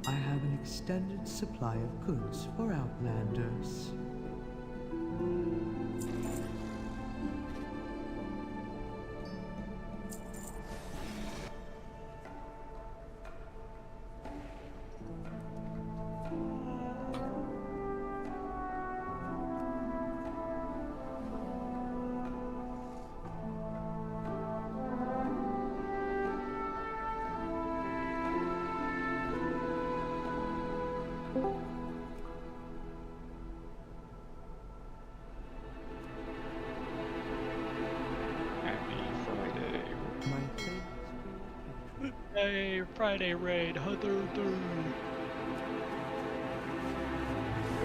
I have an extended supply of goods for Outlanders. Hey, Friday raid, Hunter.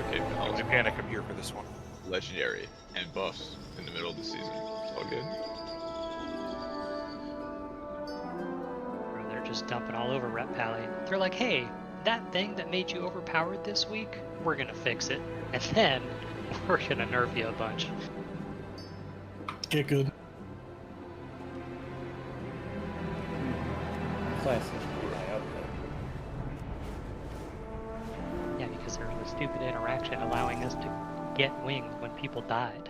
Okay, Only pals. panic, I'm here for this one. Legendary and buffs in the middle of the season. It's all good. Or they're just dumping all over Rep Pally. They're like, hey, that thing that made you overpowered this week, we're gonna fix it. And then, we're gonna nerf you a bunch. Get good. Class is pretty high up there. Yeah, because there was a stupid interaction allowing us to get wings when people died.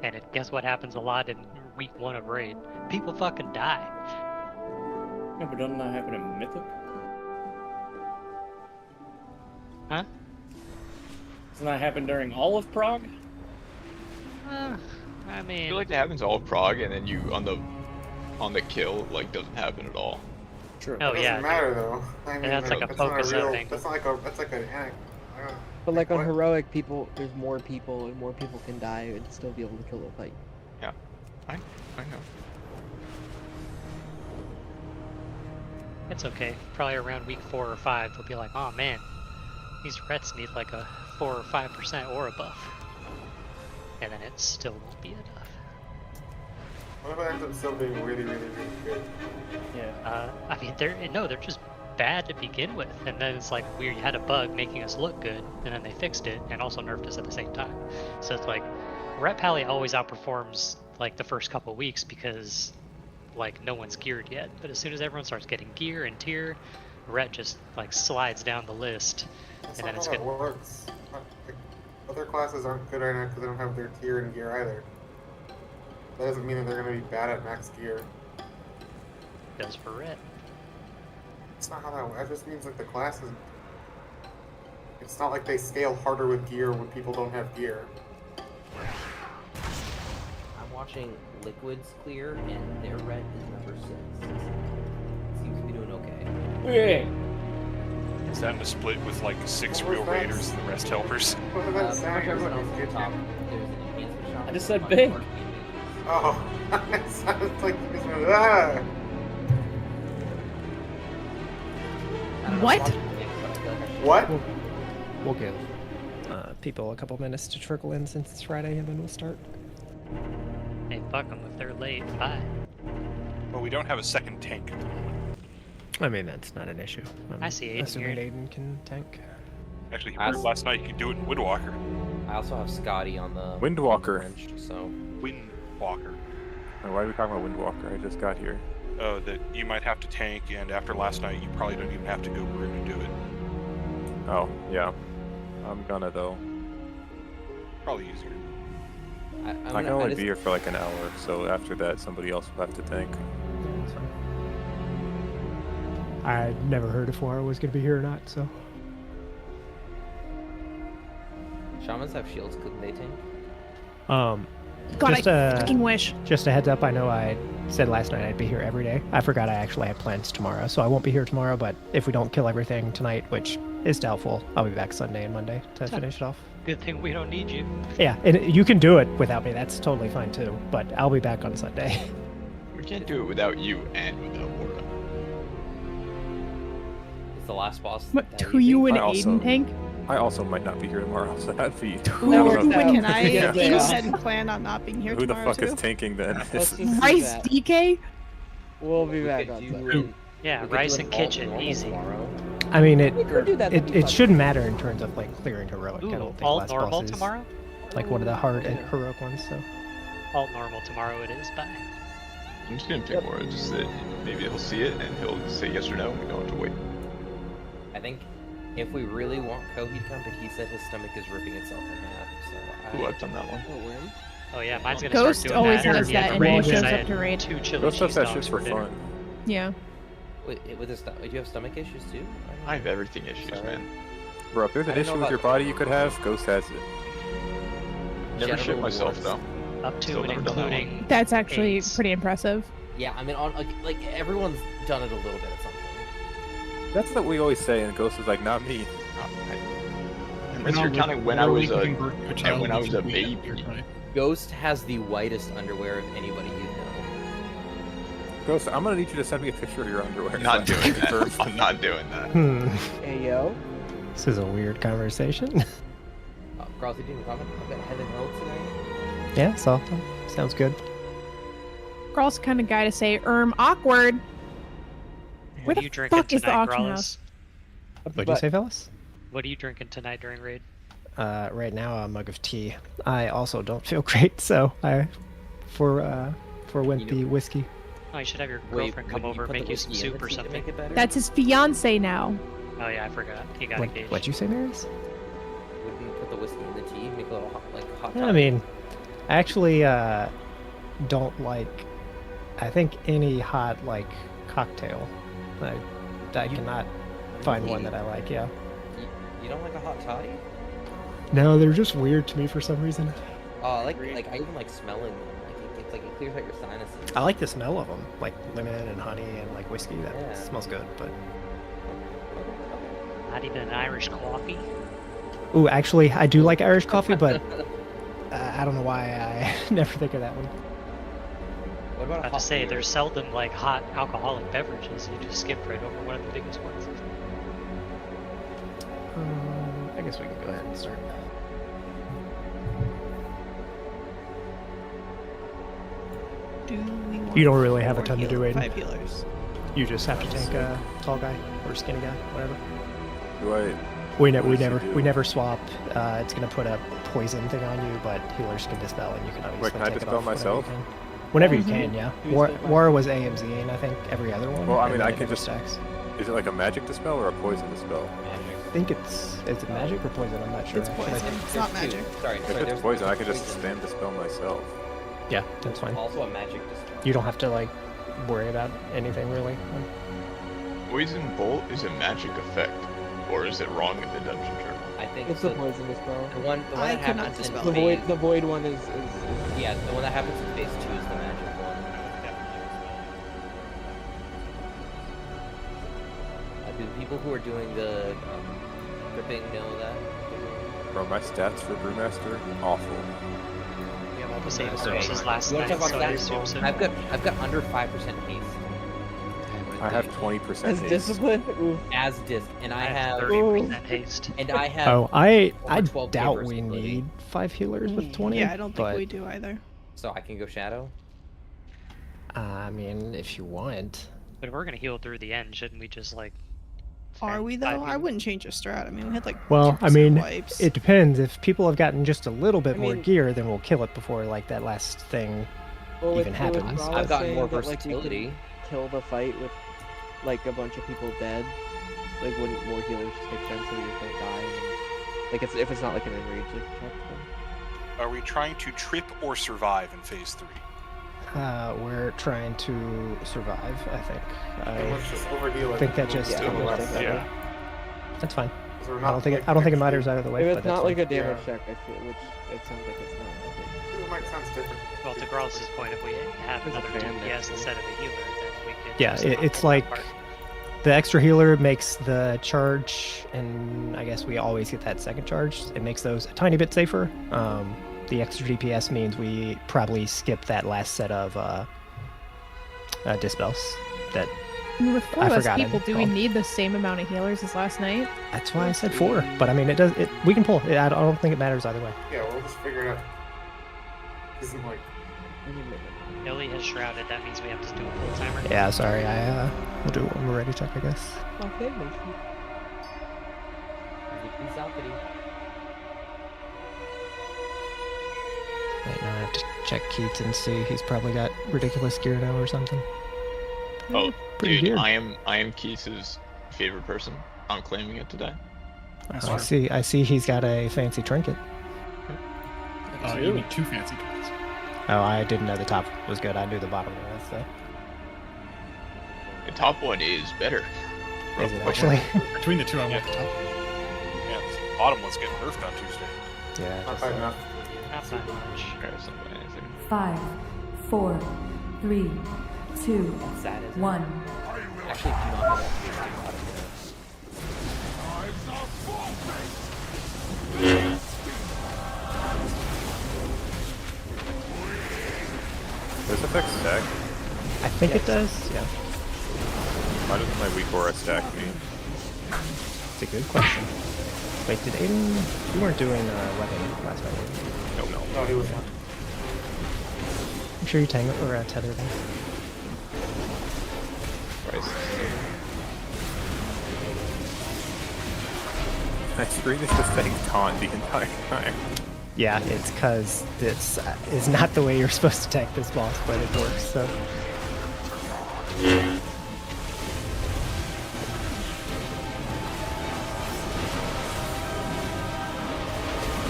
And guess what happens a lot in week 1 of raid? People fucking die. Yeah, but doesn't that happen in Mythic? Huh? Doesn't that happen during all of Prague? I I mean, feel like that happens all of Prague, and then you on the kill like doesn't happen at all. True. oh It yeah, doesn't matter though. I mean, that's like a that's not focus real. thing. That's not like a. That's like an act. But like on what? heroic people, there's more people and more people can die and still be able to kill the fight. Yeah, I know. It's okay. Probably around week 4 or 5, they'll be like, oh man, these rets need like a 4 or 5% aura buff. And then it still won't be enough. What if it ends up still being really, really, really good? Yeah. I mean, they're just bad to begin with. And then it's like, we had a bug making us look good, and then they fixed it and also nerfed us at the same time. So it's like, Rep Pally always outperforms like the first couple weeks because like no one's geared yet. But as soon as everyone starts getting gear and tier, Ret just like slides down the list. That's And not then it's how that good. works. Like, other classes aren't good right now because they don't have their tier and gear either. That doesn't mean that they're going to be bad at max gear. Does for Ret. It's not how that works. That just means like the classes. It's not like they scale harder with gear when people don't have gear. I'm watching Liquids clear, and their red is number 6. Seems to be doing okay. Yeah. Is that in a split with like 6 What was real that? raiders and the rest helpers? What was that Pretty sound? much everyone else Just at the get top. you? There's an enhancement shop. I just said on big. Arcade Mages. Oh, it sounded like you just went, ah! I don't know, What? I'm watching the game, but I feel like I should- What? We'll give people a couple minutes to trickle in since it's Friday, and then we'll start. Hey, fuck them if they're late. Bye. Well, we don't have a second tank. I mean, that's not an issue. I see Aiden Assuming here. Aiden can tank. Actually, he proved last night you could do it in Windwalker. I also have Scotty on the Windwalker. bench, so Windwalker. Why are we talking about Windwalker? I just got here. Oh, that you might have to tank, and after last night, you probably don't even have to go Maroon to do it. Oh, yeah. I'm gonna though. Probably easier. I can only be here for like an hour, so after that, somebody else will have to tank. That's fine. I never heard if Warrior was going to be here or not, so. Shamans have shields, couldn't they tank? God, just I fucking wish. Just a heads up, I know I said last night I'd be here every day. I forgot I actually have plans tomorrow, so I won't be here tomorrow, but if we don't kill everything tonight, which is doubtful, I'll be back Sunday and Monday to finish it off. Good thing we don't need you. Yeah, and you can do it without me, that's totally fine too, but I'll be back on Sunday. We can't do it without you and without Wara. It's the last boss. What, that to you and I also- Aiden tank? I also might not be here tomorrow, so that'd be. Can I Yeah. instead plan on not being here Who the tomorrow fuck is too? tanking then? Let's just do Rice that. DK? We'll be We back could on do Sunday. an- Yeah, we could Rice do and an alt Kitchen, normal easy. tomorrow. I mean, We could do that, that'd be it fun. shouldn't matter in terms of like clearing heroic. I Ooh, don't think all last normal boss is tomorrow? like one of the hard and heroic ones, so. All normal tomorrow it is. Bye. I'm just gonna pick Wara, just that maybe he'll see it and he'll say yes or no, and we don't have to wait. I think if we really want Kohi to come, but he said his stomach is ripping itself in half, so Ooh, I've done that one. Oh, worm? Oh yeah, mine's gonna Ghost start doing always that. has Yeah, that the and raid, he because shows I up had to raid. 2 chili Those stuff cheese that dogs shit's for for dinner. fun. Yeah. Wait, with his do you have stomach issues too? I have everything issues, Sorry. man. Bro, if there's I an don't know issue with your about- body you could have, Ghost has it. Never shit General myself wards. though. Up to Still and never done that one. including. That's actually AIDS. pretty impressive. Yeah, I mean, on like everyone's done it a little bit at some point. That's what we always say, and Ghost is like, not me. Unless you're counting when I was a baby. Ghost has the whitest underwear of anybody you know. Ghost, I'm gonna need you to send me a picture of your underwear. Not so I doing can that. confirm. I'm not doing that. Hey, yo. This is a weird conversation. Carl, did you comment? I've got Heaven Hill tonight. Yeah, so sounds good. Carl's the kind of guy to say, awkward. Where What are the you drinking fuck is the tonight, auction Growlers? house? What'd you say, fellas? What are you drinking tonight during raid? Right now, a mug of tea. I also don't feel great, so I forwent the whiskey. Oh, you should have your Wait, girlfriend come wouldn't over and put the make you some whiskey in soup the or tea to something. make it better? That's his fiance now. Oh yeah, I forgot. He got engaged. What'd you say, Marys? Wouldn't you put the whiskey in the tea, make a little hot I mean, I actually don't like. I think any hot like cocktail. I cannot find one that I like. Yeah. You don't like a hot toddy? No, they're just weird to me for some reason. Like I even like smelling them. It's like it clears out your sinuses. I like the smell of them, like lemon and honey and like whiskey. That Yeah. smells good, but. Not even an Irish coffee. Ooh, actually, I do like Irish coffee, but I don't know why I never think of that one. What about a About hot to say, beer? there's seldom like hot alcoholic beverages. You just skip right over one of the biggest ones. I guess we can go ahead and start. You don't really have a ton to do, Aiden. 5 healers. You just have to tank a tall guy or skinny guy, whatever. Do I? We What does he do? never swap. It's gonna put a poison thing on you, but healers can dispel, and you can obviously Wait, can I take it dispel off whenever myself? you can. Whenever you Mhm. can, yeah. Who's War, the- War was AMZ, and I think every other one. Well, I and mean, then I it can never just- stacks. Is it like a magic dispel or a poison dispel? I think it's magic or poison. I'm not sure. It's actually. poison. It's not There's two. magic. Sorry, If sorry, it's there's poison, I can there's just poison. spam dispel myself. Yeah, that's fine. Also a magic dispel. You don't have to like worry about anything really. Poison Bolt is a magic effect, or is it wrong in the dungeon journal? I think It's so. a poisonous spell. The one I that could not happens in dispel phase. The void one is Yeah, the one that happens in phase 2 is the magic one. Do people who are doing the gripping know that? Bro, my stats for Brewmaster, awful. We have all the same So, sources last you wanna night, talk so about I stats? assume so. I've got under 5% haste. I have 20% as haste. discipline. Ooh. As disc, and I have 30% haste. And I have. Oh, I over 12K doubt we versatility. need 5 healers with 20. Yeah, I don't think but, we do either. So I can go shadow. I mean, if you want. But if we're gonna heal through the end, shouldn't we just like? Are we though? I would. wouldn't change the strat. I mean, we had like. Well, I 2% mean, wipes. it depends. If people have gotten just a little bit I more mean- gear, then we'll kill it before like that last thing even happens. I've gotten more versatility. Kill the fight with like a bunch of people dead. Like, wouldn't more healers just make sense so you just don't die? And, like, if it's not like an enrage like check. Are we trying to trip or survive in phase 3? We're trying to survive, I think. Let's just overheal it. think that just Yeah. That's fine. 'Cause we're I not, don't think like, I don't think it next matters to- either way. If but it's that's not like fine. a damage check, I feel, which it sounds like it's not. I think. It might sound different. Well, to Gralls' point, if we had There's a another fan DPS there. instead of a healer, then we could. Yeah, just it's knock like that part. the extra healer makes the charge, and I guess we always get that second charge. It makes those a tiny bit safer. The extra DPS means we probably skip that last set of dispels. That I mean, with 4 I less forgot people, I'm do we called. need the same amount of healers as last night? that's why I said 4. But I mean, it does. We can pull. I don't think it matters either way. Yeah, we'll just figure it out. Isn't like. Illy has shrouded. That means we have to do a full timer. Yeah, sorry. We'll do one more ready check, I guess. Okay, He's out, buddy. Wait, no, I have to check Keats and see. He's probably got ridiculous gear now or something. Oh, Pretty dude, geared. I am Keith's favorite person. I'm claiming it today. That's Oh, true. I see. He's got a fancy trinket. You need 2 fancy cards. Oh, I didn't know the top was good. I knew the bottom was. So. The top one is better. Is it actually? Between the two, I want the top. Yeah, the bottom one's getting nerfed on Tuesday. Yeah. Not Just, bad enough. Not that much. Comparison to anything. 5, 4, 3, 2, Sad as 1. Actually, do not have that phase 2 out of Does it affect stack? I think it does. Yeah. Why doesn't my weak aura stack me? It's a good question. Wait, did Aiden? You weren't doing weapon last night, were you? No. No, he was not. I'm sure you tangled or tethered him. Price. My screen is just saying taunt the entire time. Yeah, it's because this is not the way you're supposed to attack this boss, but it works. So.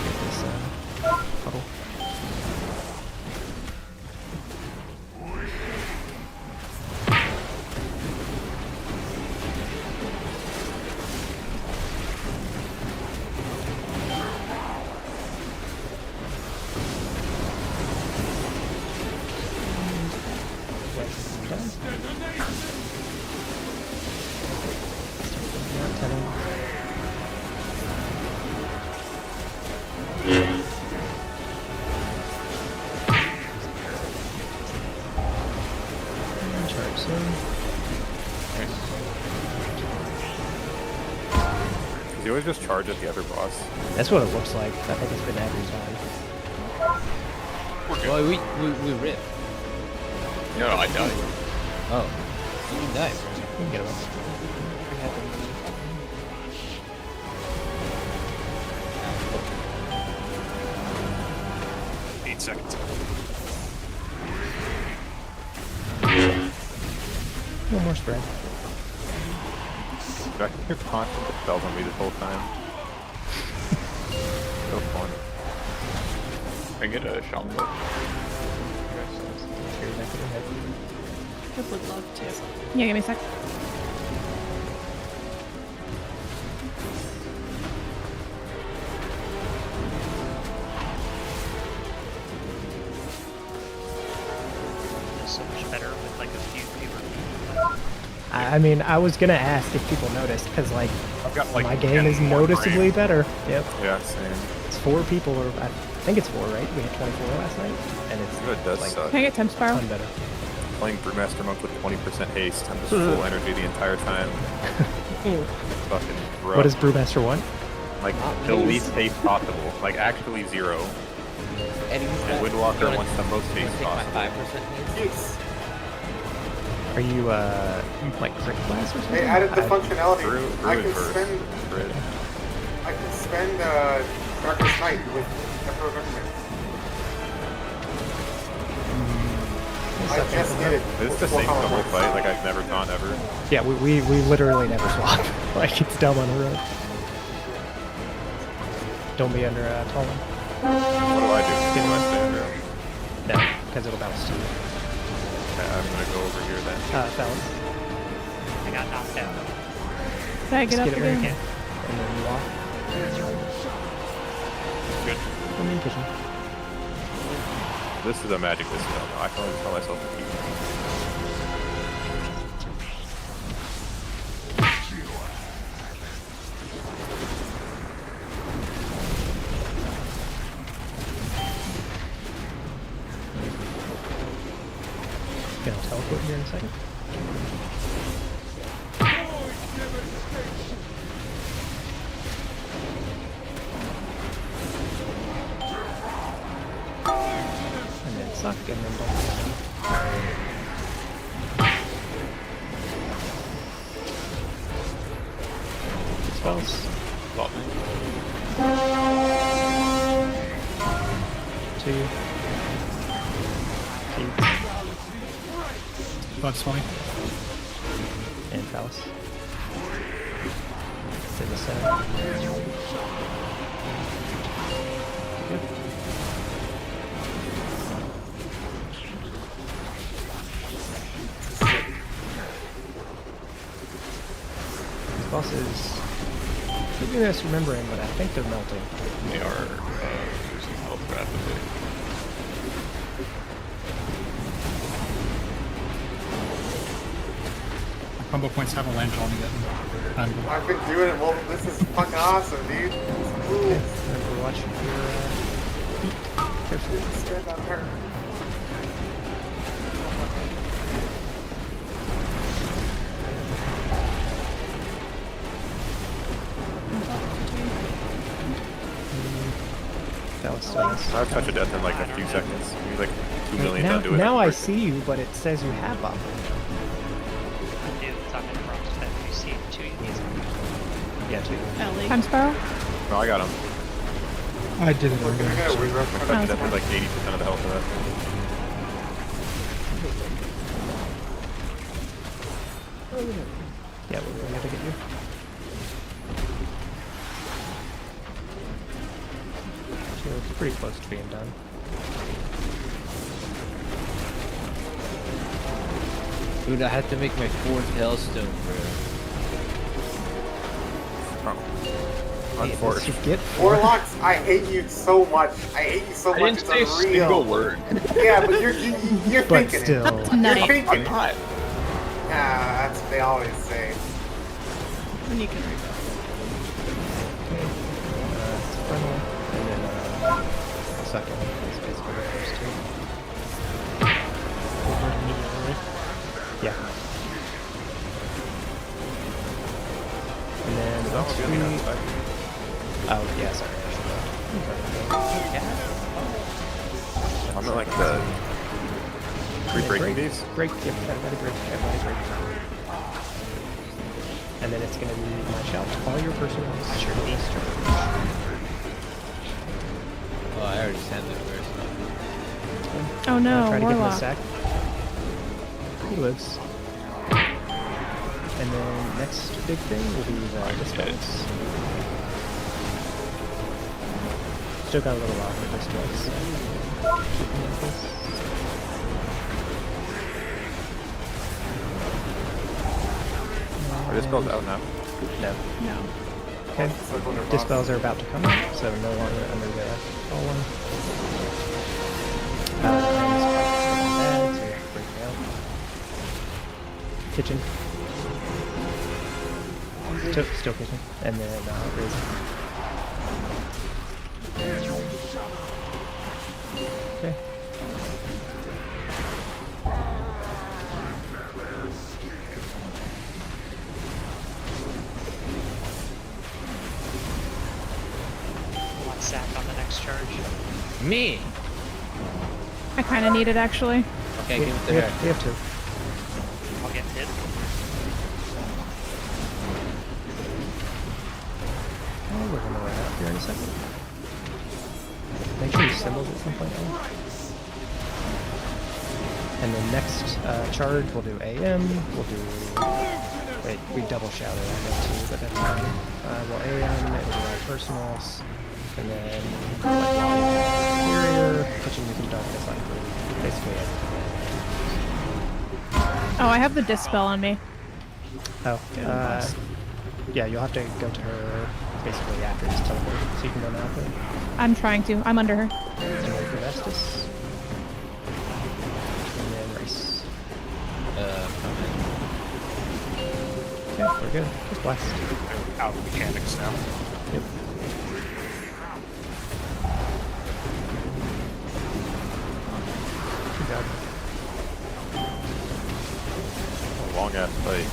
Get this puddle. Does he always just charge at the other boss? That's what it looks like. I think it's been every time. Well, we ripped. No, I died. Oh. You can die. You can get him. 8 seconds. One more spread. Did I hear constant spells on me this whole time? So fun. I get a shaman book. I would love to. Yeah, give me a sec. Yeah, I mean, I was gonna ask if people noticed, because like, I've got, like, my game is 10 more noticeably frames. better. Yep. Yeah, same. It's 4 people, or I think it's 4, right? We had 24 last night, and it's It does like suck. Can I get temp spiral? ton better. Playing Brewmaster Monk with 20% haste and just full energy the entire time. Fucking rough. What does Brewmaster want? Like, the least haste possible. Like, actually 0. And And Windwalker wants the most haste take my possible. 5% haste. Are you, like, crit class or something? They added the I- functionality. Brew I it can first. spend. Grid. I can spend Darkest Night with Emperor Recommend. I just did it. Is this the same the whole fight? Like, I've never gone ever? Yeah, we literally never swap. Like, it's dumb on the road. Don't be under tall one. What do I do? Do I stay under him? No, because it'll bounce to you. Okay, I'm gonna go over here then. Fallon. I got knocked out. Can I get Just up get it where you again? can. And then you walk. Good. I'm in the kitchen. This is a magic dispel. No, I can only tell myself to keep. Gonna teleport here in a second. And then suck, and then don't. Spells. Well, 2. Blood swelling. And Phallus. To the center. Good. These bosses, could be misremembering, but I think they're melting. they are losing health rapidly. Combo points haven't landed on me yet. I've been doing it. Well, this is fucking awesome, dude. It's cool. Remember watching your feet carefully. Spend on her. I've touched a death in like a few seconds. Maybe like 2 million Now, don't do it. now I see you, but it says you have bop. Dude, it's on the wrong step. You see 2 of these. Yeah, 2. Ellie. Time spiral? No, I got him. I did it Look, earlier. I got a weird I rush. touched a death with like 80% of the health of that. Yeah, we're going to get you. So it's pretty close to being done. Dude, I had to make my 4th Hellstone, bro. Unfortunately. You get Warlocks, I hate you so much. I hate you so I much. didn't say a It's single unreal. word. Yeah, but you're But thinking still. it. Nice. You're thinking I'm it. not. That's what they always say. And you can rebuff. it's front one, and then second. That's basically the first 2. Yeah. And then That one's really once nice. oh yeah, sorry. I'm at like the breaking these. Break, yeah, everybody break, everybody break. And then it's gonna be my shout. All your personals should be Oh, I already sent it first. Oh no, try to give him a Warlock. sack. He lives. And then next big thing will be the dispels. Still got a little while for dispels. So keep them like this. Are dispels out now? No. No. Okay. Dispels are about to come out, so no longer under the all one. So you have to break it out. Kitchen. Still kitchen. And then Ryzen. Okay. One sack on the next charge. Me. I kind of need it actually. Okay, give it to We her. have 2. I'll get hit. Oh, we're gonna run out here in a second. Make sure you symbols at some point. And then next charge, we'll do AM. We'll do. Wait, we double shouted on that too, but that's fine. We'll AM. It'll be our personals, and then warrior, kitchen using darkness on basically everything. Oh, I have the dispel on me. Oh, yeah, you'll have to go to her basically after this teleport, so you can go now. I'm trying to. I'm under her. And then for Vestus. And then race. Coming. Yeah, we're good. Just blast. Out of mechanics now. Yep. Good job. Long ass fight.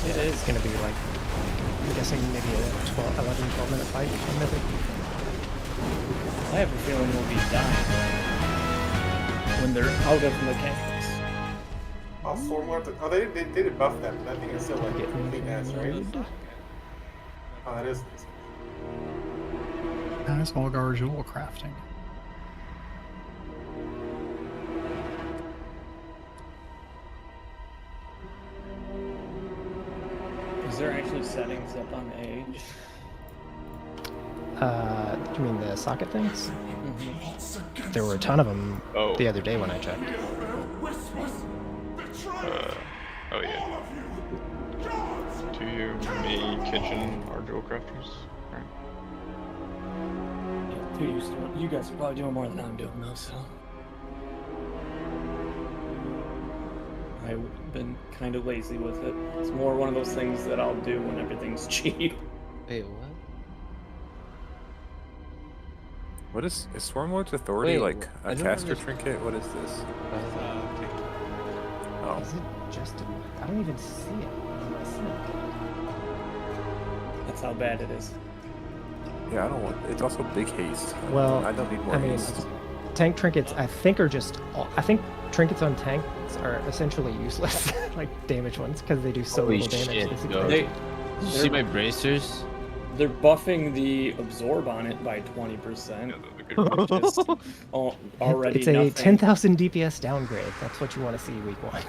It is going to be like, I'm guessing maybe a 12 minute fight on Mythic. I have a feeling we'll be dying when they're out of mechanics. Oh, Stormlord. Oh, they did buff them, but that thing is still like complete ass, right? Oh, that is nice. That is Olgar jewel crafting. Is there actually settings up on age? You mean the socket things? There were a ton of them the other day when I checked. Oh yeah. 2 you, me, kitchen, our dual crafters. Right. Yeah, 2 you guys are probably doing more than I'm doing though, so. I've been kind of lazy with it. It's more one of those things that I'll do when everything's cheap. Wait, what? What is Stormlord's authority Wait, like I a don't caster understand. trinket? What is this? Oh. Is it just I don't even see it on my sync. That's how bad it is. Yeah, I don't want. It's also big haste. Well, I don't need more I mean, haste. tank trinkets I think are just. I think trinkets on tanks are essentially useless, like damage ones, because they do so Holy little damage. shit, basically. no. Did you see my bracers? They're buffing the absorb on it by 20%. Which is already It's a nothing. 10,000 DPS downgrade. That's what you want to see week 1.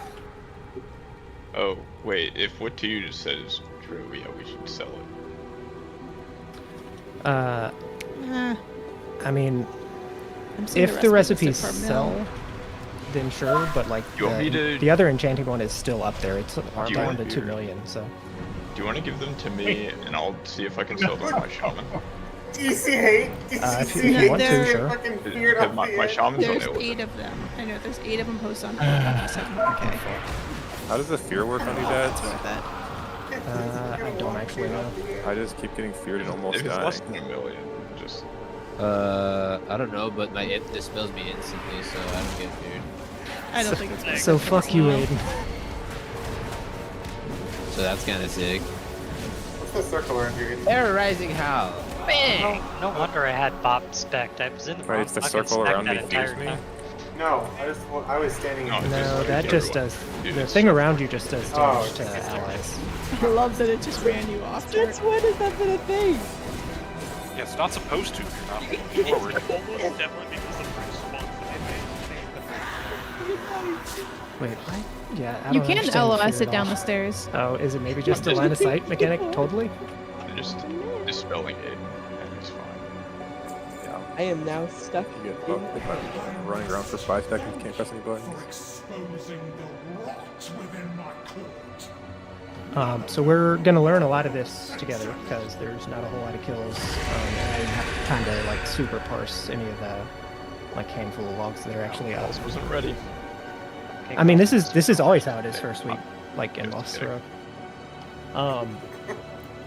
Oh, wait, if what you just said is true, yeah, we should sell it. I mean, I'm seeing if the recipes per mil. sell, then sure, but like You want me to- the other enchanting one is still up there. It's you down want to 2 your- million, so. Do you want to give them to me, and I'll see if I can sell them to my shaman? DC hate? If DC you hate? want to, Just sure. fucking feared off My the edge. shaman's There's okay with 8 it. of them. I know there's 8 of them posted on okay. How does the fear work on these ads? I don't actually know. I just keep getting feared and almost If it's dying. less than 1 million, just... I don't know, but my it dispels me instantly, so I don't get feared. I don't think it's gonna So go fuck you, well. Aiden. So that's kind of sick. What's the circle around here? Terrorizing Howl. Bang! No wonder I had Bob spec'd. I was in the Right, wrong it's the fucking circle spec around that me fears entire me. time. No, I was standing. No, in No, that just does. Dude, The it's- thing around you just does damage Oh, to okay. allies. I love that it just ran you off. Since when has that been a thing? Yeah, it's not supposed to. You're not moving forward. Wait, yeah, I You don't can understand LOS fear it at down all. the stairs. Oh, is it maybe just a line of sight mechanic? Totally. I'm just dispelling it, and it's fine. I am now stuck You get in fucked if I'm running around for 5 seconds, can't press any buttons. So we're gonna learn a lot of this together because there's not a whole lot of kills, and I didn't have time to like super parse any of the like handful of logs that are actually out. Wasn't ready. I mean, this is always how it is first week, like in Lost Road.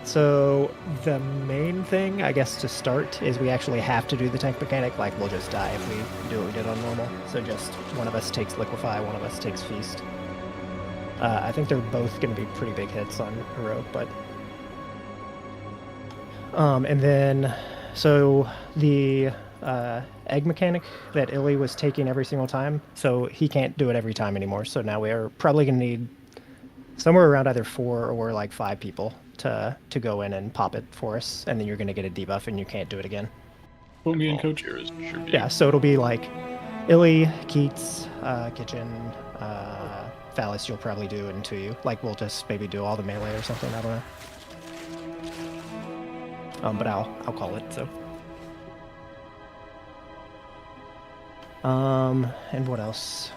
So the main thing, I guess, to start is we actually have to do the tank mechanic. Like, we'll just die if we do what we did on normal. So just one of us takes Liquefy, one of us takes Feast. I think they're both going to be pretty big hits on Heroic, but... and then, so the egg mechanic that Illy was taking every single time, so he can't do it every time anymore. So now we are probably going to need somewhere around either 4 or like 5 people to go in and pop it for us, and then you're going to get a debuff and you can't do it again. Put me in, coach. Yeah, so it'll be like Illy, Keats, Kitchen, Phallus you'll probably do, and to you. Like, we'll just maybe do all the melee or something, I don't know. But I'll call it, so. And what else?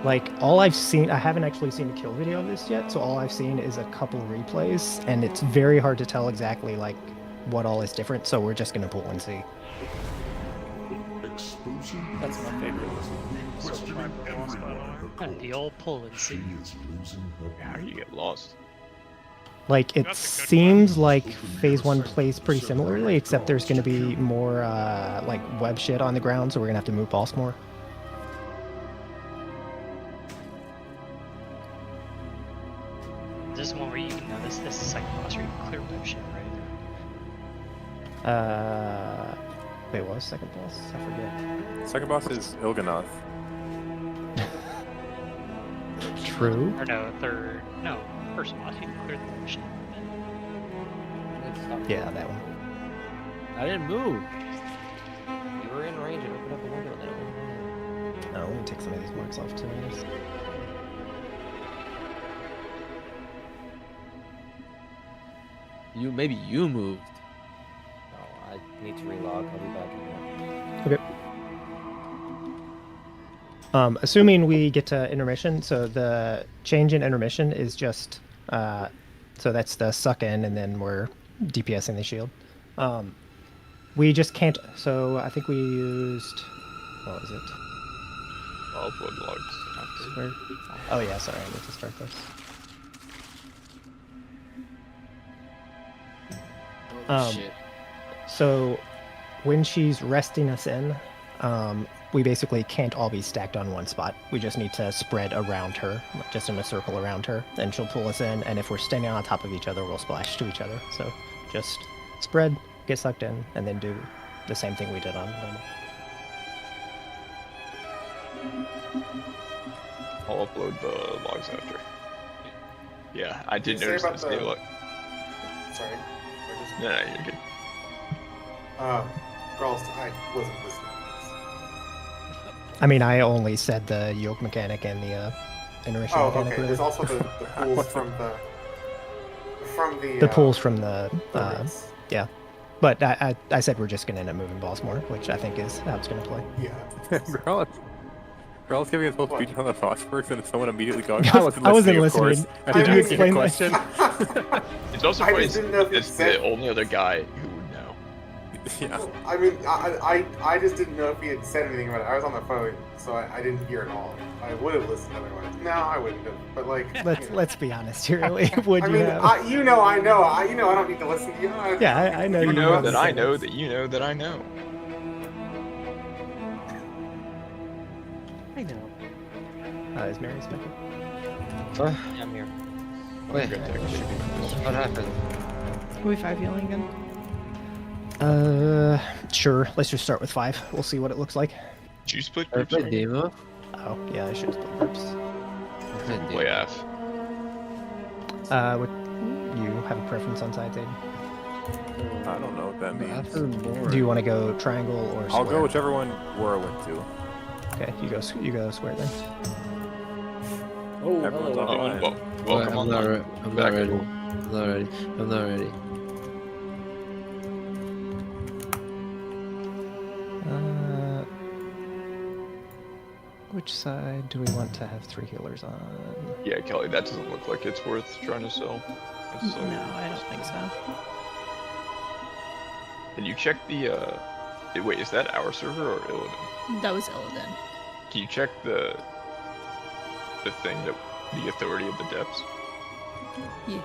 Like, all I've seen, I haven't actually seen a kill video of this yet, so all I've seen is a couple replays, and it's very hard to tell exactly, like, what all is different, so we're just gonna pull and see. That's my favorite. The old pull and see. How do you get lost? Like, it seems like Phase 1 plays pretty similarly, except there's gonna be more, like, web shit on the ground, so we're gonna have to move boss more. This is one where you can notice this is second boss where you can clear web shit, right? Wait, what was second boss? I forget. Second boss is Il'gynoth. True. Or no, third. No, first boss. You can clear the web shit. Yeah, that one. I didn't move. You were in range and opened up a window and then it went in. Oh, let me take some of these marks off too. Maybe you moved. Oh, I need to relog. I'll be back in a minute. Okay. Assuming we get to intermission, so the change in intermission is just, so that's the suck in, and then we're DPSing the shield. We just can't, so I think we used, what was it? I'll upload logs after. Oh yeah, sorry, I need to start this. Shit. So when she's resting us in, we basically can't all be stacked on one spot. We just need to spread around her, just in a circle around her, and she'll pull us in, and if we're standing on top of each other, we'll splash to each other. So just spread, get sucked in, and then do the same thing we did on normal. I'll upload the logs after. Yeah, I did Can you notice say this. about the- Look. Sorry. No, you're good. Girls, I wasn't listening to I mean, I only said the yoke mechanic and the intermission this. Oh, mechanic. okay. Really. There's also the pools from the pools from the turrets. yeah. But I said we're just gonna end up moving Baltimore, which I think is how it's gonna play. Yeah. Grell's giving us both speech on the phosphorus, and someone immediately going, I wasn't listening. Did you explain that? question? It's also I funny just didn't know if you it's said- the only other guy who would know. Yeah. I mean, I just didn't know if he had said anything about it. I was on the phone, so I didn't hear it all. I would have listened otherwise. No, I wouldn't have. But like, Let's be honest here, really. Would I you mean, have? I don't need to listen to you. Yeah, I know You you know have that to I say know this. that you know that I know. I know. Is Mary speaking? Yeah, I'm here. Wait, Good tech should be this. what happened? Are we 5 healing again? Sure. Let's just start with 5. We'll see what it looks like. Did you split I groups? played demo. Oh, yeah, I should split groups. I played Play demo. F. What, you have a preference on sides, Aiden? I don't know what that means. After the board. Do you want to go triangle or square? I'll go whichever one Wara went to. Okay, you go square then. Oh, Everyone's hello. on Oh, mine. welcome I'm on. not Back ready. at I'm not ready. I'm not ready. Which side do we want to have 3 healers on? Yeah, Kelly, that doesn't look like it's worth trying to sell. It's No, I don't think so. Can you check the wait, is that our server or Illidan? That was Illidan. Can you check the thing that the authority of the depths? Yeah.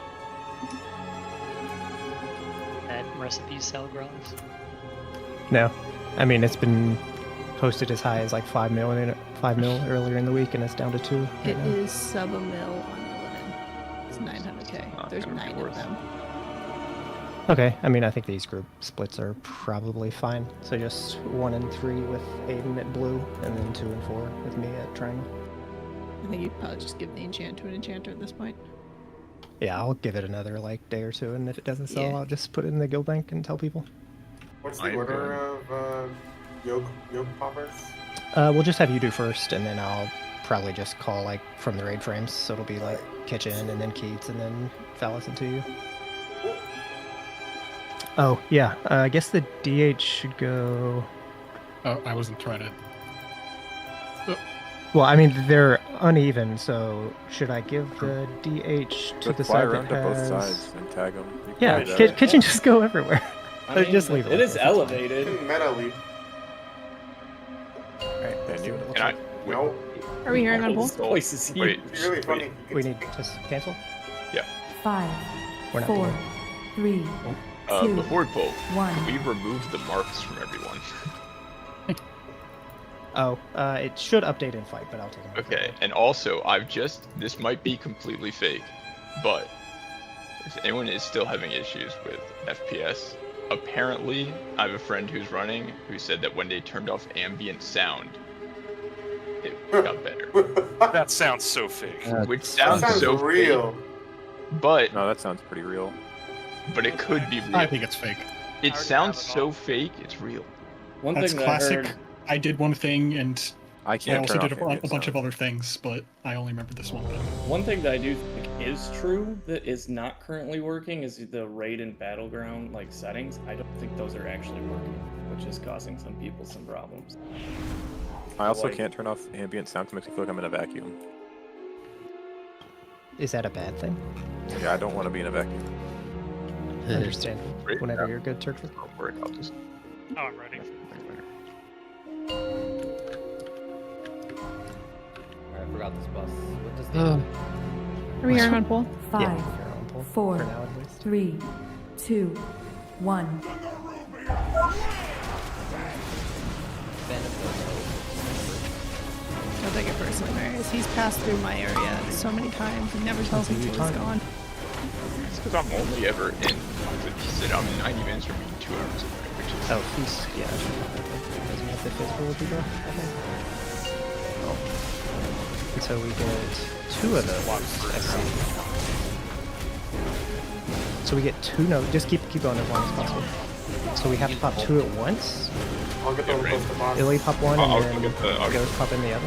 That recipes sell growls. No, I mean it's been posted as high as like 5 mil earlier in the week, and it's down to 2. It right now. is sub a mil on Illidan. It's 900k. There's 9 of them. Okay, I mean I think these group splits are probably fine. So just 1 and 3 with Aiden at blue, and then 2 and 4 with me at triangle. I think you'd probably just give the enchant to an enchanter at this point. Yeah, I'll give it another like day or two, and if it doesn't sell, Yeah. I'll just put it in the guild bank and tell people. What's the order of yoke poppers? We'll just have you do first, and then I'll probably just call like from the raid frames. So it'll be like Kitchen, and then Keats, and then Phallus into you. Oh yeah, I guess the DH should go. Oh, I wasn't trying to. Well, I mean they're uneven, so should I give the DH to the Just fly side around that to both has? sides and tag them. Yeah, Kitchen just go everywhere. I mean, just leave it. It like is this, elevated. Meta leap. Alright, And you. And I No. Are we hearing on His both? voice is wait. It's really funny. We need to cancel. 5, We're not 4, doing 3, 2, Before we vote, 1. we removed the marks from everyone. Oh, it should update in fight, but I'll take it. Okay, and also this might be completely fake, but if anyone is still having issues with FPS, apparently I have a friend who's running who said that when they turned off ambient sound, it got better. That sounds so fake. Which sounds That sounds so real. fake, but No, that sounds pretty real. it could be real. I think it's fake. It sounds so fake, it's real. One That's thing that classic. I heard. I did one thing, and I I can't also turn did off a ambient bunch of sound. other things, but I only remember this one. One thing that I do think is true that is not currently working is the raid and battleground like settings. I don't think those are actually working, which is causing some people some problems. I also Like- can't turn off ambient sound to make me feel like I'm in a vacuum. Is that a bad thing? Yeah, I don't want to be in a vacuum. Understand. Great. Whenever you're good, Turkey. Don't worry about this. Oh, I'm ready. I forgot this bus. What does the Are we hearing on poll? 5, Yeah, if you're on poll, 4, for now at least. 3, 2, 1. Don't take it personally, Marius. He's passed through my area so many times and never tells me till he's gone. It's because I'm only ever in. He said I'm 90 minutes from being 2 hours away, which is. Oh, he's yeah. Doesn't have the physical with you, bro. Okay. Oh. And so we get 2 of those. I see. So we get 2. No, just keep going as long as possible. So we have to pop 2 at once. I'll get the one close to boss. Illy pop 1 I'll and get the- I'll then get Ghost pop in the other.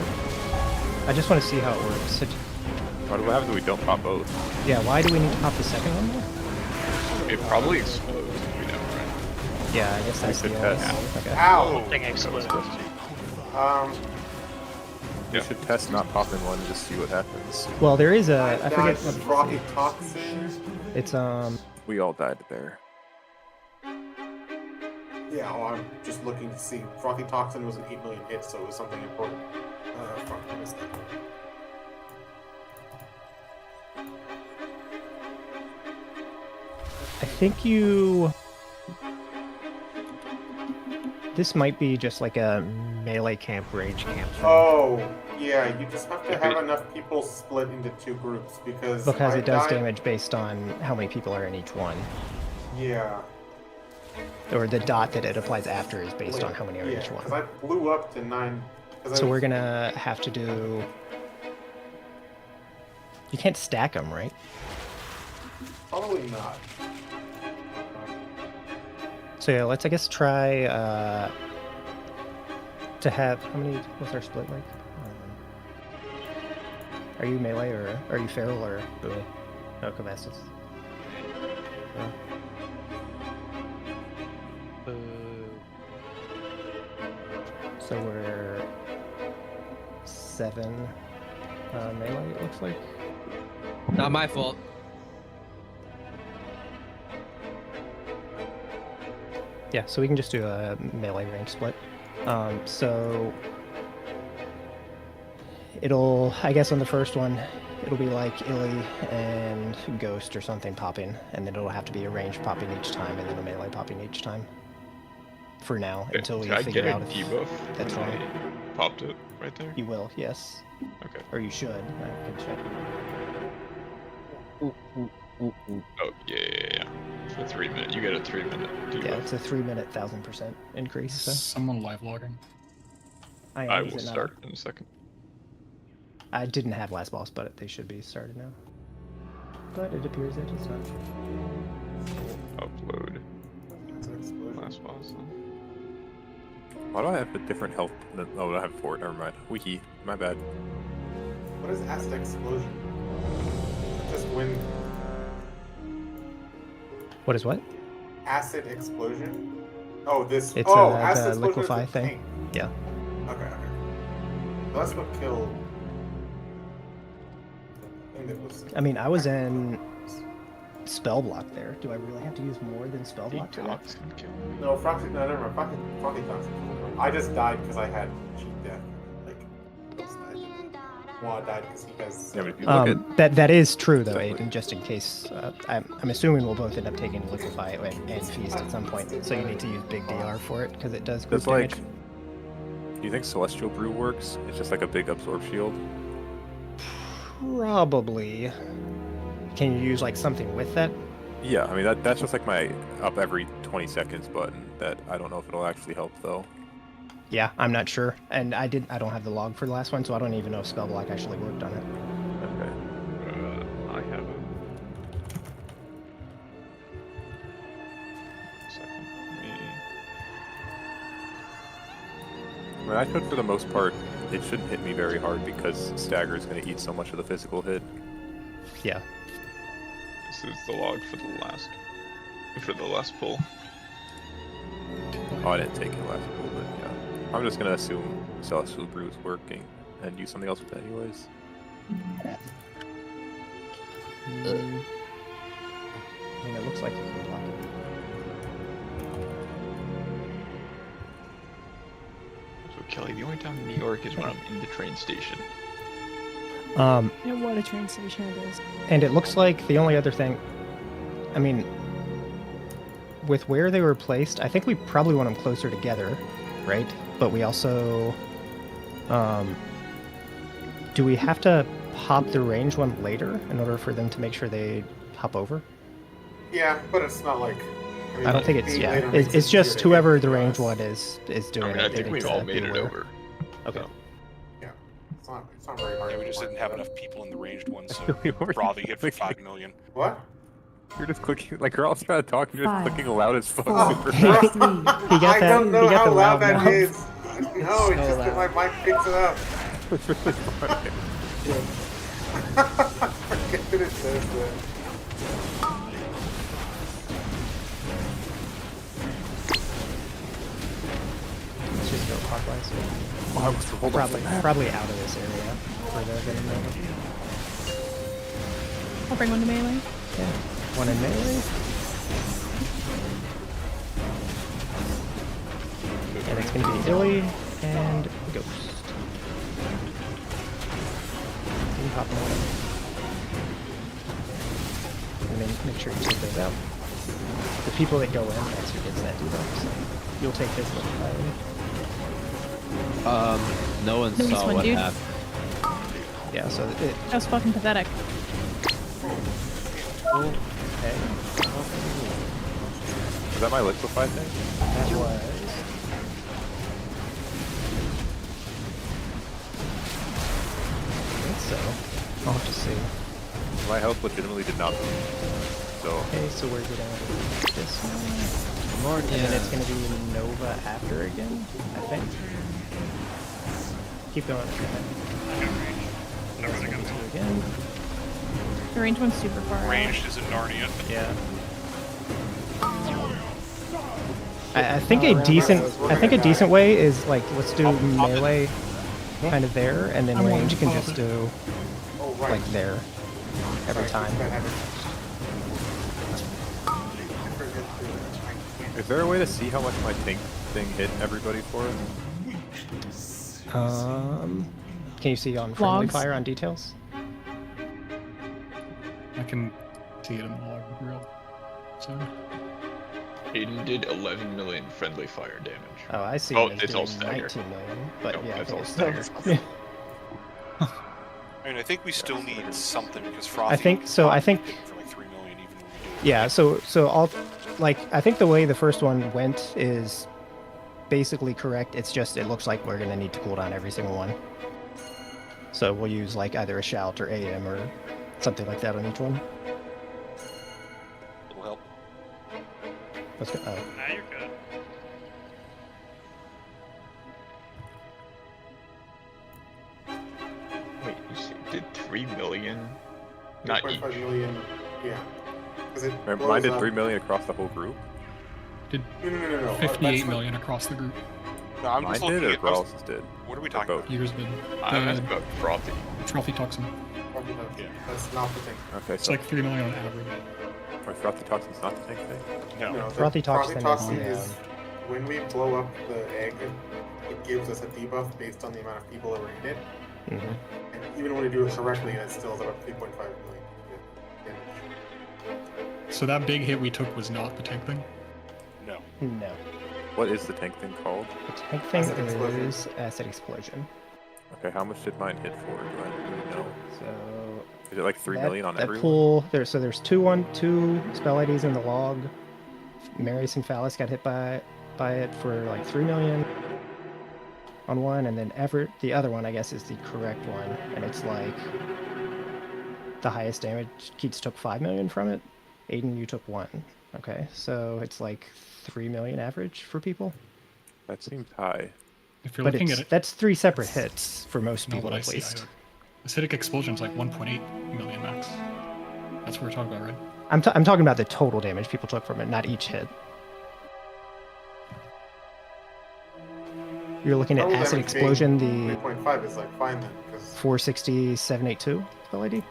I just want to see how it works. So, What happens if we don't pop both? yeah, why do we need to pop the second one though? It probably explodes if we don't, right? Yeah, I guess that's the could only. test. Okay. Ow! Thing explodes. We should test not popping one and just see what happens. Well, there is a. I forget. Dodge frothy toxin. It's We all died there. Yeah, well, I'm just looking to see. Frothy toxin was an 8 million hit, so it was something important. Fuck, I missed that. I think you. This might be just like a melee camp, rage camp thing. Oh, yeah, you just have to have enough people split into 2 groups because I It does died- damage based on how many people are in each one. Yeah. Or the dot that it applies after is based on how many are in Yeah, each one. because I blew up to 9. So we're gonna have to do. You can't stack them, right? Probably not. So yeah, let's I guess try to have how many? What's our split like? Are you melee or are you feral or Bowie? No, Cavastus. No. So we're 7 melee. It looks like. Not my fault. Yeah, so we can just do a melee range split. So it'll, I guess on the first one, It'll be like Illy and Ghost or something popping, and then it'll have to be a range popping each time, and then a melee popping each time. For now, until we Did I figure get a out if debuff that's when wrong. I popped it right there? You will, yes. Okay. Or you should. I can check. Oh, yeah. For 3 minutes. You get a 3 minute debuff. Yeah, it's a 3 minute 1000% increase. So. Someone live logging. I will start in a second. I didn't have last boss, but they should be started now. But it appears it is not. Upload last boss. Why do I have a different health? Oh, I have 4. Never mind. Wiki. My bad. What is acid explosion? Just wind. What is what? Acid explosion? Oh, this. It's acid the explosion liquefy is the thing. tank. Yeah. Okay. That's what killed. I think it was. I mean, I was in spell block there. Do I really have to use more than spell block for that? No, Froxy. No, never mind. Froxy Toxic. I just died because I had cheat death. Like, I died because he has. Yeah, but if you look at... That is true though, Aiden. Just in case, I'm assuming we'll both end up taking liquefy and feast at some point. So you need to use big DR for it because it does group damage. Do you think Celestial Brew works? It's just like a big absorb shield. Probably. Can you use like something with that? Yeah, I mean that's just like my up every 20 seconds button. That I don't know if it'll actually help though. Yeah, I'm not sure, and I don't have the log for the last one, so I don't even know if spell block actually worked on it. Okay. I have it. I mean, I could for the most part. It shouldn't hit me very hard because Stagger is going to eat so much of the physical hit. Yeah. This is the log for the last pull. Oh, I didn't take it last pull, but yeah. I'm just going to assume Celestial Brew is working and use something else with it anyways. I mean, it looks like you can block it. So Kelly, the only time in New York is when I'm in the train station. You know what a train station it is. And it looks like the only other thing, I mean, with where they were placed, I think we probably want them closer together, right? But we also, do we have to hop the range one later in order for them to make sure they hop over? Yeah, but it's not like. I don't think it's, yeah. It's just whoever the range one is doing I mean, it. I think we've all made it over. Okay. So. Yeah, it's not very hard. Yeah, we just didn't have enough people in the ranged one, so Ravi hit for 5 million. What? You're just clicking, like, you're all trying to talk, you're just clicking loud as fuck. I don't know how loud that is. No, it's just that my mic picks it up. It's really funny. Forget that it says that. Let's just go clockwise. Oh, I was probably out of this area where they're getting melee. I'll bring one to melee. Yeah. One in melee. And it's going to be Illy and Ghost. Can you hop on? And then make sure you take those out. The people that go in, that's who gets that debuff. So you'll take this one. No one saw what happened. Yeah, so that was fucking pathetic. Okay. Was that my liquefy thing? That was. I think so. I'll have to see. My health legitimately did not move. So. Okay, so we're gonna this one. And then it's gonna be Nova after again, I think. Keep going. Never gonna go again. The range one's super far. Ranged is in Narnia. Yeah. I think a decent way is like let's do melee kind of there, and then range can just do like there every time. Is there a way to see how much my tank thing hit everybody for it? Can you see on friendly fire on details? I can see it in the log real soon. Aiden did 11 million friendly fire damage. Oh, I see. Oh, it as it's all doing staggered. 19 million, but No, yeah, I it's think all it's staggered. I mean, I think we still need something because Frothy. I think so. I think. For like 3 million, even when we do. Yeah. So all, like, I think the way the first one went is basically correct. It's just it looks like we're gonna need to cool down every single one. So we'll use like either a shout or AM or something like that on each one. It'll help. Let's go. Oh. Now you're good. Wait, you said did 3 million? Not each. 3.5 million, yeah. 'Cause it Mine blows did up- 3 million across the whole group. No. 58 million across the group. No, I'm Mine just did, looking or at. Growl's did? What are we Or talking both? about? Yours did. I'm asking about Frothy. Frothy toxin. Yeah. That's not the thing. Okay, It's so like 3 million on average. Frothy toxin's not the tank thing? No. No, the Frothy toxin toxin is, is when we blow up the egg, it gives us a debuff based on the amount of people that were in it. Mm-hmm. And even when we do it correctly, it still is about 3.5 million damage. So that big hit we took was not the tank thing? No. No. What is the tank thing called? The tank thing Acid explosion. is acid explosion. Okay, how much did mine hit for? Do I really know? So Is it like 3 million on that everyone? pool there's two spell IDs in the log. Marius and Phallus got hit by it for like 3 million on one, and then Everett, the other one I guess is the correct one, and it's like the highest damage. Keats took 5 million from it. Aiden, you took 1. Okay, so it's like 3 million average for people. That seems high. If you're But looking at it, that's 3 separate hits for most not people what I at see least. either. Acidic explosion's like 1.8 million max. That's what we're talking about, right? I'm talking about the total damage people took from it, not each hit. You're looking at Total acid damage being explosion, the 3.5 is like fine then, because 460 782 spell ID.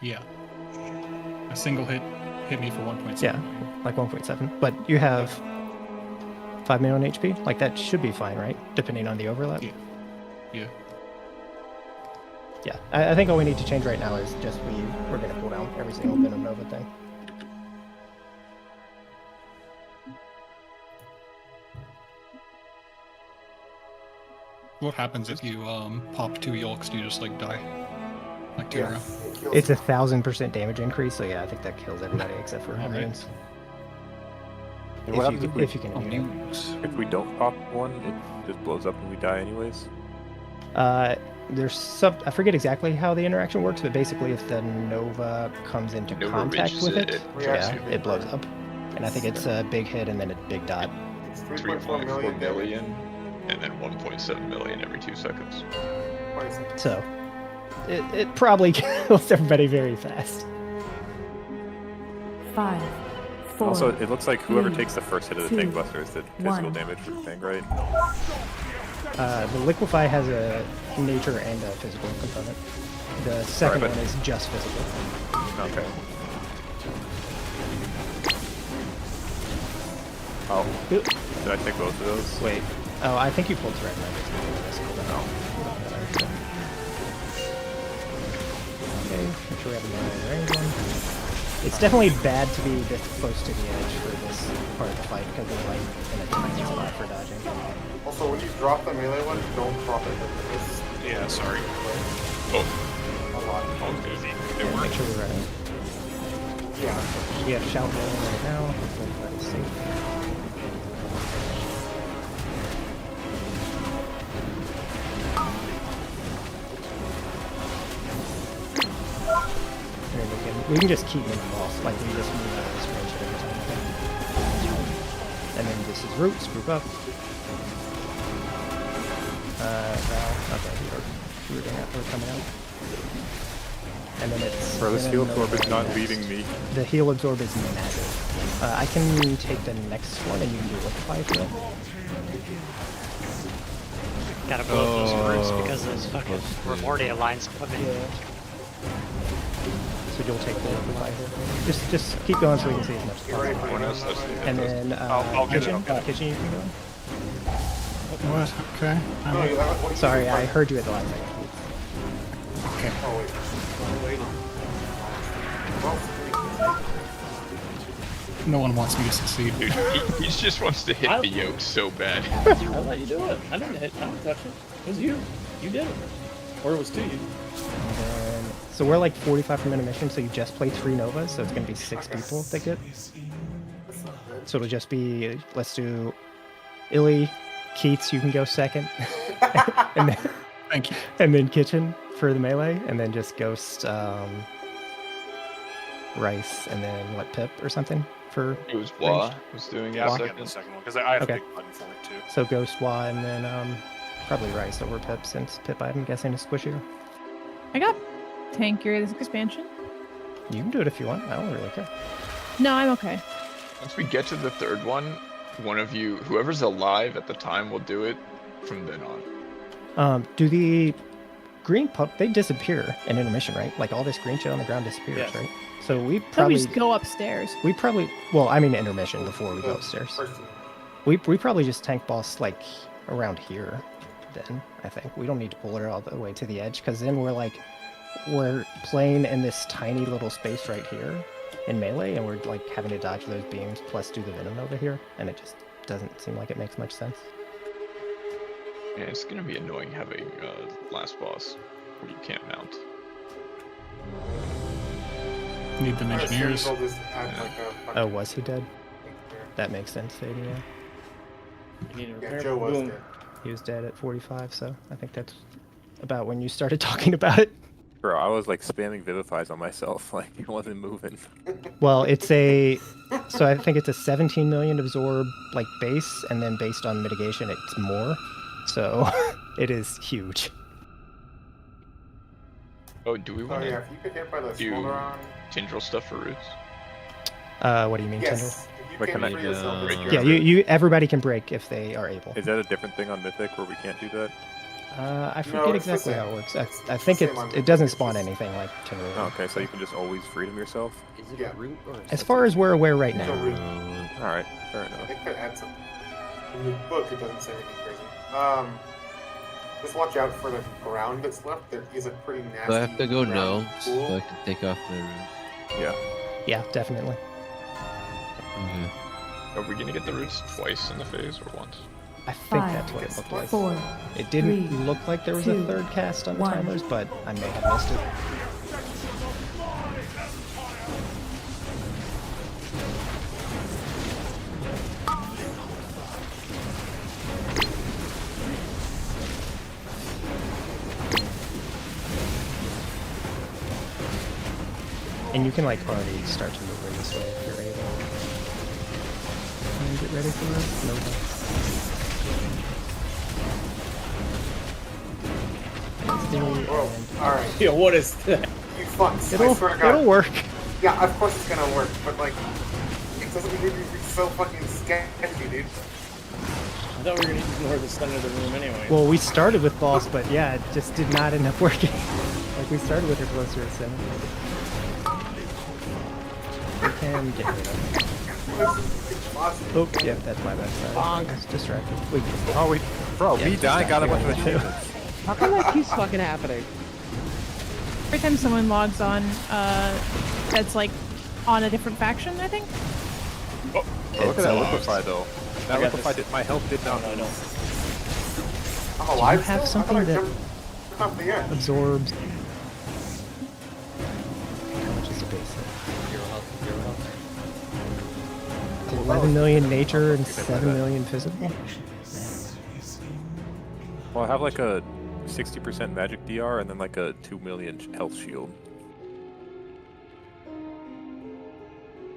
Yeah. A single hit hit me for 1.7. Yeah, like 1.7. But you have 5 million HP. Like that should be fine, right? Depending on the overlap. Yeah. Yeah. Yeah, I think all we need to change right now is just we're gonna cool down every single Venom Nova thing. What happens if you pop 2 yolks? Do you just like die? Like 2 in a row? It's 1,000% damage increase, so yeah, I think that kills everybody except for immunes. And what happens If you can Oh, immune it. if we don't pop one, it just blows up and we die anyways? There's some, I forget exactly how the interaction works, but basically if the Nova comes into Nova contact reaches with it, it, it yeah, reacts. it blows up. And I think it's a big hit and then a big dot. it's 3.4 3.4 million, and then 1.7 million every 2 seconds. So it probably kills everybody very fast. 5, 4. Also, it looks like whoever 3, takes the first hit of the 2, tank buster is the physical 1. damage for the tank, right? The Liquefy has a nature and a physical component. The second but- one is just physical. Okay. Oh. Did I take both of those? Wait. Oh, I think you pulled thread nuggets. No. Okay, make sure we have a range one. It's definitely bad to be this close to the edge for this part of the fight because we're like in a tiny spot for dodging. Also, when you drop the melee one, don't drop it with this. Yeah, sorry. Oh, A lot. Easy. It Make worked. sure we're ready. Yeah. We have shout rolling right now. Hopefully everybody's safe. Here, we can just keep moving boss, like we just move out of this range every time. And then this is roots, group up. Val, okay, we're rooting out, we're coming out. And then it's... Bro, this Venom heal Nova absorb is not next. leaving me. The heal absorb is massive. I can take the next one and you can do Liquefy if you want. Gotta blow up those roots because those fucking Remordia lines come in. So you'll take the Liquefy here. Just keep going so we can see as much as possible. And then I'll get it, kitchen, I'll get it. kitchen you can go. What? Okay. No, you have it. Sorry, I heard you at the last second. Okay. Oh, Oh wait. Oh, wait. Well, No one wants me to succeed. Dude, he just wants to hit the yoke so bad. I let you do it. I didn't touch it. It was you. You did it. Or it was to you. And then, so we're like 45 per minute mission, so you just play 3 Novas, so it's going to be 6 people that get. So it'll just be, let's do Illy, Keats, you can go second. And then, thank you. And then Kitchen for the melee, and then just Ghost, Rice, and then what, Pip or something for. It was Wah was doing Yeah, it. I'll get the second one because I have a big button for it too. So Ghost, Wah, and then probably Rice over Pip, since Pip I'm guessing is squishier. I got tankier this expansion. You can do it if you want. I don't really care. No, I'm okay. Once we get to the third one of you, whoever's alive at the time, will do it from then on. Do the green pup, they disappear in intermission, right? Like all this green shit on the ground disappears, Yes. right? So we Then probably we just go upstairs. well, I mean intermission before we go upstairs. We probably just tank boss like around here then, I think. We don't need to pull her all the way to the edge, because then we're playing in this tiny little space right here in melee, and we're like having to dodge those beams plus do the venom over here, and it just doesn't seem like it makes much sense. Yeah, it's gonna be annoying having last boss where you can't mount. Need the engineers. Oh, was he dead? That makes sense, Sadie, yeah. You need to Yeah, repair. Joe was Boom. dead. He was dead at 45, so I think that's about when you started talking about it. Bro, I was like spamming Vivifies on myself, like it wasn't moving. Well, so I think it's a 17 million absorb like base, and then based on mitigation, it's more. So it is huge. Oh, do we want Oh to yeah, if you get hit by the do Smolderon. Tindril stuff for roots? What do you mean, Yes. If you can free yourself, break your Tindril? Yeah, everybody can break if they are able. Is that a different thing on Mythic where we can't do that? I forget it's the exactly same. how it works. It's I think the it same on it doesn't Mythic, spawn it's just- anything like Tindril. Oh, okay, so you can just always freedom yourself? Is it Yeah. a root or a As far as we're aware right It's a now. root. Alright, fair I enough. think that adds something. In the book, it doesn't say anything crazy. Just watch out for the ground that's left. There is a pretty nasty. Do I have to go no, ground so pool. I can take off my room? Yeah. Yeah, definitely. Okay. Are we gonna get the roots twice in the phase or once? I think 5, that's what it looked like. 4, It didn't 3, look like there was a 2, third cast on the 1. timers, but I may have missed it. And you can like already start to move this way if you're able. And get ready for it. Whoa, alright. Yo, what is that? You fucks. I swear to God. It'll work. Yeah, of course it's gonna work, but like, it doesn't mean it's so fucking sketchy, dude. I thought we were gonna ignore the center of the room anyway. Well, we started with boss, but yeah, it just did not end up working. Like we started with her closer to 7. We can get rid of it. Oh, yeah, that's my bad. Sorry. I was distracted. Bro, Yeah, me just dying got a bunch of distracted. achievements. How come that keeps fucking happening? Every time someone logs on, that's like on a different faction, I think. Oh, look at that liquefy though. That I got liquefy this. did, my health did not. No, no. I'm alive. You have still? I thought something I that jumped off the edge. absorbs. How much is the base? 11 million nature and 7 million physical. Well, I have like a 60% magic DR and then like a 2 million health shield.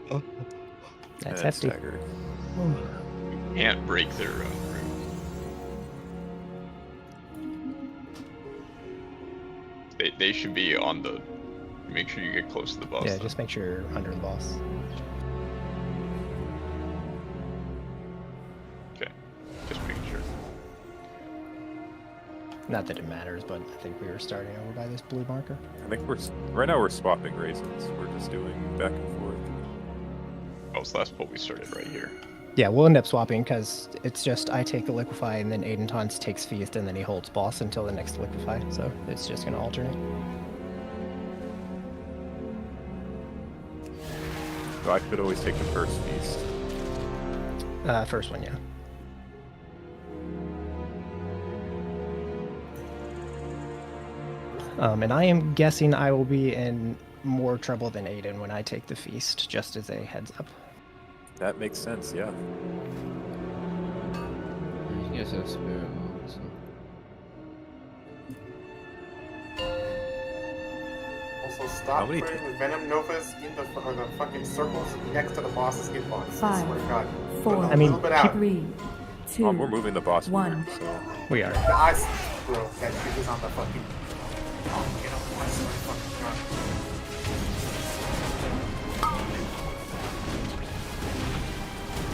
That's And hefty. staggered. Can't break their root. They should be on the. Make sure you get close to the boss. Yeah, then. just make sure you're under the boss. Okay, just making sure. Not that it matters, but I think we were starting over by this blue marker. I think right now we're swapping raisins. We're just doing back and forth. Oh, so last pull we started right here. Yeah, we'll end up swapping because it's just I take the liquefy and then Aiden Tons takes Feast and then he holds boss until the next liquefy. So it's just gonna alternate. So I could always take the first feast. First one, yeah. And I am guessing I will be in more trouble than Aiden when I take the feast, just as a heads up. That makes sense, yeah. You guys have spirit. So. Also, stop putting the Venom Novas in the fucking circles next to the boss's hitbox. I 5, swear to God. 4, I mean, 3, 2, we're moving the boss 1. forward, so. We are. The ice, bro, that shit is on the fucking. Oh, get up, I swear to fucking God.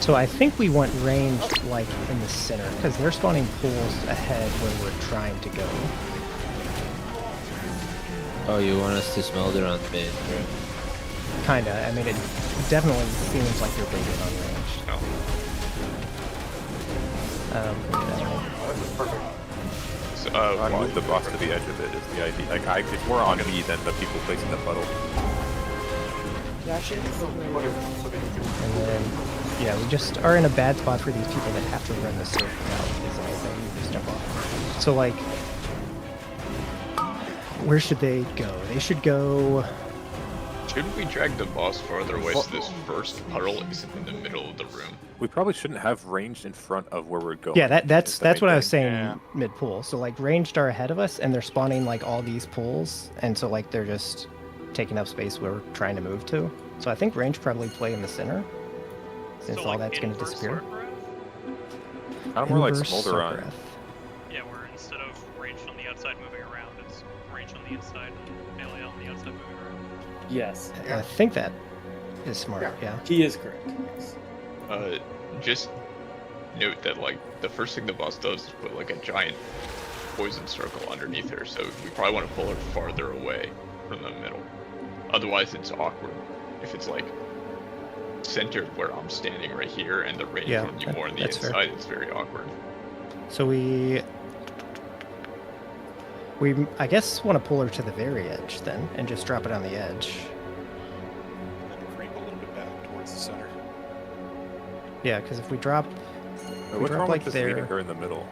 So I think we want range like in the center, because they're spawning pools ahead where we're trying to go. Oh, you want us to smolder on mid, right? Kinda. I mean, it definitely seems like they're baited on range. This is perfect. So, I move the boss to the edge of it is the idea. Like, if we're on me, then the people placing the puddle. And then, yeah, we just are in a bad spot for these people that have to run the circle out. Is the whole thing. You just jump off. So, like, where should they go? They should go. Shouldn't we drag the boss farther away so this first puddle isn't in the middle of the room? We probably shouldn't have ranged in front of where we're going. Yeah, that's what I was saying mid pool. So like ranged are ahead of us, and they're spawning like all these pools, and so like they're just taking up space where we're trying to move to. So I think range probably play in the center, since all that's going to disappear. Kind of more like Smolder on. Yeah, where instead of ranged on the outside moving around, it's ranged on the inside and melee on the outside moving around. Yes. I think that is smart, yeah. He is correct. Yes. Just note that like the first thing the boss does is put like a giant poison circle underneath her, so we probably want to pull her farther away from the middle. Otherwise it's awkward. If it's like centered where I'm standing right here and the range on you more on the inside, fair. It's very awkward. So we I guess want to pull her to the very edge then, and just drop it on the edge. And creep a little bit back towards the center. Yeah, because if we drop, What's wrong like with just there, leaving her in the middle?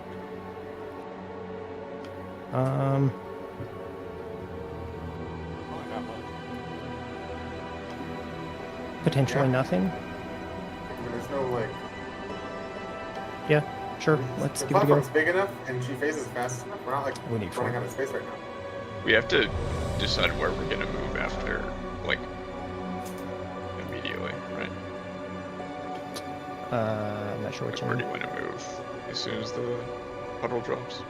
Potentially nothing. There's no like. Yeah, sure. Let's The give it a go. platform's big enough and she faces fast enough. We're not like We need running out of space right now. We have to decide where we're gonna move after, like, immediately, right? I'm not sure what you Where mean. do you want to move? As soon as the puddle drops.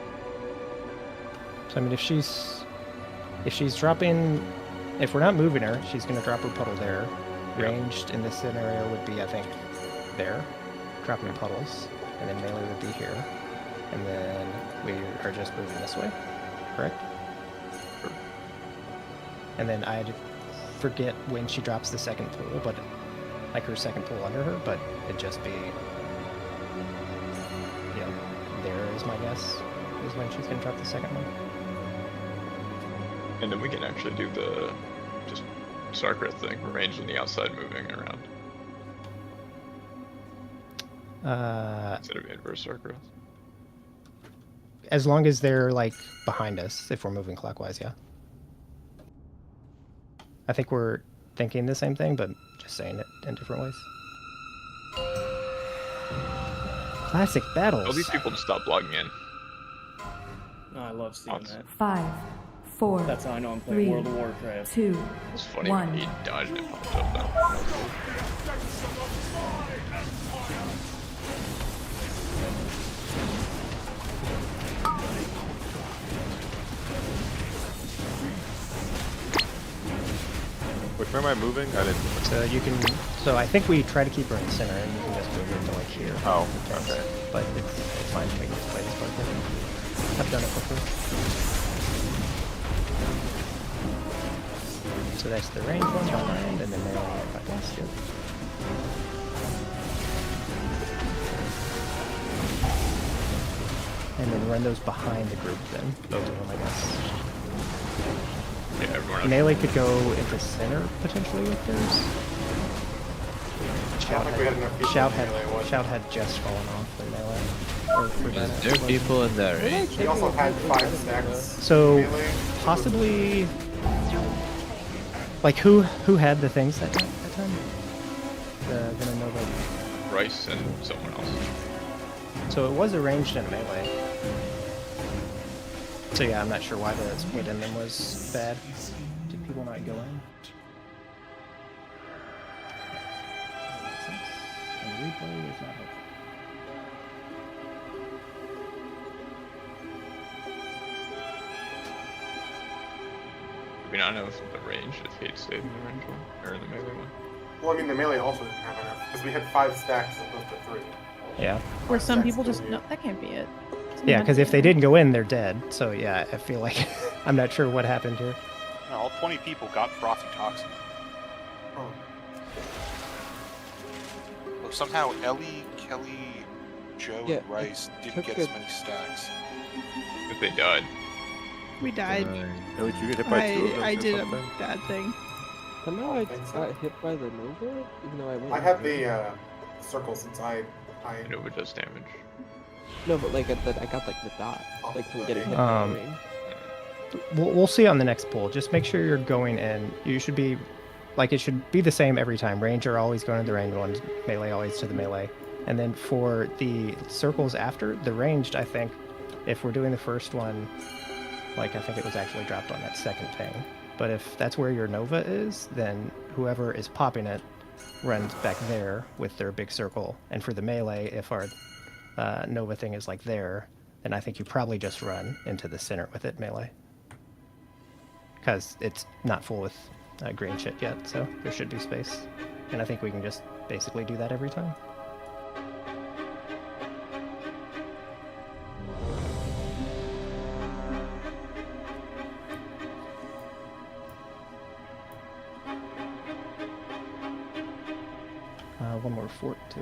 So I mean, if she's dropping, if we're not moving her, she's gonna drop her puddle there. Ranged in this scenario would be, I think, there, dropping puddles, and then melee would be here, and then we are just moving this way, correct? Sure. And then I'd forget when she drops the second pool, but like her second pool under her, but it'd just be, there is my guess, is when she's gonna drop the second one. And then we can actually do the just Sarkra thing, range on the outside moving around. Instead of inverse Sarkra. As long as they're like behind us, if we're moving clockwise, yeah. I think we're thinking the same thing, but just saying it in different ways. Classic battles. Tell these people to stop logging in. Oh, I love seeing that. 5, 4. That's how I know I'm playing 3, World of Warcraft. 2, It's funny 1. when he died and it popped up though. Which way am I moving? I didn't. So you can. So I think we try to keep her in the center, and you can just move her to like here. Oh, okay. But it's fine. We can just play this part here. I've done it before. So that's the range one behind, and then they're all right west. Yep. And then run those behind the group then, both of them, I guess. Yeah, everyone else. Melee could go into center potentially with theirs. I don't think we had enough people in melee, was it? Shout had just fallen off in melee. Or for that. There are people in that range. We also had 5 stacks. So melee. possibly, like who had the things that time? The Villanova. Rice and someone else. So it was arranged in melee. So yeah, I'm not sure why the split in them was bad. Did people not go in? And replay is not helpful. Do we not know if the range, if Hate stayed in the range one, or in the melee one? Well, I mean, the melee also didn't have enough, because we had 5 stacks as opposed to 3. Yeah. Or some people just no, that can't be it. Yeah, because if they didn't go in, they're dead. So yeah, I feel like I'm not sure what happened here. No, all 20 people got frothy toxin. Oh. Well, somehow Ellie, Kelly, Joe, Yeah, and Rice didn't get as many stacks. But they died. We died. Ellie, did you get hit by 2 of them I or did something? a bad thing. Somehow I got hit by the Nova, even though I went. I had the circle since I Nova does damage. No, but like I got like the dot, like from getting hit. We'll see on the next pull. Just make sure you're going in. You should be, like, it should be the same every time. Ranger always going to the ranged ones, melee always to the melee. And then for the circles after, the ranged, I think, if we're doing the first one, like, I think it was actually dropped on that second ping. But if that's where your Nova is, then whoever is popping it runs back there with their big circle. And for the melee, if our Nova thing is like there, then I think you probably just run into the center with it melee. Because it's not full with green shit yet, so there should be space. And I think we can just basically do that every time. One more fort, too.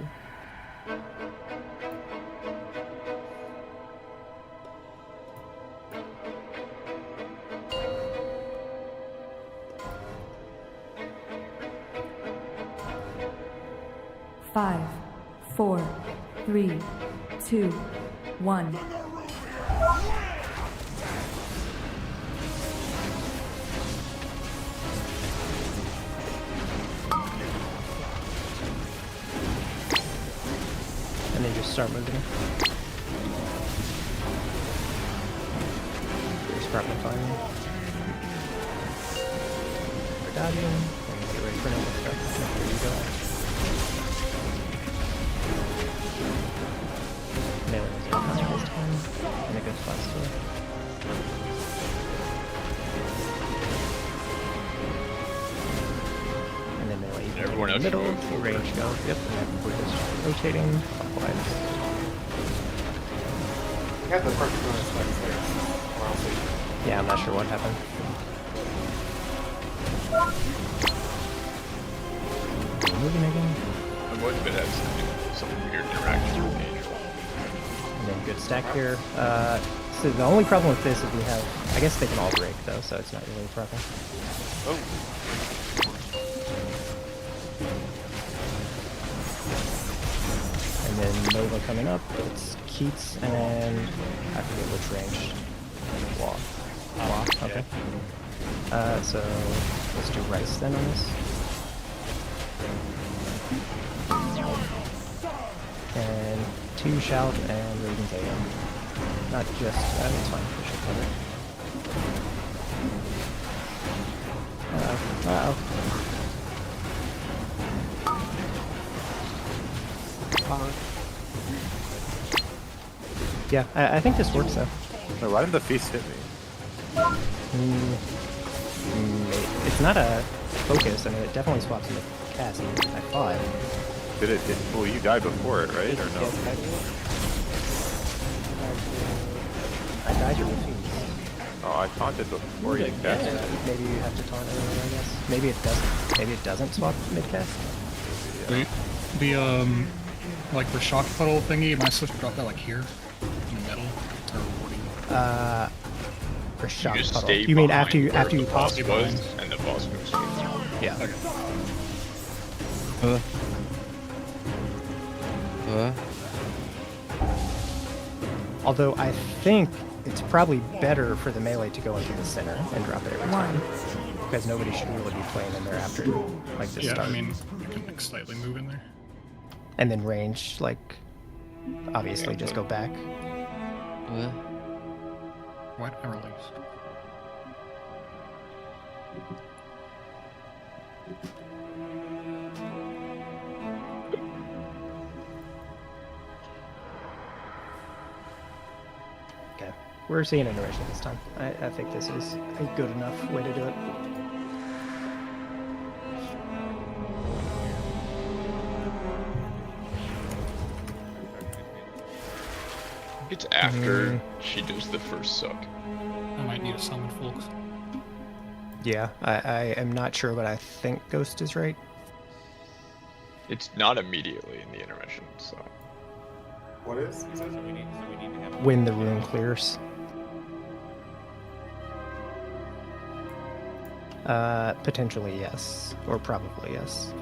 Five, 4, 3, 2, 1. And then just start moving. Just start with firing. We're dodging, and get ready for another start. There you go. Melee is not this time, and it goes faster. And then melee Everyone in the else middle, should move range go, yep, and then we're just rotating clockwise. We had the perfect amount of stacks there. Well, Yeah, I'm not sure what happened. Moving again. It would have been some weird interaction with Angel. And then good stack here. So the only problem with this is we have, I guess they can all break though, so it's not really a problem. Oh. And then Nova coming up, it's Keats and I forget which range. Law. Okay. So let's do Rice then on this. And 2 Shout and Radiant AM. Not just, it's fine, we should cover it. Yeah, I think this works though. No, why didn't the feast hit me? It's not a focus. I mean, it definitely swaps into cast. I thought. Did it? Well, you died before it, right? Or no? Yes, I died your feet. Oh, I taunted before you cast it. Maybe you have to taunt earlier, I guess. Maybe it doesn't. Maybe it doesn't swap mid-cast. Yeah. The like the shock puddle thingy, am I supposed to drop that like here in the middle, or what do you? For shock You just puddle. stay You mean behind after you where the pop? boss was, and the boss moves you. Yeah. Okay. Although I think it's probably better for the melee to go into the center and drop it every time. Because nobody should really be playing in there after like this start. I mean, you can like slightly move in there. And then range, like, obviously just go back. What? I release. Okay, we're seeing intermission this time. I think this is a good enough way to do it. It's after she does the first suck. I might need a summon, folks. Yeah, I am not sure, but I think Ghost is right. It's not immediately in the intermission, so. What is? When the room clears. Potentially yes, or probably yes.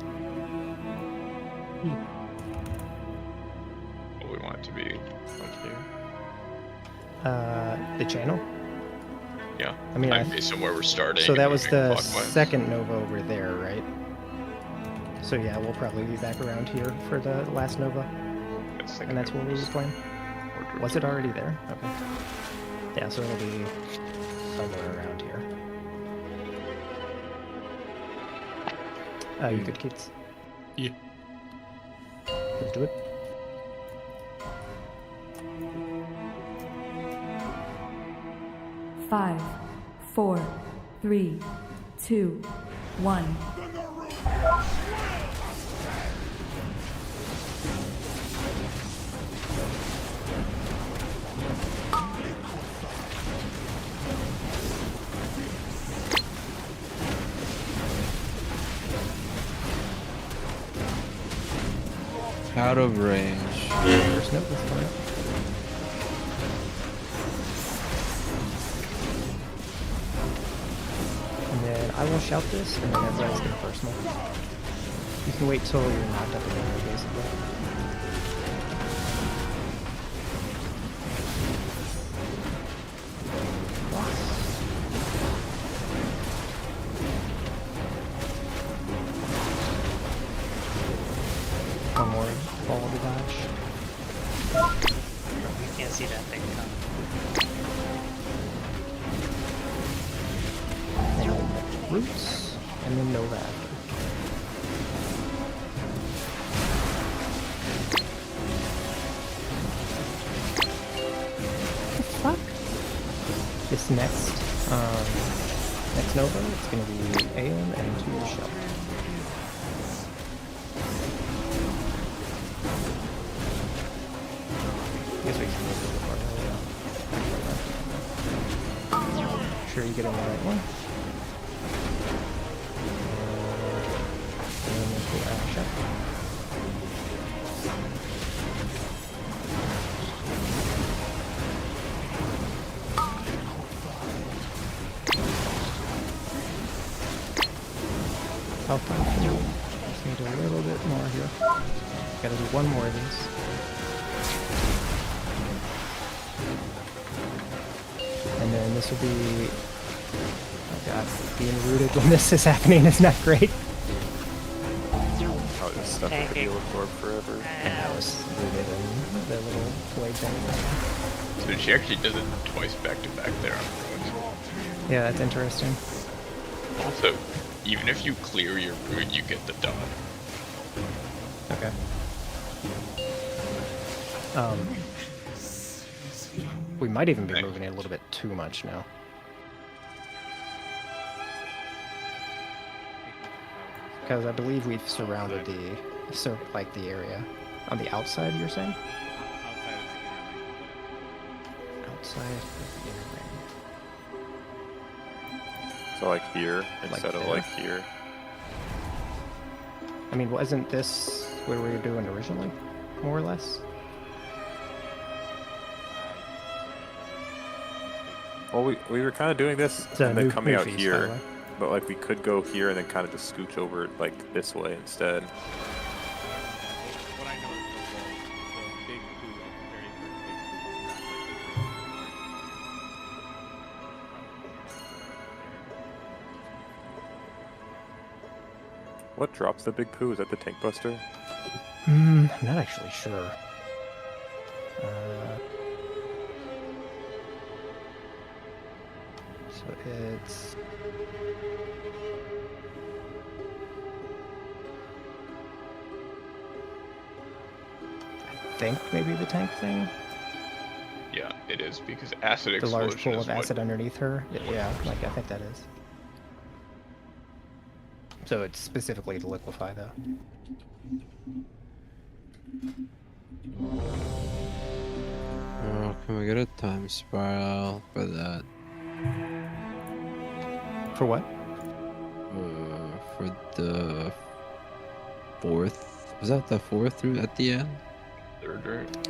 What we want it to be like here. The channel? Yeah. I mean, based on where we're starting. So that and was moving the clockwise. second Nova over there, right? So yeah, we'll probably be back around here for the last Nova. And that's where we were playing. Was it already there? Okay. Yeah, so it'll be somewhere around here. You good, kids? Yeah. Let's do it. Five, 4, 3, 2, 1. Out of range. There's no this coming up. And then I will shout this, and then everybody's gonna personal. You can wait till you're knocked up again, basically. One more ball to dodge. You can't see that thing coming. And then roots, and then Nova after. What the fuck? This next Nova, it's gonna be Aeon and 2 Shell. I guess we can move a little farther. Sure you get in the right one. And then we'll go action. How far can you? Just need a little bit more here. Gotta do one more of these. And then this will be, oh god, being rooted when this is happening is not great. Oh, this stuff could be absorbed forever. And I was rooted in the little blade thing. So she actually does it twice back to back there on the road. Yeah, that's interesting. Also, even if you clear your route, you get the dot. Okay. We might even be moving it a little bit too much now. Because I believe we've surrounded the area. On the outside, you're saying? Outside of the inner ring. So like here instead of there? like here. I mean, wasn't this where we were doing originally, more or less? Well, we were kind of doing this and then coming out here. But like we could go here and then kind of just scooch over like this way instead. What I know is the big poo, very big What drops the big poo? Is that the tank buster? I'm not actually sure. So it's... I think maybe the tank thing? Yeah, it is, because acid The explosion large pool is of what- acid underneath her? Yeah, like I think that is. So it's specifically to liquefy, though. Oh, can we get a time spiral for that? For what? For the fourth. Was that the fourth route at the end? Third route.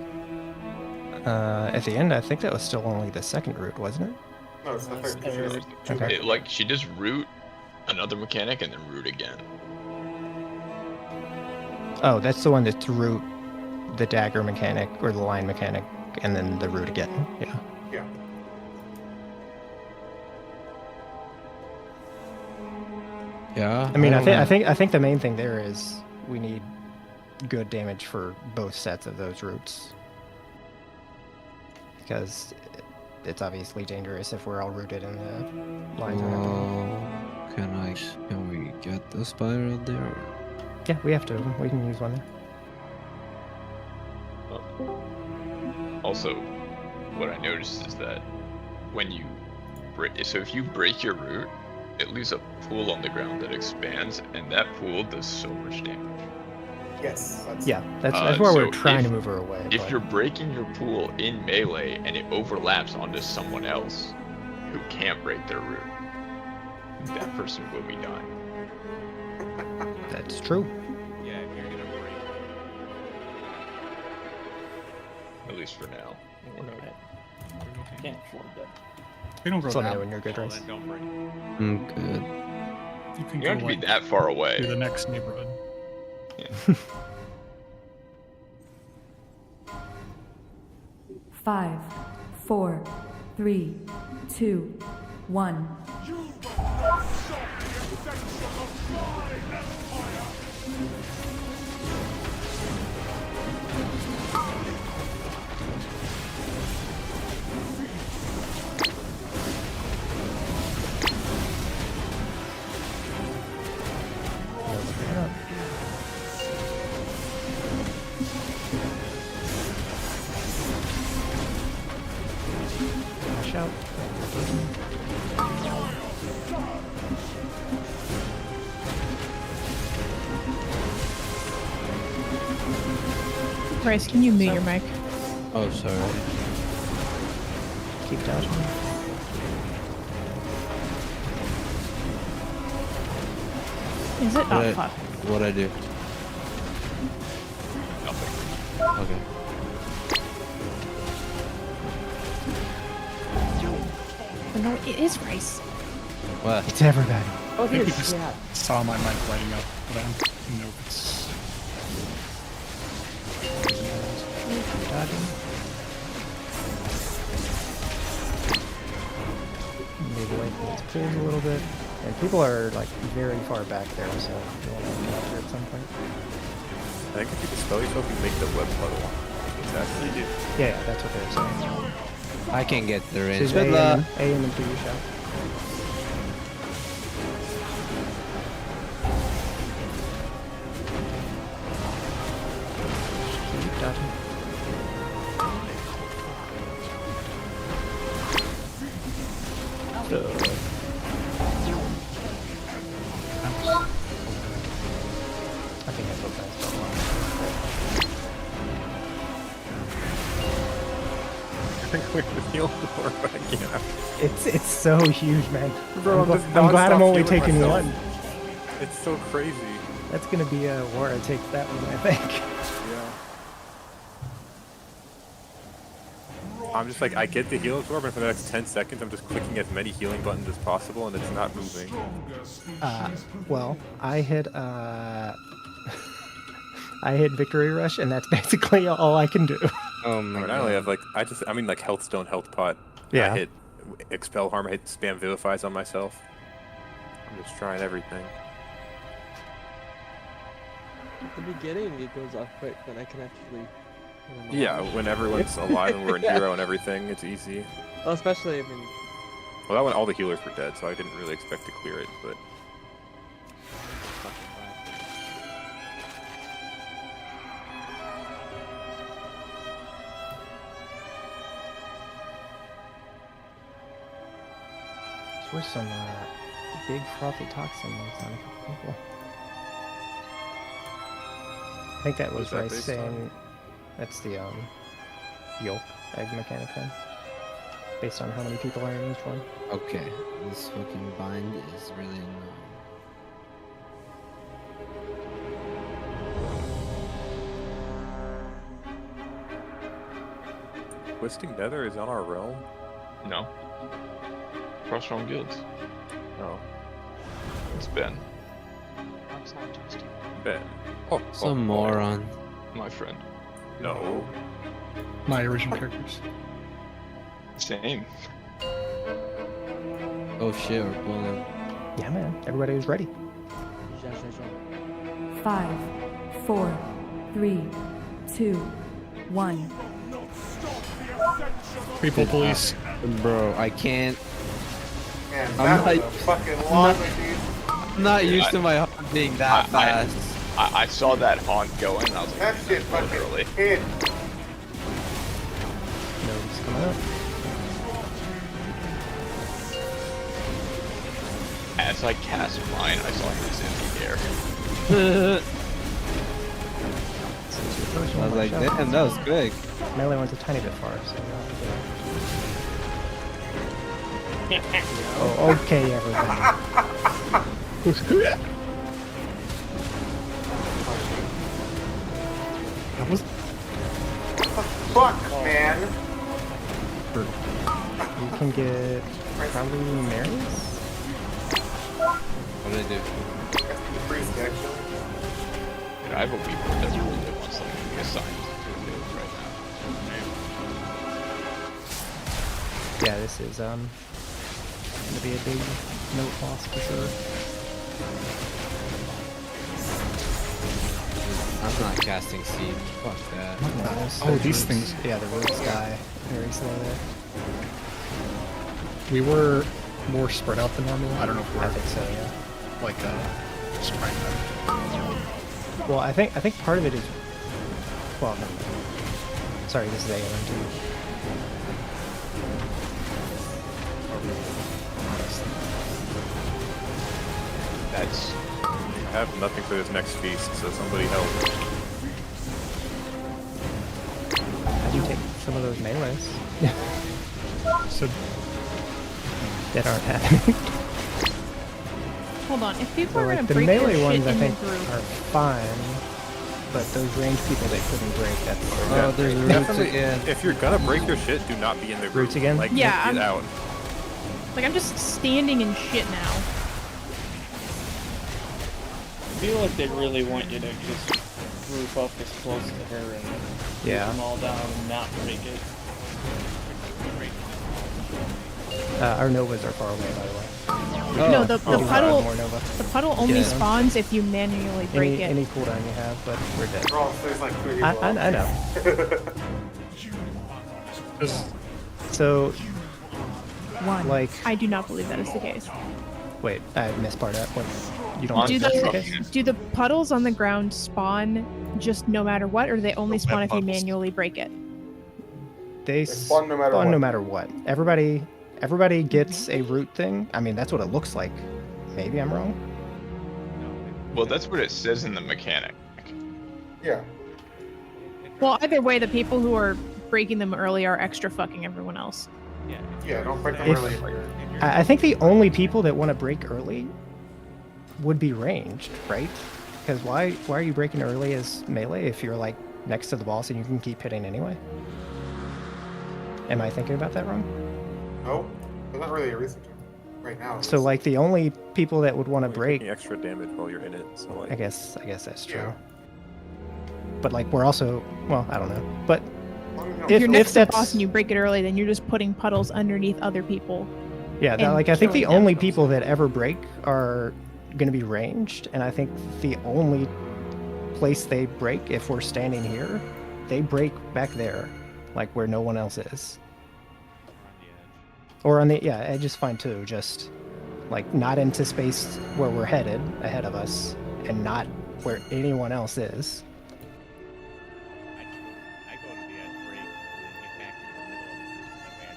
At the end, I think that was still only the second route, wasn't it? No, it's the third. Okay. Like, she just root another mechanic and then root again. Oh, that's the one that's root the dagger mechanic or the line mechanic, and then the root again. Yeah. Yeah. Yeah. I mean, I don't know. think the main thing there is we need good damage for both sets of those routes, because it's obviously dangerous if we're all rooted in the lines. Can we get the spiral there? Yeah, we have to. We can use one there. Also, what I noticed is that when you so if you break your root, it leaves a pool on the ground that expands, and that pool does so much damage. Yes. That's where we're so trying if- to move her away. If but- you're breaking your pool in melee and it overlaps onto someone else who can't break their root, that person will be dying. That's true. Yeah, if you're gonna break. At least for now. I can't afford that. You don't go Just let me that. know when you're good, Well, Rice. then don't break. I'm good. You can You don't have go to be like, that far away. to the next neighborhood. Yeah. 5, 4, 3, 2, 1. Watch out. Bryce, can you mute your mic? Oh, sorry. Keep dodging. Is it? Oh, What fuck. What'd I do? Okay. Oh, no, it is Rice. What? It's everybody. I think you just saw my mic lighting up, but I don't know if it's... Dodging. Move away from these pools a little bit. And people are like very far back there, so you'll want to capture at some point. I think if you dispel yourself, you make the web puddle. Exactly. You do. Yeah, that's what they're saying. I can get the range. Choose Good luck. A and then do your shot. Keep dodging. I think that's what that's going on. I think we can heal more, but I can't. It's so huge, man. Bro, I'm, I'm just I'm glad I'm nonstop only healing taking myself. one. It's so crazy. That's gonna be a Wara takes that one, I think. Yeah. I'm just like, I get the heal absorb, and for the next 10 seconds, I'm just clicking as many healing buttons as possible, and it's not moving. Well, I hit Victory Rush, and that's basically all I can do. I mean, I only have like, I mean like Health Stone, Health Pot. Yeah. I hit Expel Harm, I hit Spam Vivifies on myself. I'm just trying everything. At the beginning, it goes off quick, then I can actually... Yeah, when everyone's alive and we're in hero and everything, it's easy. Well, especially, I mean... Well, that one, all the healers were dead, so I didn't really expect to clear it, but... These were some big frothy toxin moves on a couple people. I think that was Rice saying that's the yolk egg mechanic then, based on how many people are in each one. Okay, this fucking bind is really annoying. Twisting Nether is on our realm? No. Cross realm guilds. Oh. It's Ben. Ben. Oh, Some moron. My friend. No. My original characters. Same. Oh shit, we're pulling. Yeah, man. Everybody was ready. 5, 4, 3, 2, 1. People police. Bro, I can't. Man, I'm that was a fucking long dude. I'm not used to my heart being that fast. I saw that haunt going, and I was like, That shit fucking early. hit. Nobody's coming up. As I cast mine, I saw his in the air. I was like, damn, that was quick. Melee one's a tiny bit far, so oh, okay, everybody. That was... Fuck, man. You can get probably Mary's? What did I do? Priest, actually. And I have a weeper that really wants something to be assigned to it right now. Yeah, this is gonna be a big note loss for sure. I'm not casting seed. Fuck that. Oh, these things. Yeah, the roots die very slow there. We were more spread out than normal. I don't know if we're. I think so, yeah. Like just trying to. Well, I think part of it is. Well, no. Sorry, this is ALM too. That's. I have nothing for this next feast, so somebody help. How'd you take some of those melees? So that aren't happening. Hold on, if people are like gonna the break melee their ones, shit I in think, the group, are fine, but those ranged people they couldn't break. That's Oh, there's roots Definitely, again. if you're gonna break your shit, do not be in the group. Roots again? Like, Yeah, get out. like I'm just standing in shit now. I feel like they really want you to just group up as close to her and Yeah. put them all down and not break it. Our Novas are far away, by the way. No, the puddle More Nova. the puddle only Yeah. spawns if you manually break it. Any cooldown you have, but we're dead. Bro, there's like 2 people. I know. So, 1. like, I do not believe that is the case. wait, I missed part of that. What? You don't Do think that's the case? the puddles on the ground spawn just no matter what, or do they only spawn if you manually break it? They spawn no matter spawn what. no matter what. Everybody gets a root thing. I mean, that's what it looks like. Maybe I'm wrong. Well, that's what it says in the mechanic. Yeah. Well, either way, the people who are breaking them early are extra fucking everyone else. Yeah, don't break them If- early. I think the only people that want to break early would be ranged, right? Because why are you breaking early as melee if you're like next to the boss and you can keep hitting anyway? Am I thinking about that wrong? No, there's not really a reason to right now. So like the only people that would want to break. Taking extra damage while you're in it. So like. I guess that's true. Yeah. But like we're also, well, I don't know. But If you're next to the that's boss and you break it early, then you're just putting puddles underneath other people. yeah, and like I think the killing them. only people that ever break are going to be ranged, and I think the only place they break, if we're standing here, they break back there, like where no one else is. Or on the edge is fine too. Just like not into space where we're headed ahead of us, and not where anyone else is. I go to the edge break and then get back in the middle of it. That way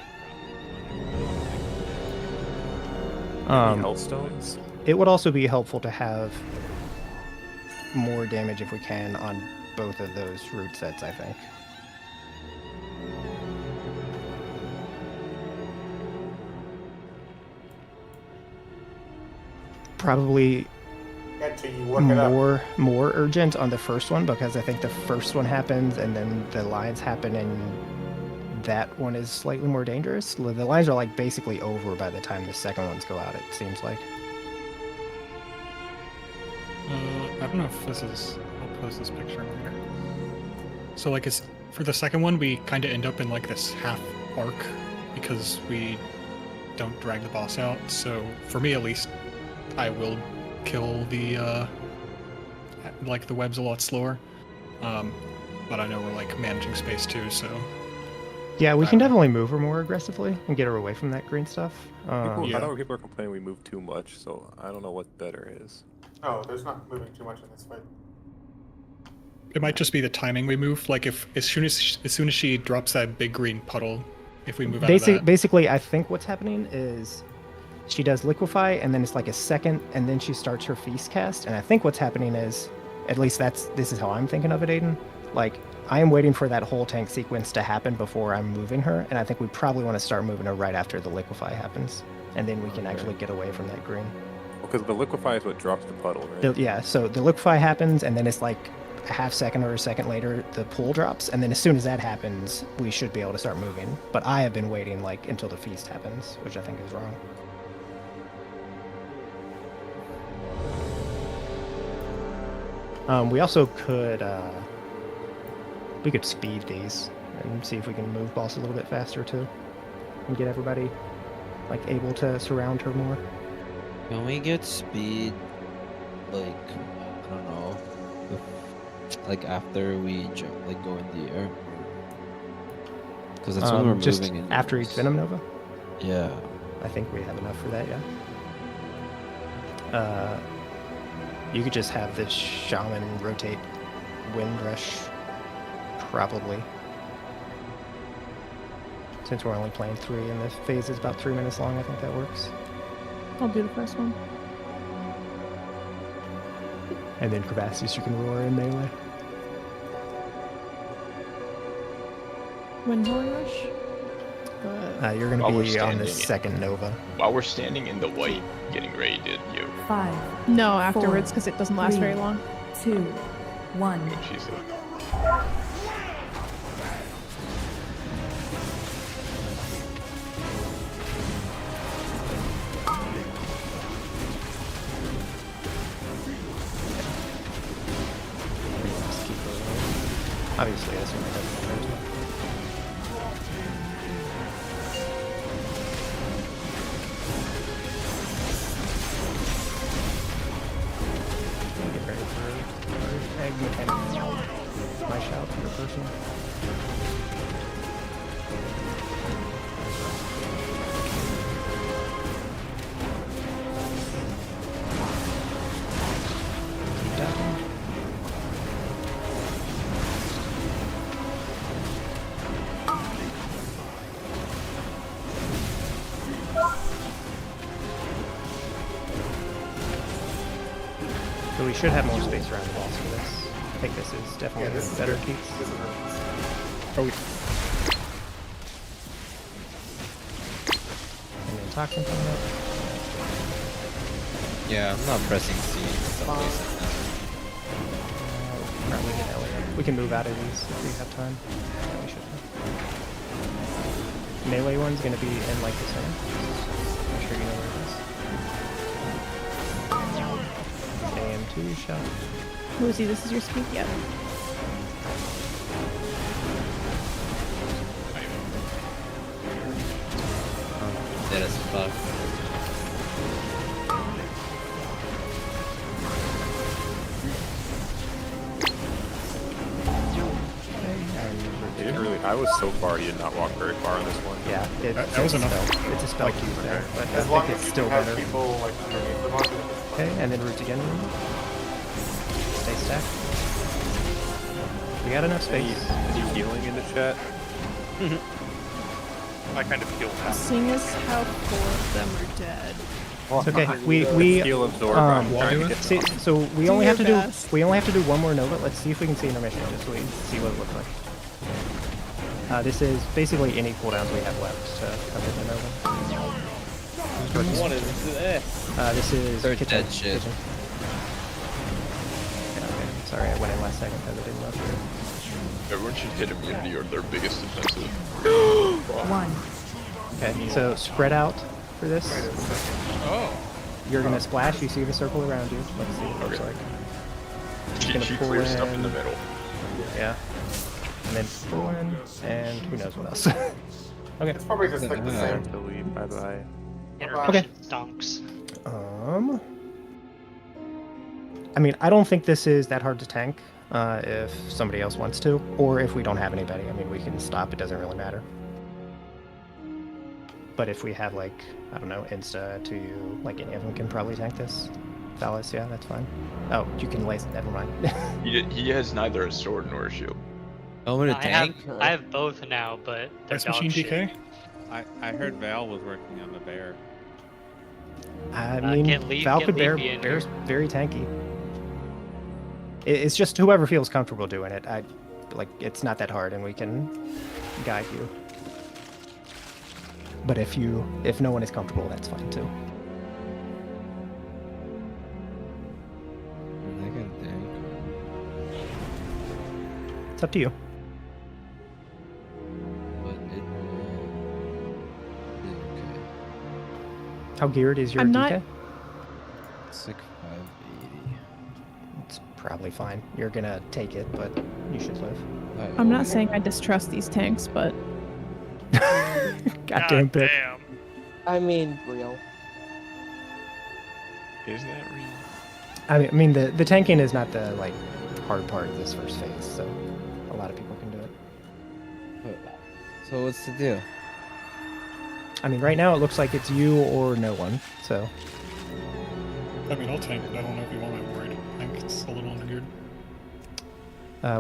I didn't drop Hellstones? It would also be helpful to have more damage if we can on both of those root sets, I think. Probably Until you work it up. more urgent on the first one, because I think the first one happens and then the lines happen, and that one is slightly more dangerous. The lines are like basically over by the time the second ones go out, it seems like. I don't know if this is. I'll post this picture later. So like, it's for the second one, we kind of end up in like this half arc because we don't drag the boss out. So for me, at least, I will kill the like the webs a lot slower. But I know we're like managing space too, so. Yeah, we can definitely move her more aggressively and get her away from that green stuff. I know people are complaining we move too much, so I don't know what better is. No, there's not moving too much in this fight. It might just be the timing we move. Like if as soon as she drops that big green puddle, if we move out of that. Basically, I think what's happening is she does liquefy, and then it's like a second, and then she starts her feast cast. And I think what's happening is, at least this is how I'm thinking of it, Aiden. Like I am waiting for that whole tank sequence to happen before I'm moving her, and I think we probably want to start moving her right after the liquefy happens, and then we can actually get away from that green. Because the liquefy is what drops the puddle, right? Yeah, so the liquefy happens, and then it's like a half second or a second later, the pool drops, and then as soon as that happens, we should be able to start moving. But I have been waiting like until the feast happens, which I think is wrong. We also could we could speed these and see if we can move boss a little bit faster too, and get everybody like able to surround her more. Can we get speed, like, I don't know, like after we jump, like go in the air? Because that's when we're just moving in. after each Venom Nova? Yeah. I think we have enough for that, yeah. You could just have this Shaman rotate Wind Rush, probably. Since we're only playing 3 and the phase is about 3 minutes long, I think that works. I'll do the first one. And then Crevassus you can roar in melee. Windhorn Rush? You're going While to we're be on the standing- second Nova. While we're standing in the white, getting ready to you. 5. No, afterwards, because it doesn't last 3, very long. 2, 1. She's Obviously, I assume it doesn't matter. Get ready for egg mechanic. My shout for the person. Keep tapping. So we should have more space around the boss for this. I think this is definitely this is better good. keeps. This is Oh, and then toxin coming up. Yeah, I'm not pressing C for some reason. Probably get Elliot. We can move out of these if we have time. Yeah, we should have. melee one's gonna be in like the center. I'm sure you know where it is. AM2 shot. Lucy, this is your speed? Yep. Dead as fuck. He didn't really. I was so far. He did not walk very far on this one. Yeah, that was enough. It's a spell queue there, but I As long think as it's you still have better. people like underneath them on it. Okay, and then root again. Stay stacked. We got enough space. Any healing in the chat? I kind of healed half. Seeing as how 4 of them are dead. It's okay. We heal absorb. I'm trying to get see, them. so we only your have to best. do one more nova. Let's see if we can see intermission just so we see what it looks like. This is basically any cooldowns we have left to cover the nova. What is this? This is They're kitchen. dead shit. Kitchen. Yeah, okay. Sorry, I went in last second because I didn't know if you were. Everyone should hit immunity or their biggest defensive. 1. Okay, so spread out for this. Oh. You're gonna splash. You see the circle around you. Let's see what it looks like. She clears stuff in the middle. Yeah. And then pull in, and who knows what else. Okay. It's probably just like the same. Delete. Bye bye. Intermission stonks. I mean, I don't think this is that hard to tank if somebody else wants to, or if we don't have anybody. I mean, we can stop. It doesn't really matter. But if we have, like, I don't know, Insta to you, like, any of them can probably tank this. Phallus, yeah, that's fine. Oh, you can lace. Never mind. He has neither a sword nor a shield. I'm gonna tank. I have both now, but they're Ice dog Machine shit. DK? I heard Val was working on the bear. I mean, get Falcon Levy in Bear's here. very tanky. It's just whoever feels comfortable doing it. It's not that hard, and we can guide you. But if no one is comfortable, that's fine too. I can tank. It's up to you. But it okay. How geared is your I'm DK? not- It's like 580. It's probably fine. You're gonna take it, but you should live. I'm not saying I distrust these tanks, but Goddamn pick. Damn. I mean, real. Is that real? I mean, the tanking is not the hard part of this first phase, so a lot of people can do it. So what's the deal? I mean, right now it looks like it's you or no one. So I mean, I'll tank it. I don't know if you want my ward. I think it's a little undergeared.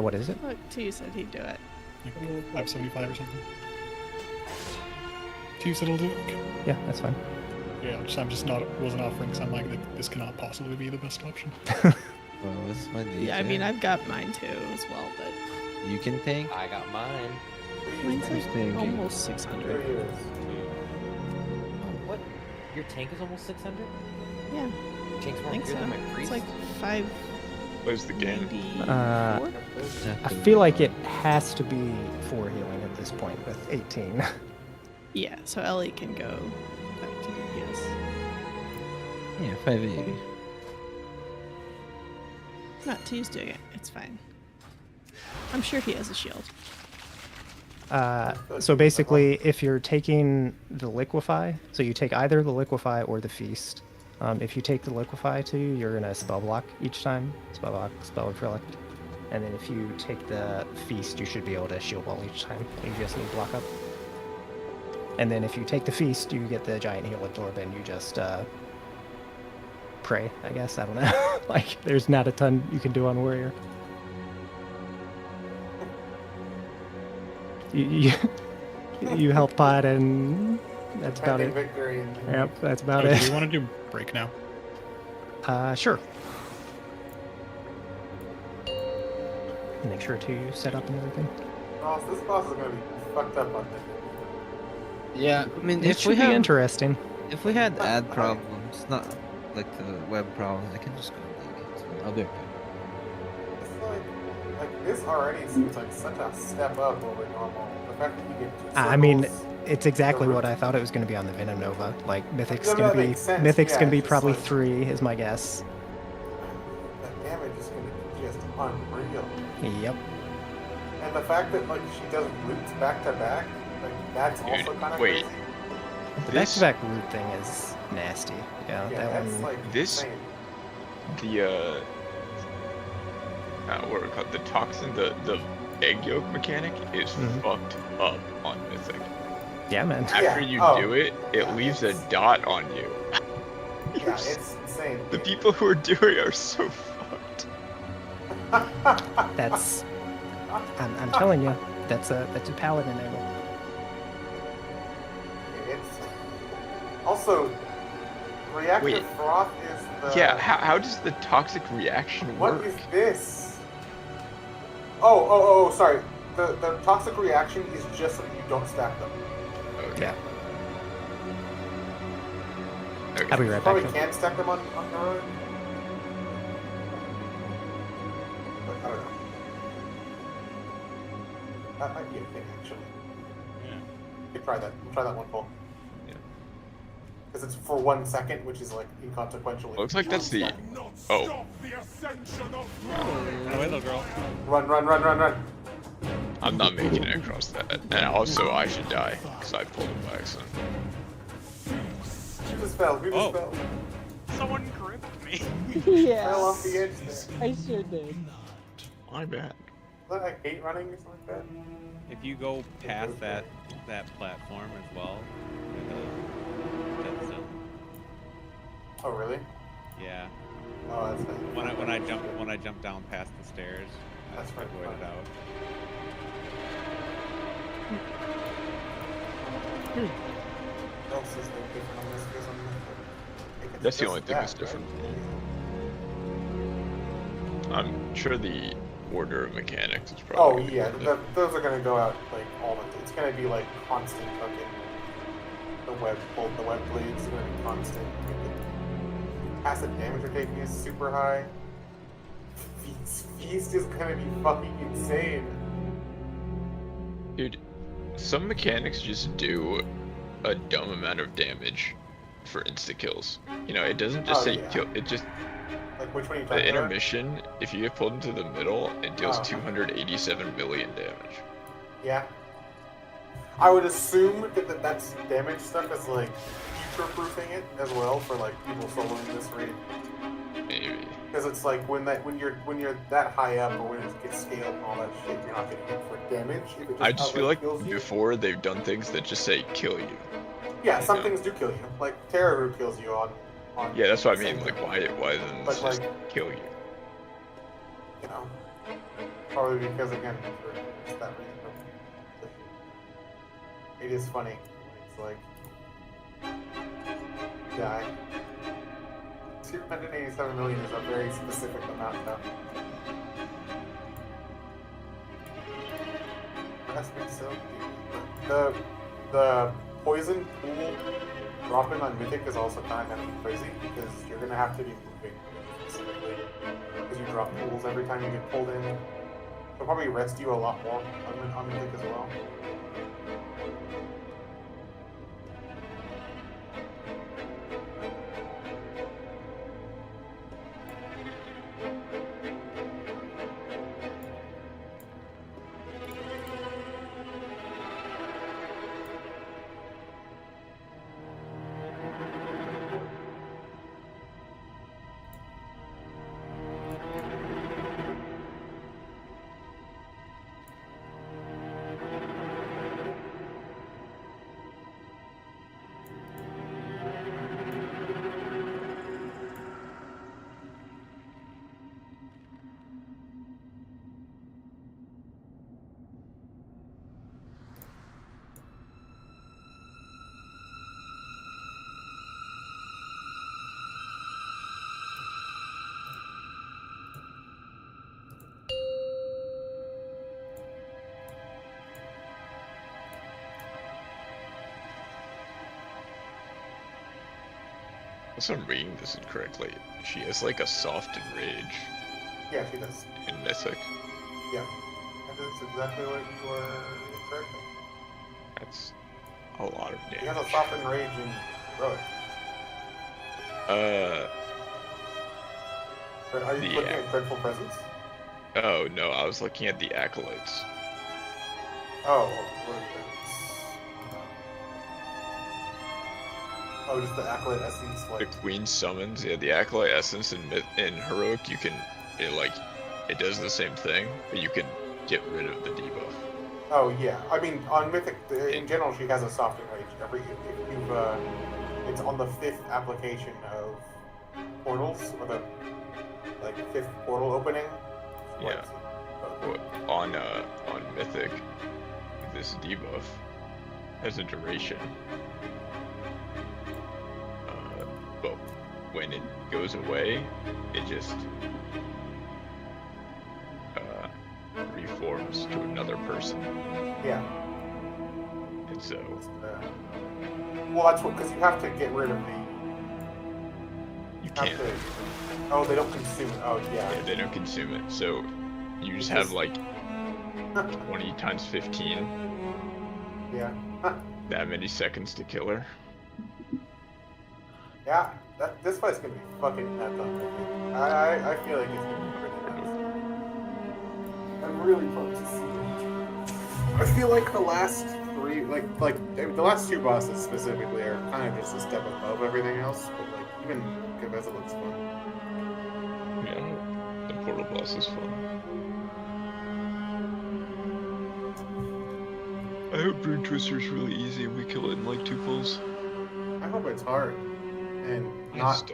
what is it? Look, T said he'd do it. Like 575 or something. Two said it'll do it. Okay. Yeah, that's fine. Yeah, I'm just wasn't offering because I'm like, this cannot possibly be the best option. Well, what's my DK? Yeah, I mean, I've got mine too as well, but You can tank? I got mine. mine's Who's like tanking? almost 600. What? Your tank is almost 600? Yeah, Your tank's I more think geared so. than my It's priest? like 5. Plays the game. I feel like it has to be 4 healing at this point with 18. Yeah, so Ellie can go back to DPS. Yeah, 580. Not T's doing it. It's fine. I'm sure he has a shield. So basically, if you're taking the liquefy, so you take either the liquefy or the feast. If you take the liquefy too, you're gonna spell block each time. Spell block, spell reflect. And then if you take the feast, you should be able to shield wall each time. You just need block up. And then if you take the feast, you get the giant heal absorb, and you just pray. I guess I don't know. There's not a ton you can do on warrior. You health pot, and that's about it. Victory. Yep, that's about Do it. you want to do break now? Sure. Make sure to set up and everything. This boss is gonna be fucked up on this. Yeah, I mean, It if should we be have interesting. If we had ad problems, not like the web problems, I can just go like it. I'll be right back. It's like this already seems like such a step up over normal. The fact that you get I mean, circles- it's exactly what I thought it was going to be on the Venom Nova. Like Mythic's No, going that to be makes sense. Mythic's Yeah, going to be it's just probably like- 3 is my guess. that damage is going to be just unreal. Yep. And the fact that like she does roots back to back, like that's Dude, also kind of wait. crazy. The This- back-to-back root thing is nasty. Yeah, Yeah, that that's one. like This- insane. The what are it called? The toxin, the egg yolk mechanic is Mhm. fucked up on Mythic. Yeah, man. After Yeah, you oh, do it, it leaves a dot on you. Yeah, it's insane. The people who are doing it are so fucked. That's. I'm telling you, that's a paladin angle. It's also reactive Wait. froth is the Yeah, how does the toxic reaction What work? is this? Oh, sorry. The toxic reaction is just so that you don't stack them. Okay. Yeah. Okay. I'll be You right probably back. can stack them on Nerub'ar. But I don't know. That might be a thing, actually. Yeah. You could try that. We'll try that one, Paul. Yeah. Because it's for 1 second, which is like inconsequential. Looks like that's the. Oh, Run away, little girl. Run. I'm not making it across that. And also, I should die because I pulled it by accident. We just fell. Oh. Someone gripped me. Fell off the edge there. I sure did. My bad. Is that like hate running or something like that? If you go past that platform as well, with the dead zone. Oh, really? Yeah. Oh, that's nice. When I jump down past the stairs, That's I right. avoided out. What else is there different on this? Because I'm That's the only thing that's different. I'm sure the order of mechanics is Oh probably. yeah, those are gonna go out like all the. It's gonna be like constant fucking. The web blades are gonna be constant. The passive damage you're taking is super high. Feast is gonna be fucking insane. Dude, some mechanics just do a dumb amount of damage for insta kills. You know, it doesn't just Oh, say yeah. kill. It just Like which one are you the talking about? intermission. If you get pulled into the middle, it deals Oh. 287 million damage. Yeah. I would assume that that's damage stuff is like future-proofing it as well for like people soloing this raid. Maybe. Because it's like when you're that high up or when it gets scaled and all that shit, you're not getting hit for damage. If it I just feel outright like kills you. before they've done things that just say kill you. Yeah, some Yeah. things do kill you. Like Terror Root kills you on. Yeah, that's what I same mean. Like, thing. why then But, just like- kill you? You know, probably because again, for just that reason. It is funny. It's like, die. 287 million is a very specific amount, though. That's been so deep. The poison pool dropping on Mythic is also kind of gonna be crazy because you're gonna have to be moving specifically because you drop pools every time you get pulled in. They'll probably rest you a lot more on Mythic as well. Unless I'm reading this incorrectly, she has like a soft enrage Yeah, she does. in Mythic. Yeah. That is exactly what you are correct. That's a lot of You have damage. a soften rage in heroic. But are you the looking at dreadful presence? Oh no, I was looking at the acolytes. Oh, what is that? Oh, just the acolyte essence, The like. Queen summons, yeah, the acolyte essence in heroic. You can, it does the same thing, but you can get rid of the debuff. Oh yeah, I mean on mythic in general she has a soften rage. If you've it's on the 5th application of portals or the 5th portal opening. Yeah. On mythic, this debuff has a duration. But when it goes away, it just reforms to another person. Yeah. And so. Well, that's what, because you have to get rid of the. You can't. Oh, they don't consume it. Oh, yeah. Yeah, they don't consume it. So you just have like 20 times 15. Yeah. That many seconds to kill her. Yeah, this fight's gonna be fucking nuts. I feel like it's gonna be pretty nuts. I'm really pumped to see it. I feel like the last 3, the last 2 bosses specifically are kind of just a step above everything else. But like even Cabeza looks fun. Yeah, the portal boss is fun. I hope Rune Twister's really easy and we kill it in like 2 pulls. I hope it's hard and not,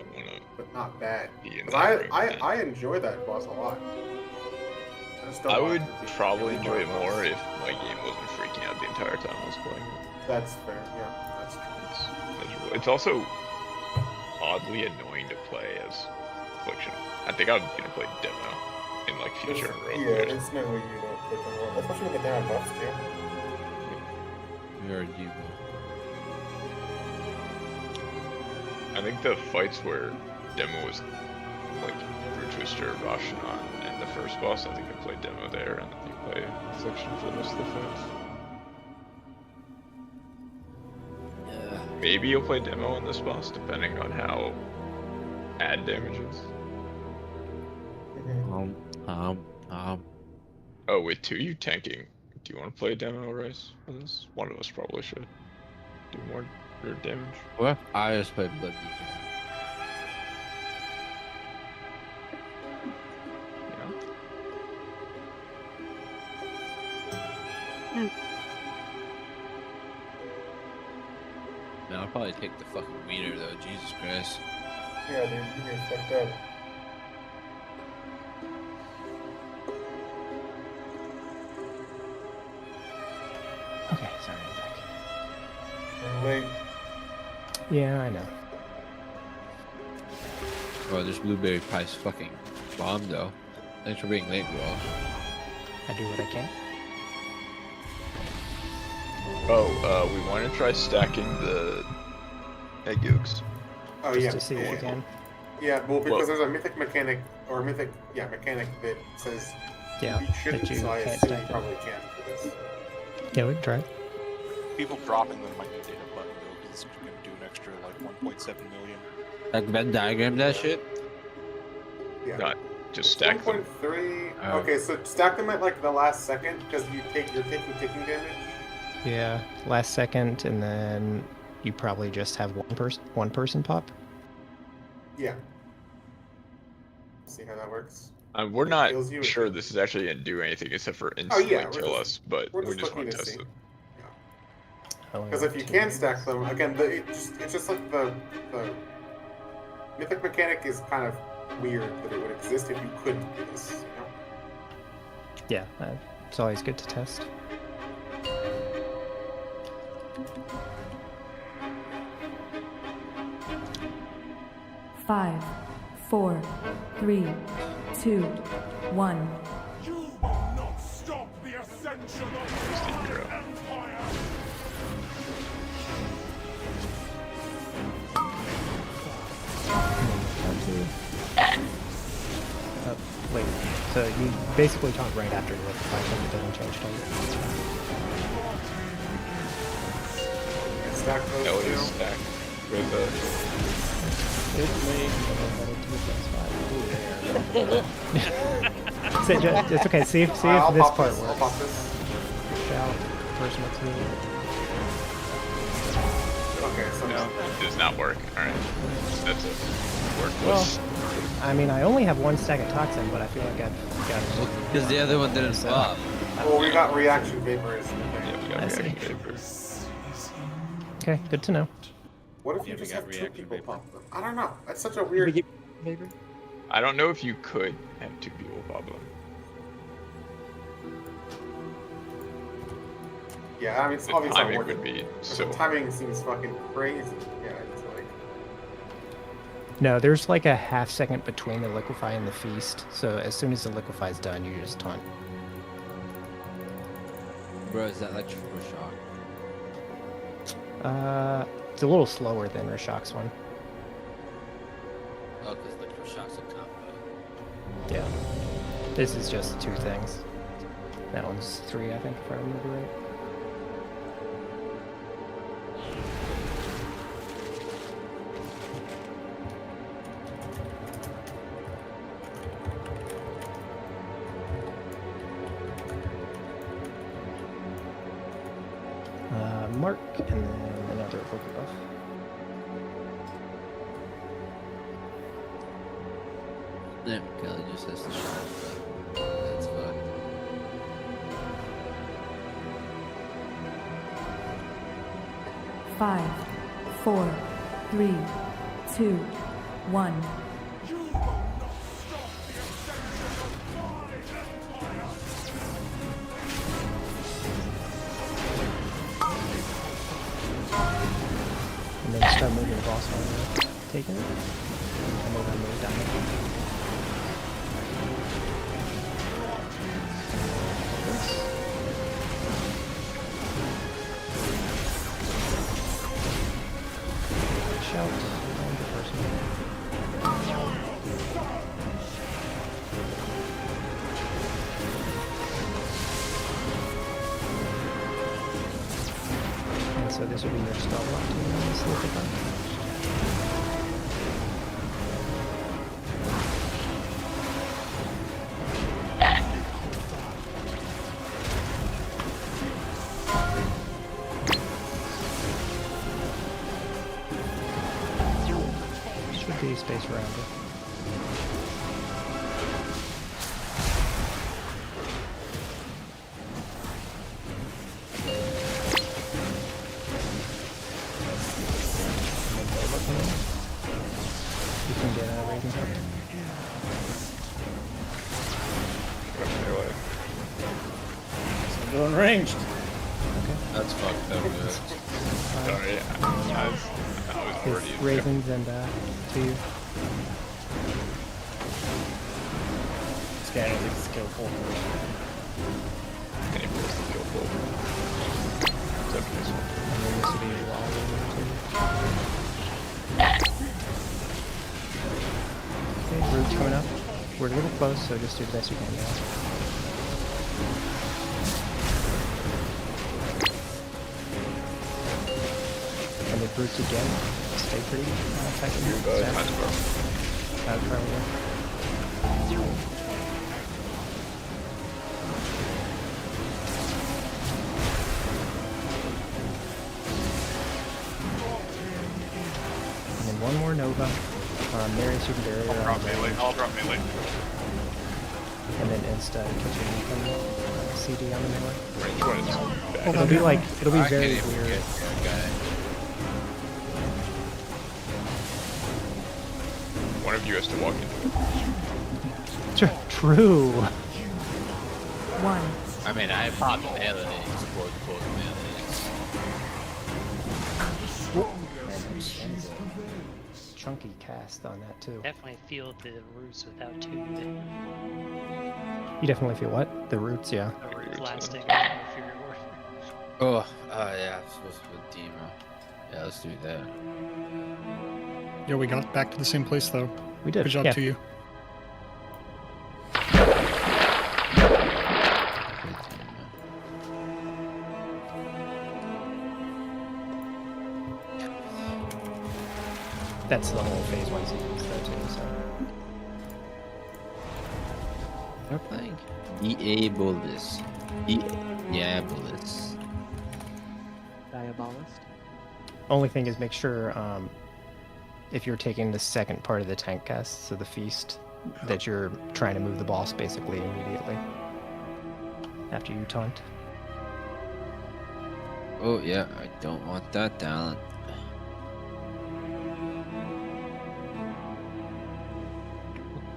but not bad. I enjoy that boss a lot. I would probably enjoy it more if my game wasn't freaking out the entire time I was playing it. That's fair. Yeah, that's true. It's also oddly annoying to play as Affliction. I think I'm gonna play demo in like future heroic. Yeah, it's no way you don't play demo, especially with the down buffs too. We are Devo. I think the fights where demo was like Rune Twister, Roshanon, and the first boss, I think I played demo there, and then you play Affliction for the rest of the fights. Maybe you'll play demo on this boss, depending on how add damage is. Oh, with 2 you tanking, do you want to play demo, Rice, for this? One of us probably should do more damage. What? I just played Blood Deacon. Man, I'll probably take the fucking wiener though, Jesus Christ. Yeah, dude, you get fucked up. Okay, sorry, I'm back. I'm late. Yeah, I know. Oh, this blueberry pie's fucking bomb though. Thanks for being late, bro. I do what I can. Oh, we want to try stacking the egg yolks. Oh Just yeah. to see if we can. Yeah, well, because there's a mythic mechanic mechanic that says Yeah, you shouldn't, that you so I can't assume you stack them. probably can for this. Yeah, we can try. People dropping them might need to hit a button though, because it's going to do an extra like 1.7 million. Like Venn diagram that shit? Yeah. Not just stack them. 1.3. Oh. Okay, so stack them at like the last second because you're taking ticking damage. Yeah, last second, and then you probably just have one person pop. Yeah. See how that works. We're not Heals you. sure this is actually going to do anything except for instantly we're kill just- us, but we're we just just want looking to to test see. it. Because if you can stack them, again, it's just like the mythic mechanic is kind of weird that it would exist if you couldn't do this. You know? Yeah, it's always good to test. Five, 4, 3, 2, 1. You will not stop the ascension of the Empire! Wait, so you basically taunt right after you let the 500 doesn't change target. stack those Ellie is two. stacked with It's okay. See if I'll this pop part this. I'll works. pop this. Shall personal tool. Okay, so no, it does not work. Alright. That's it. Well, Worthless. I mean, I only have one stack of toxin, but I feel like I've got. Because the other one didn't pop. Well, we got reaction vapors. Yeah, we got I see. reaction vapors. Okay, good to know. What if Yeah, you we just got have two reaction people vapor. pop them? I don't know. That's such a weird. I don't know if you could have two people pop them. Yeah, I mean, it's The obviously not timing worth would it. be The so. timing seems fucking crazy. Yeah, it's like. No, there's like a half second between the liquefy and the feast. So as soon as the liquefy is done, you just taunt. Bro, is that like triple shock? It's a little slower than Rashok's one. Oh, because the triple shock's a combo. Yeah. This is just 2 things. That one's 3, I think, if I remember right. Mark, and then another vocal buff. Damn, Kelly just has to shot, but that's fine. Five, 4, 3, 2, 1. And then start moving the boss on taking it. And then move down. Shout on the first one. And so this will be your stall block to this little bit. Should be space around it. You can get a Raven Cup. I'm doing ranged. Okay. That's fucked up, dude. Sorry, I was already. It's Ravens and 2. This guy don't think it's skillful. Any force to kill full. Except for this one. And then this will be your wall Raven 2. Okay, Root's coming up. We're a little close, so just do the best you can, guys. And the Brutes again. Stay pretty tight. And then one more Nova. Mary Super Barrier. I'll drop melee. And then Insta catching from CD on the melee. Range one is bad. It'll be I very can't even weird. get that guy. One of you has to walk into it. True. 1. I mean, I popped melee, support melee. Chunky cast on that too. Definitely feel the roots without 2. You definitely feel what? The roots, yeah. The roots lasting on Inferior Warfare. Yeah, I'm supposed to put Demo. Yeah, let's do that. Yeah, we got back to the same place though. We did. Good job yeah. to you. That's the whole phase 1 sequence though too, so. We're playing Diabolus. Diabolus. Diabolist. Only thing is make sure if you're taking the second part of the tank cast, so the feast, that you're trying to move the boss basically immediately after you taunt. Oh yeah, I don't want that talent.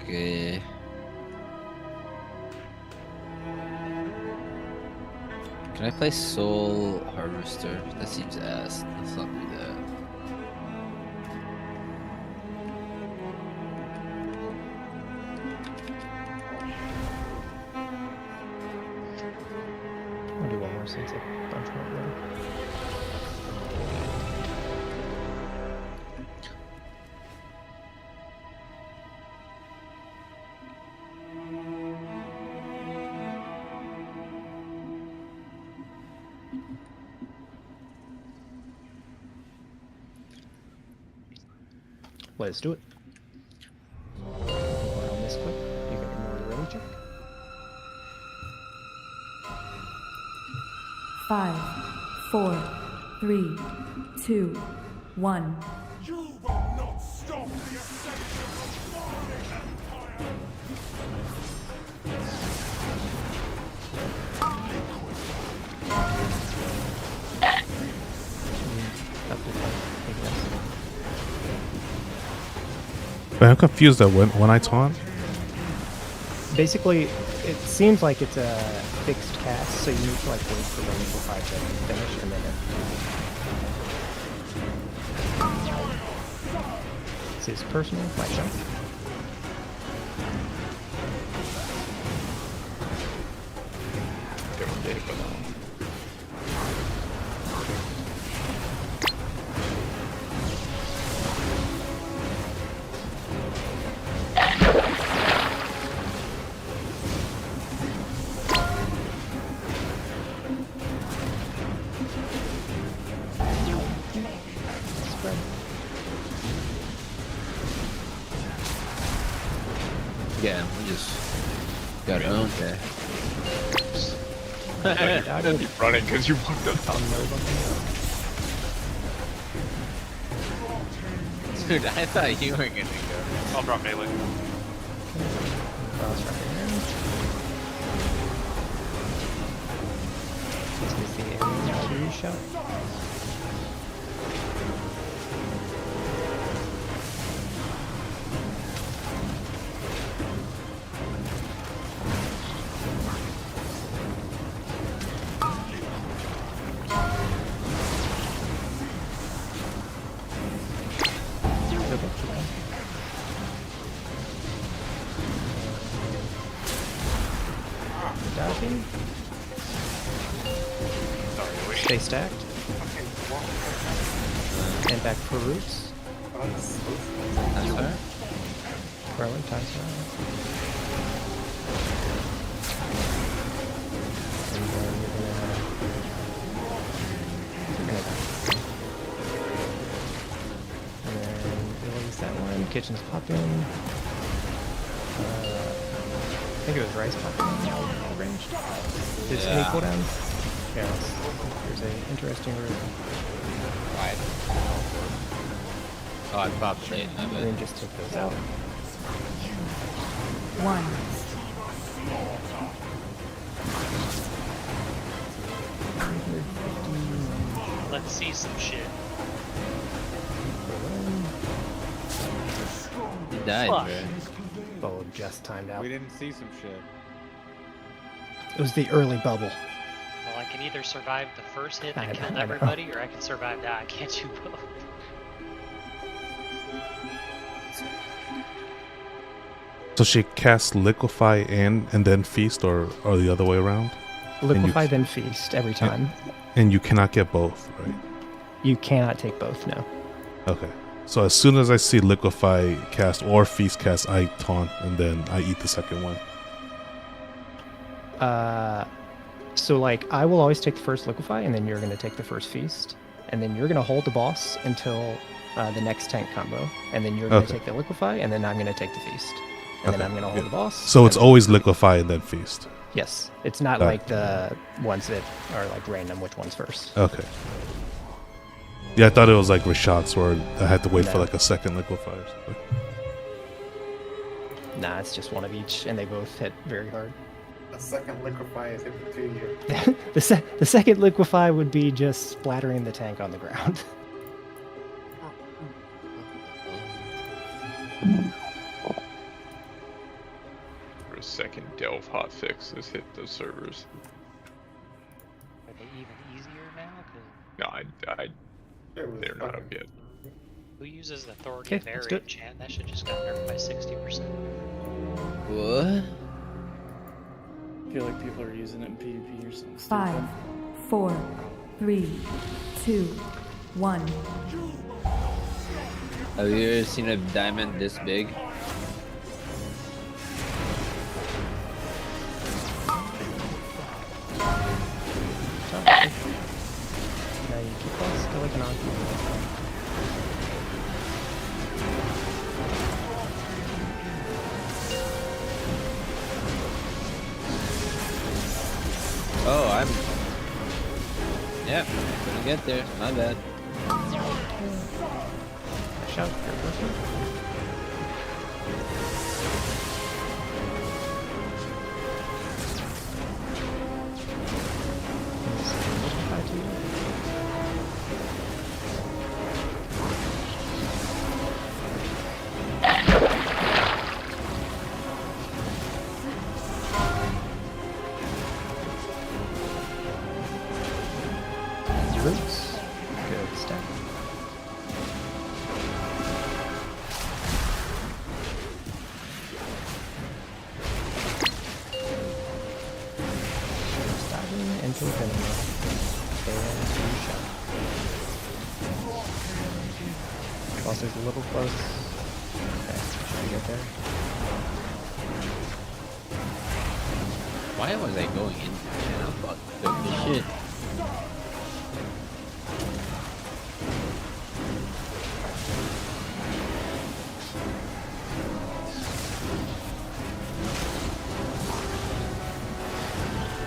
Okay. Can I play Soul Harvester? That seems ass. Let's not do that. I'll do one more since a bunch more ready. Let's do it. On this clip, you can ignore the ready check. 5, 4, 3, 2, 1. You will not stop the ascension of my empire! But I'm confused that when I taunt. Basically, it seems like it's a fixed cast, so you need to like wait for the liquefy to finish and then it. This is personal, my shot. Yeah, we just got owned there. Keep running because you walked up top. Dude, I thought you were gonna go. I'll drop melee. Shot. Dodging. Stay stacked. And back for roots. That's right. Growing times around. And then you're gonna and then release that one. Kitchen's popping. I think it was rice popping ranged. Did any cooldown? Yeah, there's an interesting route. Right. Oh, I popped it. And then just take those out. 1. Let's see some shit. You died, Fuck. bro. Oh, just timed out. We didn't see some shit. It was the early bubble. Well, I can either survive the first hit that I killed know. everybody, or I can survive that. I can't do both. So she casts Liquefy and then Feast, or the other way around? Liquefy, then Feast every time. And you cannot get both, right? You cannot take both, no. Okay. So as soon as I see Liquefy cast or Feast cast, I taunt, and then I eat the second one. So like I will always take the first Liquefy, and then you're going to take the first Feast. and then you're gonna hold the boss until the next tank combo, and then you're gonna Okay. take the liquefy, and then I'm gonna take the feast, and then I'm gonna hold the boss. So it's always liquefy and then feast. Yes, it's not Alright. like the ones that are like random which one's first. Okay. Yeah, I thought it was like Rashad's where I had to wait for No. like a second liquefy or something. Nah, it's just one of each, and they both hit very hard. A second liquefy is hit to you. The second liquefy would be just splattering the tank on the ground. For a second, Delve hotfix has hit those servers. Are they even easier now? 'Cause No, they're not up yet. who uses the Authority of Okay, let's Area do it. enchant? That should just got nerfed by 60%. What? I feel like people are using it in PvP or something. 5, 4, 3, 2, 1. Have you ever seen a diamond this big? Now you keep on skeleton on. Oh, I'm. Yeah, gonna get there. My bad. Shout, your Roots. Good stuff. Just diving into a venom mode. And two-shot. Boss is a little close. Okay, should we get there? Why was I going in there? I'm fucked up this shit.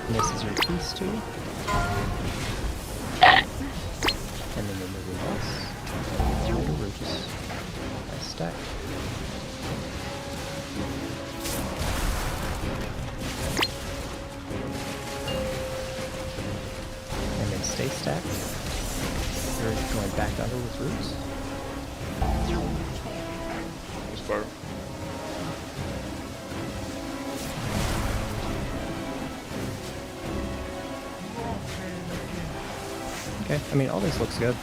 And this is your piece too. And then remove your boss. And the roots. Nice stack. And then stay stacked. You're going back under with roots. As far. Okay, I mean, all this looks good.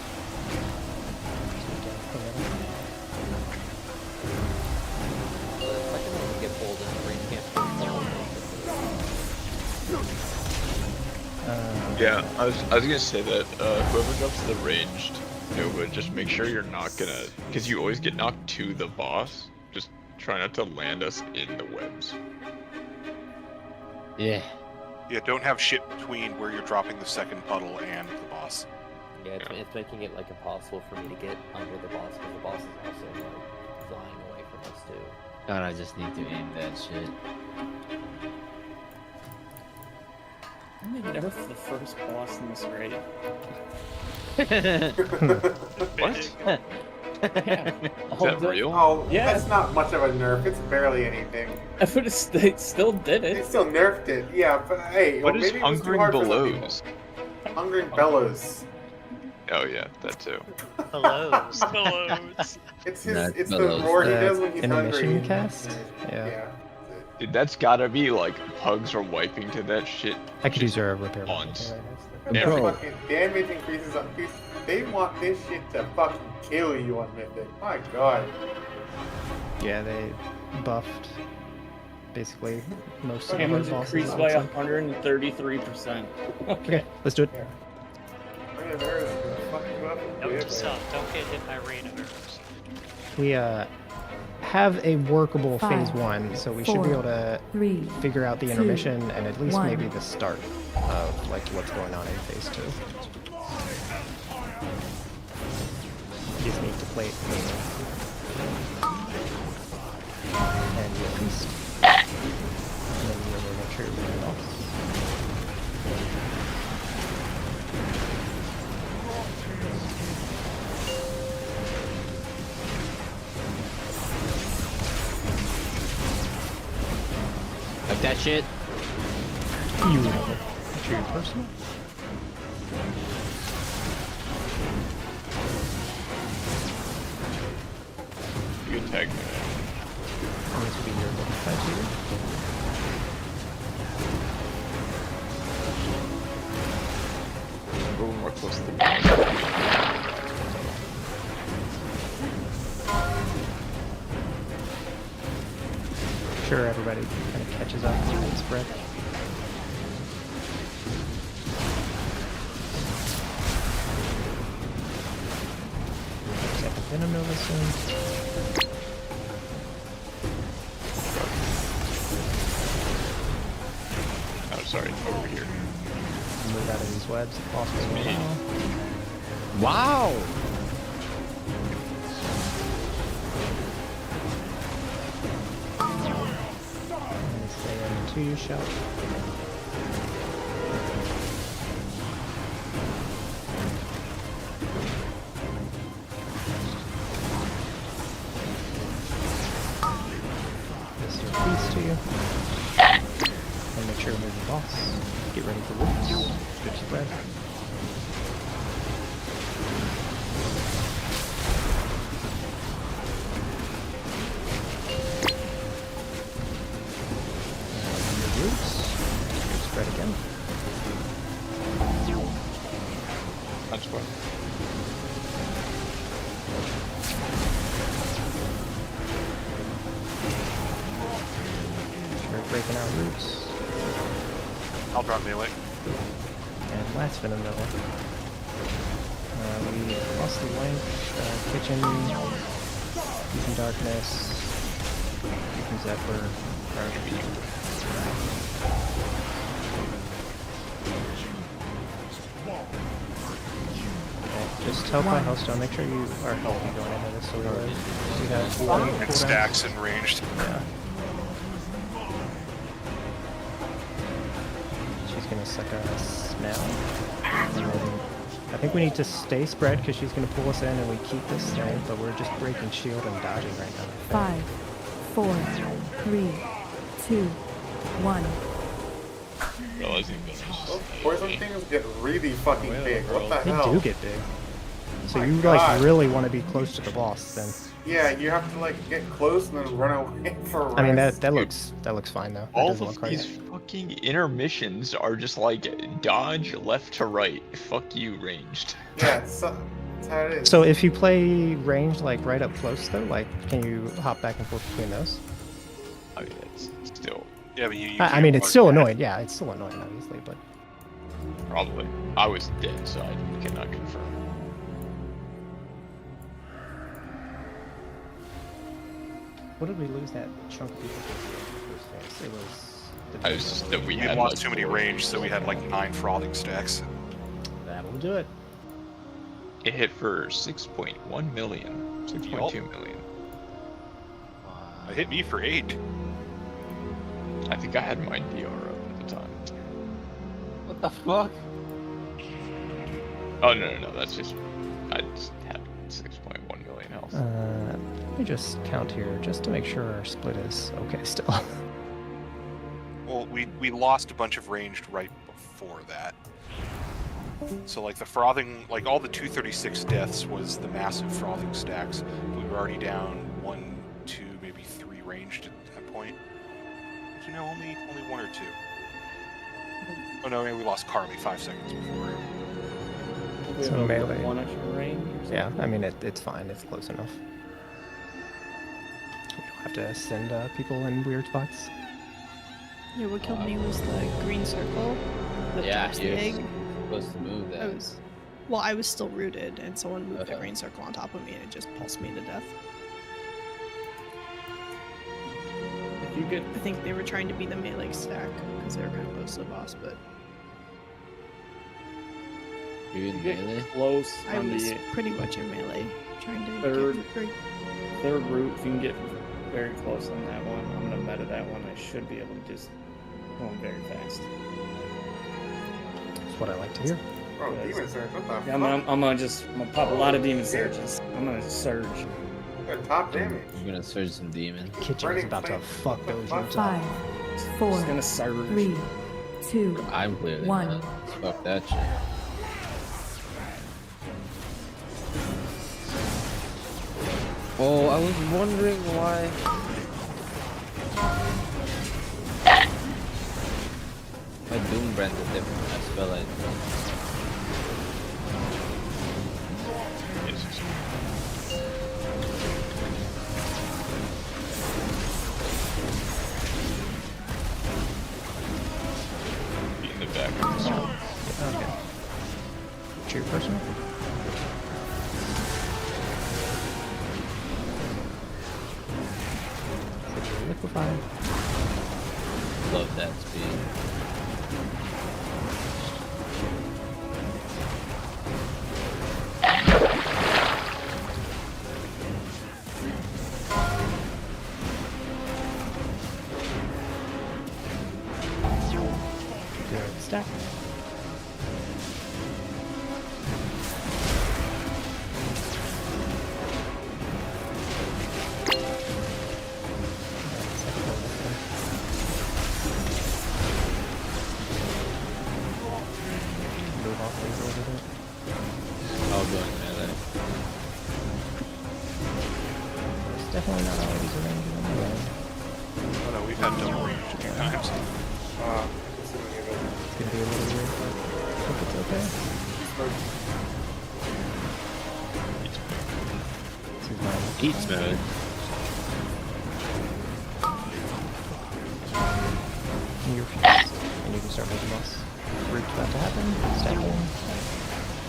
Yeah, I was gonna say that whoever jumps the ranged Nova, just make sure you're not gonna, because you always get knocked to the boss. Just try not to land us in the webs. Yeah. Yeah, don't have shit between where you're dropping the second puddle and the boss. Yeah, it's making it like impossible for me to get under the boss because the boss is also like flying away from us too. God, I just need to aim that shit. I'm gonna nerf the first boss in this raid. What? Yeah. Is that real? Oh, Yeah. that's not much of a nerf. It's barely anything. But they still did They it. still nerfed it. Yeah, but hey, What well, is maybe it was too Hungering hard for some Belows? people. Hungering Bellows. Oh yeah, that too. Hellos. Hellos. It's his. Not It's the Bellows. roar he does when he's Intermission hungry. cast? Yeah. Yeah. Dude, that's gotta be like pugs are wiping to that shit. I could use your repair weapon once. too, I Look guess. at the Bro. fucking damage increases on piece. They want this shit to fucking kill you on Mythic. My god. Yeah, they buffed basically most of the Damage bosses. increased it by looks like. 133%. Okay, let's do it. Rain of Arrows is gonna fuck you up. Note Yeah, to self, don't get hit by rain of arrows. We have a workable phase 5, one, so we should be 4, able to 3, figure out the 2, intermission and at least 1. maybe the start of like what's going on in phase 2. You just need to play it clean. And you feast. And then you're going to make sure you're moving off. Like that shit? You remember. That's your personal. You can tag me. This will be your fight here. A little more close to the Sure, everybody kind of catches up and spread. Second Venom Nova soon. Oh, sorry, over here. Move out of these webs if possible. Wow! And stay into you shout. Mr. Feast to you. And make sure to move the boss. Get ready for roots. Good spread. And roots. Good spread again. That's fine. Start breaking out roots. I'll drop melee. And last Venom Nova. We lost the link, kitchen, Deep in Darkness, Deep in Zephyr, just help by Hellstone, make sure you are healthy going into this so we see that It stacks and ranged. Yeah. She's gonna suck us now. And then I think we need to stay spread because she's gonna pull us in and we keep this thing, but we're just breaking shield and dodging right now. 5, 4, 3, 2, 1. Realizing this. Those poison things get really fucking big. What the They hell? do get big. So My you God. like really want to be close to the boss then. Yeah, you have to like get close and then run away for I mean rest. that looks fine though. That All doesn't of look right. these fucking intermissions are just like dodge left to right. Fuck you, ranged. Yeah, that's how it is. So if you play ranged like right up close though, like can you hop back and forth between those? I mean, it's still Yeah, but you I mean it's still annoying. Yeah, it's still annoying obviously, but probably. I was dead, so I cannot confirm. what did we lose that chunk of people to in the first phase? It was I was that we We had lost like, too many range, so we had like 9 frothing stacks. that'll do it. It hit for 6.1 million, 6.2 million. It hit me for 8. I think I had my DR up at the time. What the fuck? Oh no, that's just I just had 6.1 million health. Let me just count here just to make sure our split is okay still. Well, we lost a bunch of ranged right before that. So like the frothing, like all the 236 deaths was the massive frothing stacks. We were already down 1, 2, maybe 3 ranged at that point. But, you know, only 1 or 2. Oh no, we lost Carly 5 seconds before. We So have a melee. 1 extra range or something? Yeah, I mean it's fine. It's close enough. We don't have to send people in weird spots. Yeah, what killed me was the green circle that Yeah, drops the you're egg. supposed to move that. I was still rooted, and someone moved Okay. the green circle on top of me, and it just pulsed me to death. If you get I think they were trying to be the melee stack because they were kind of close to the boss, but You in get melee? close I on was the pretty much in melee, trying to third get great. third route. If you can get very close on that one, I'm gonna meta that one. I should be able to just go very fast. That's what I like to hear. Bro, Demon Surge, what the Yeah, fuck? I'm gonna pop a lot of demon surges. I'm gonna surge. Top damage. You're gonna surge some demon. Kitchen is about to fuck those units up. 5, 4, Just gonna surge. 3, 2, I'm clearly 1. not. Fuck that shit. Oh, I was wondering why. My Doom brand is different. I spell it. Be in the back. Okay. True personal. Liquefy. Love that speed. Good stack. Move off these a little bit. I'll go in melee. It's definitely not always a range anyway. Oh no, we've had double range a few times. It's gonna be a little weird, but I think it's okay. This is not Eats mode. You're fused. And you can start making boss. Root's about to happen. Stacking.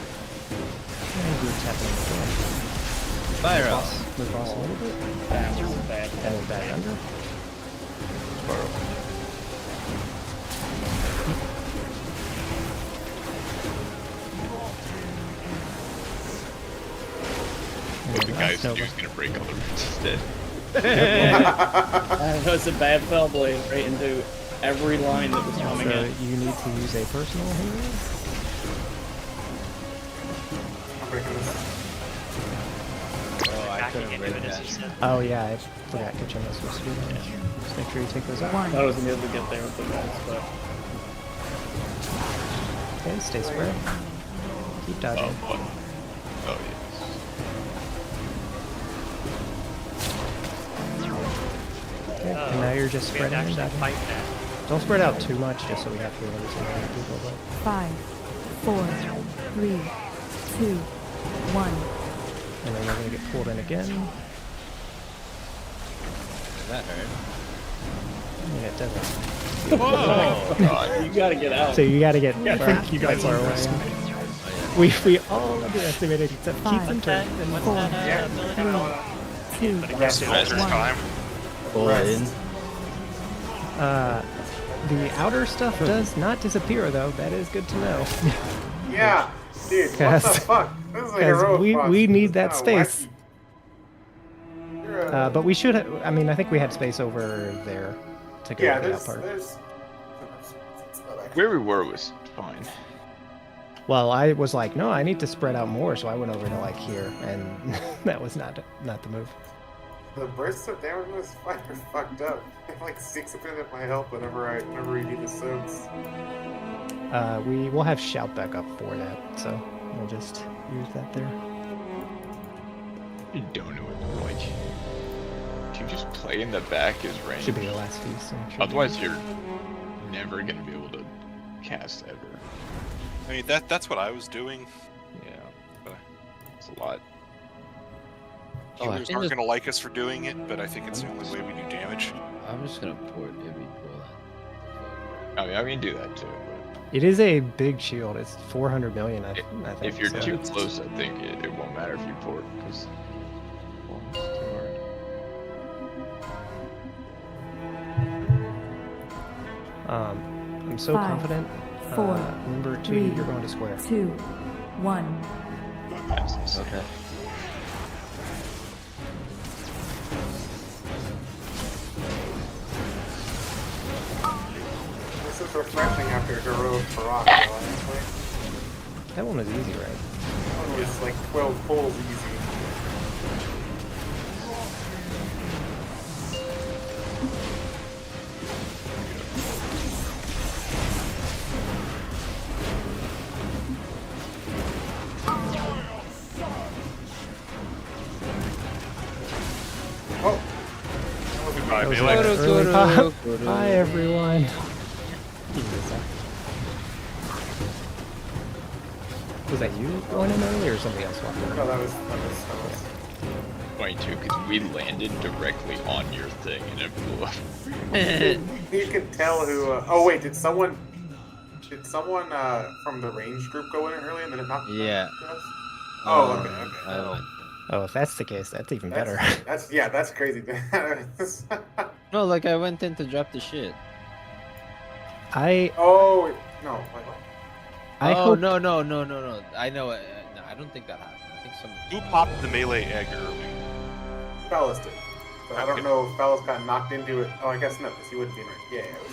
And root's happening again. Fire up. Move boss a little bit. That was bad. And then back under. The guy who's gonna break all the roots instead. That was a bad fell blade right into every line that was coming So in. you need to use a personal here. Oh, I couldn't break that. Oh yeah, I forgot Kitchen was supposed to do that. Just make sure you take those out. I was able to get there with the guys, but Okay, stay square. Keep dodging. Oh yes. Okay, and now you're just we have to spreading and actually dodging. fight that. Don't spread out too much, just so we have to release other people. But 5, 4, 3, 2, 1. and then you're gonna get pulled in again. That hurt. Yeah, it doesn't. oh god, you gotta get out. So you gotta get Yeah, back you guys far are away. We all underestimated except Keith and Turk. What's that ability? 2, Measure 1. time. Pull in. The outer stuff does not disappear, though. That is good to know. Yeah, dude, what the Because- fuck? This is a Because heroic we boss. need This that is kinda space. wacky. You're But we should. I mean, I think we had space over there to go yeah, to that part. there's. Where we were was fine. Well, I was like, no, I need to spread out more, so I went over to like here, and that was not the move. The bursts of damage in this fight are fucked up. It like 6% of my health whenever we do the soaks. We will have shout back up for that, so we'll just use that there. You don't know what like. To just play in the back is range. Should be the last piece. so it should be- Otherwise, you're never gonna be able to cast ever. I mean, that's what I was doing. Yeah, it's a lot. Oh, I Healers think aren't this- going to like us for doing it, but I think it's the only way we do damage. I'm just gonna port every bullet. I mean do that too. It is a big shield. It's 400 million, I think. If you're so. too close, I think it won't matter if you port because it's too hard. I'm so 5, confident. 4, Number 2, 3, you're going to square. 2, 1. Okay. This is refreshing after heroic Farah, honestly. That one was easy, right? That one was like 12 pulls easy. Oh! That was Melee. an early pop. Hi, everyone. Was that you going in early or somebody else walking in? No, that was 22, because we landed directly on your thing and it blew up. You can tell who. Oh wait, did someone from the range group go in early and then it not? Yeah. Oh, okay, okay. I went. Oh, if that's the case, that's even better. That's crazy. No, like I went in to drop the shit. Oh no! Wait, what? Oh no! I know. No, I don't think that happened. I think some. Who popped the melee egg early? Fellas did. But I don't know if Fellas got knocked into it. Oh, I guess no, because he wouldn't be in range. Yeah, it was.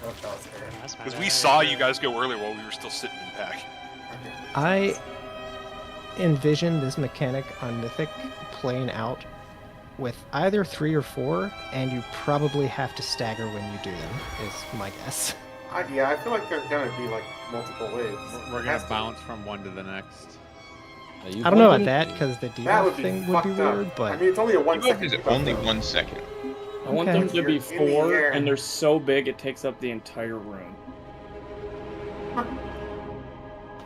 No Fellas there. Because we saw you guys go early while we were still sitting in pack. I envision this mechanic on Mythic playing out with either 3 or 4, and you probably have to stagger when you do them, is my guess. Yeah, I feel like there's gonna be like multiple waves. We're gonna bounce from one to the next. I don't know about that, because the debuff thing would be weird, but... I mean, it's only a 1 second. Is only 1 second. I want them to be You're in the 4, air. and they're so big it takes up the entire room.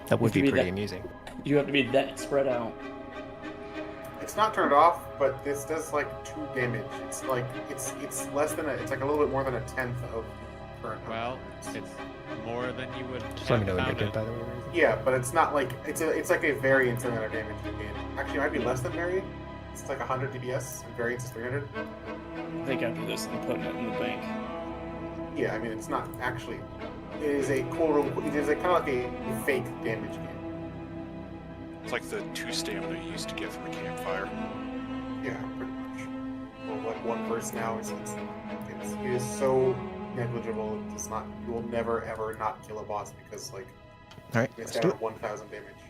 That would You be have to pretty that- amusing. You have to be that spread out. It's not turned off, but this does like 2 damage. It's like it's less than it's like a little bit more than a tenth of the current. Well, it's more than you would. Just let me know have when you're found good, it. by the way. Yeah, but it's not like it's like a variance amount of damage you gain. Actually, it might be less than variance. It's like 100 DPS, and variance is 300. I think after this, I'm putting it in the bank. Yeah, I mean it's not actually. It is a it is a kind of like a fake damage gain. It's like the 2 stamina you used to get from a campfire. Yeah, pretty much. Well, like 1 verse now it is so negligible. It's not. You will never ever not kill a boss because like. All right, it's let's down do to 1,000 damage.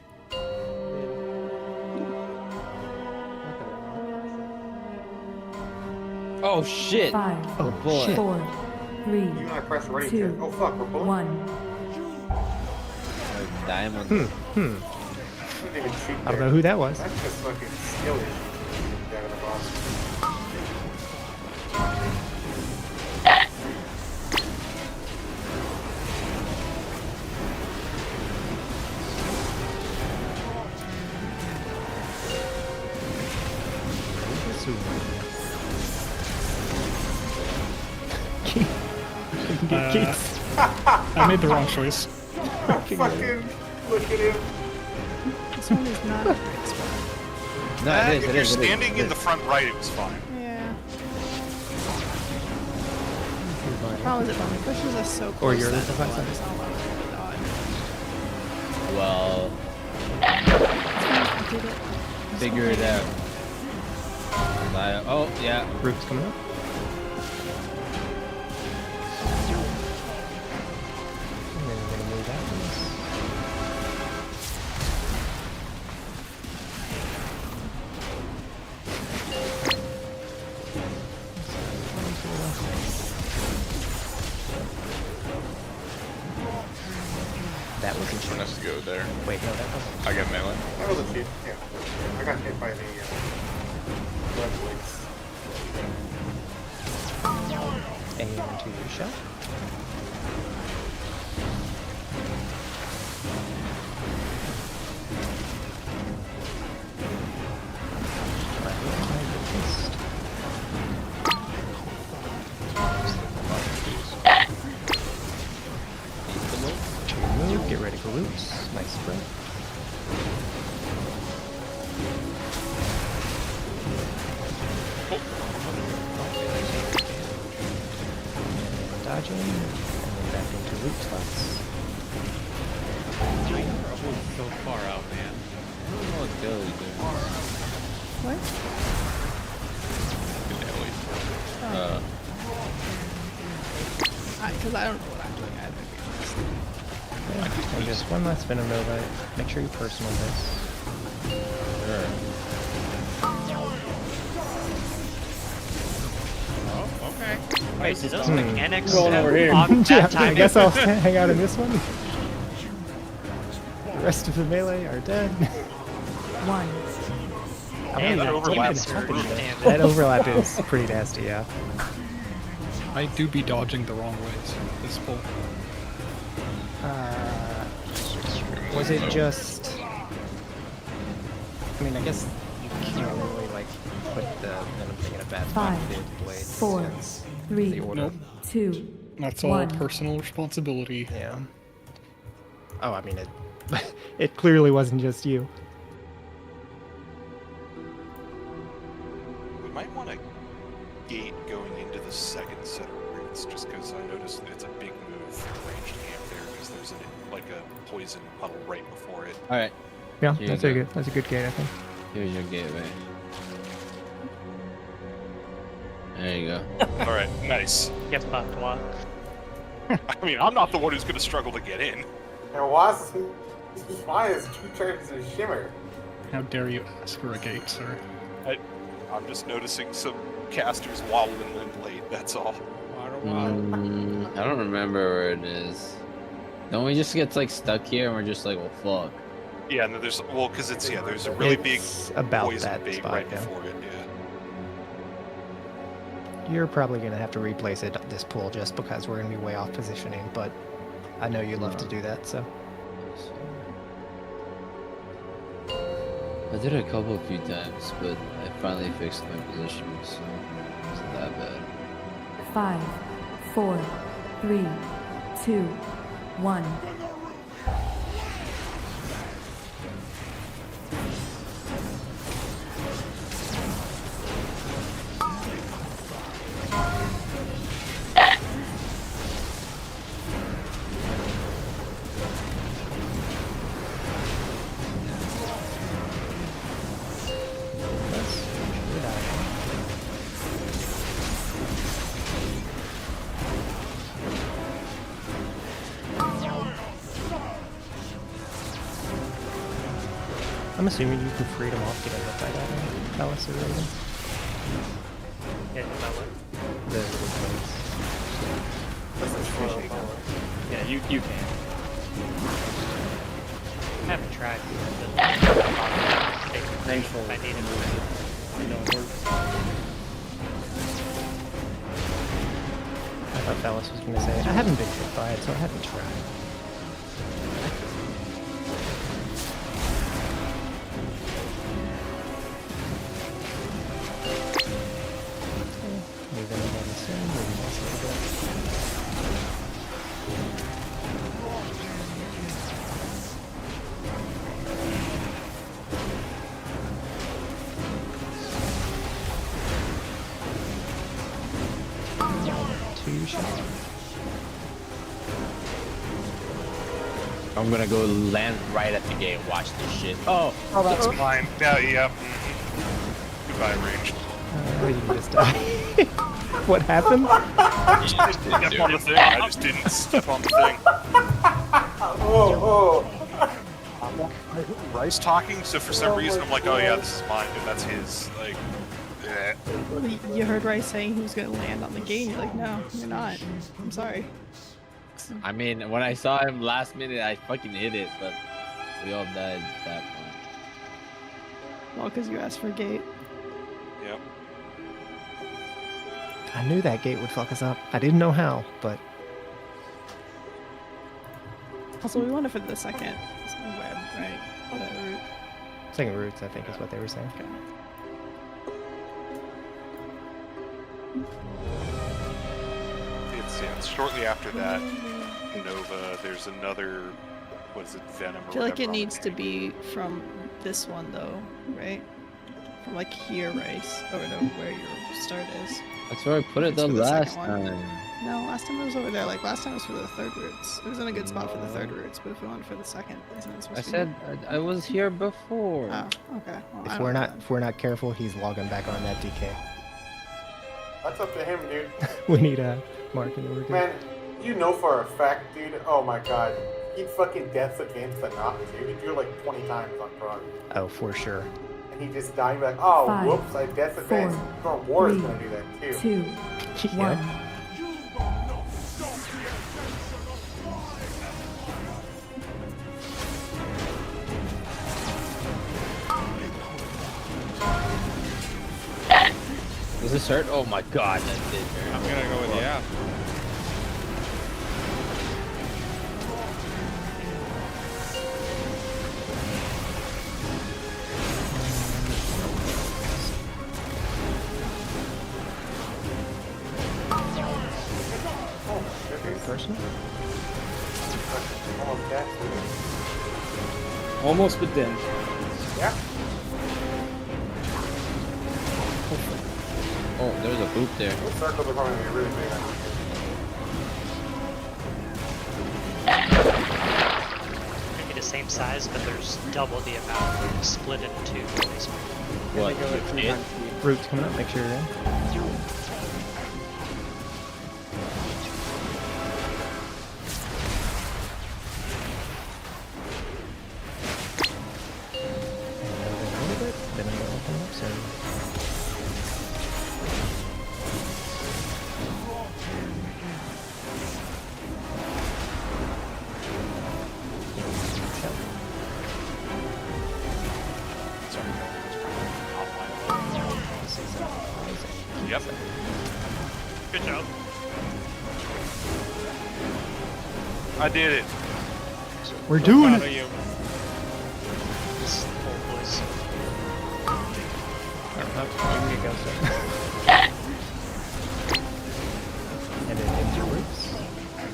Oh shit! 5, Oh, boy. 4, 3, You and I press ready. 2, Oh fuck, we're pulling. 1. Diamond. Didn't even shoot I don't there. know who that was. That's just fucking skill issue. Down to the boss. I made the wrong choice. Fucking look at him. This one is not a great spot. No, If you're standing in the front right, it was fine. Yeah. Problem is it only pushes us so close Or you're that the the device. water is all over the dodge. Well, I did it. figure it out. Oh yeah. Root's coming up. And then we're gonna move out of this. That was a Want us to go there? Wait, no, that wasn't. I got melee. That was a cheat. Yeah. I got hit by the blood blades. Aim to your shot. Move, get ready for roots. Nice spread. Dodging, and then back into root spots. You're almost so far out, man. I don't know what Billy's doing. What? Because I don't know what I'm doing either, to be honest. And just one last Venom Nova. Make sure you personal this. Sure. Oh, okay. Wait, do those mechanics Going have over here. Yeah, time I guess I'll hang out in this one. The rest of the melee are dead. 1. Damn, that overlaps That overlap is pretty nasty, yeah. I do be dodging the wrong ways. This pull. Was it just... I mean, I guess you can't really, like, put the Venom thing in a bad spot. 5, with the blades, 4, since 3, the order. Nope. 2, That's all 1. personal responsibility. Yeah. Oh, I mean, it it clearly wasn't just you. We might want a gate going into the second set of roots, just because I noticed it's a big move for a ranged camp there, because there's like a poison puddle right before it. Alright. Yeah, Here that's you a go. good. That's a good gate, I think. Here's your gateway. There you go. Alright, nice. Gets bumped a lot. I mean, I'm not the one who's going to struggle to get in. And why is 2 turns a shimmer? How dare you ask for a gate, sir? I'm just noticing some casters wobbling in late, that's all. I don't remember where it is. Don't we just get like stuck here and we're just like, well, fuck. Yeah, and then there's, well, because it's, yeah, there's a really big It's about poison that bait spot, right yeah. before it, yeah. You're probably gonna have to replace it this pool just because we're gonna be way off positioning, but I know you love to do that, so. I did it a few times, but I finally fixed my position, so it wasn't that bad. 5, 4, 3, 2, 1. I'm assuming you can freedom off getting hit by that Palace or Ryzen. Yeah, that one. The blades. Yeah, you can. I haven't tried. Thankful. I need it. You know, it works. I thought Palace was gonna say, I haven't been hit by it, so I haven't tried. Moving again soon, moving this a little bit. Two shots. I'm gonna go land right at the gate and watch this shit. Oh, that's fine. Yeah. Goodbye, ranged. You can just die. What happened? You just didn't step on the thing. I just didn't step on the thing. Rice talking, so for some reason I'm like, oh yeah, this is mine, and that's his. Like, eh. You heard Rice saying he was going to land on the gate, and you're like, no, you're not. I'm sorry. I mean, when I saw him last minute, I fucking hit it, but we all died at that point. Well, because you asked for a gate. Yep. I knew that gate would fuck us up. I didn't know how, but Also, we wanted for the second web, right? The route. second roots, I think, is what they were saying. It's shortly after that, Nova, there's another, what is it, Venom or I feel like it whatever on needs the to be from this one, though, right? From like here, right? Over to where your start is. That's where I put it It's the for the last second one. time. No, last time it was over there. Like last time it was for the third roots. It was in a good spot for the third roots, but if we went for the second, isn't it supposed I to be said I was here before. Oh, okay. Well, I If don't we're know not if we're not careful, he's logging back on that DK. That's up to him, dude. We need a mark and we're good. Man, you know for a fact, dude. Oh my god, he'd fucking death against the knock, dude. He'd do it like 20 times on Prague. Oh, for sure. And he just died like, oh, 5, whoops, I death advanced. Storm War is gonna do that too. 2, 1. Does this hurt? Oh my god, that did hurt. I'm gonna go with yeah. Personal? Almost but didn't. Yeah. Oh, there's a boot there. Those circles are probably gonna be really big on Maybe the same size, but there's double the amount split into two. What? Root's coming up, make sure you're in. Then I'm gonna open up soon. Yep. Good job. I did it. We're doing Proud it! of you. This whole boys. Here we go, sir. And then into your roots.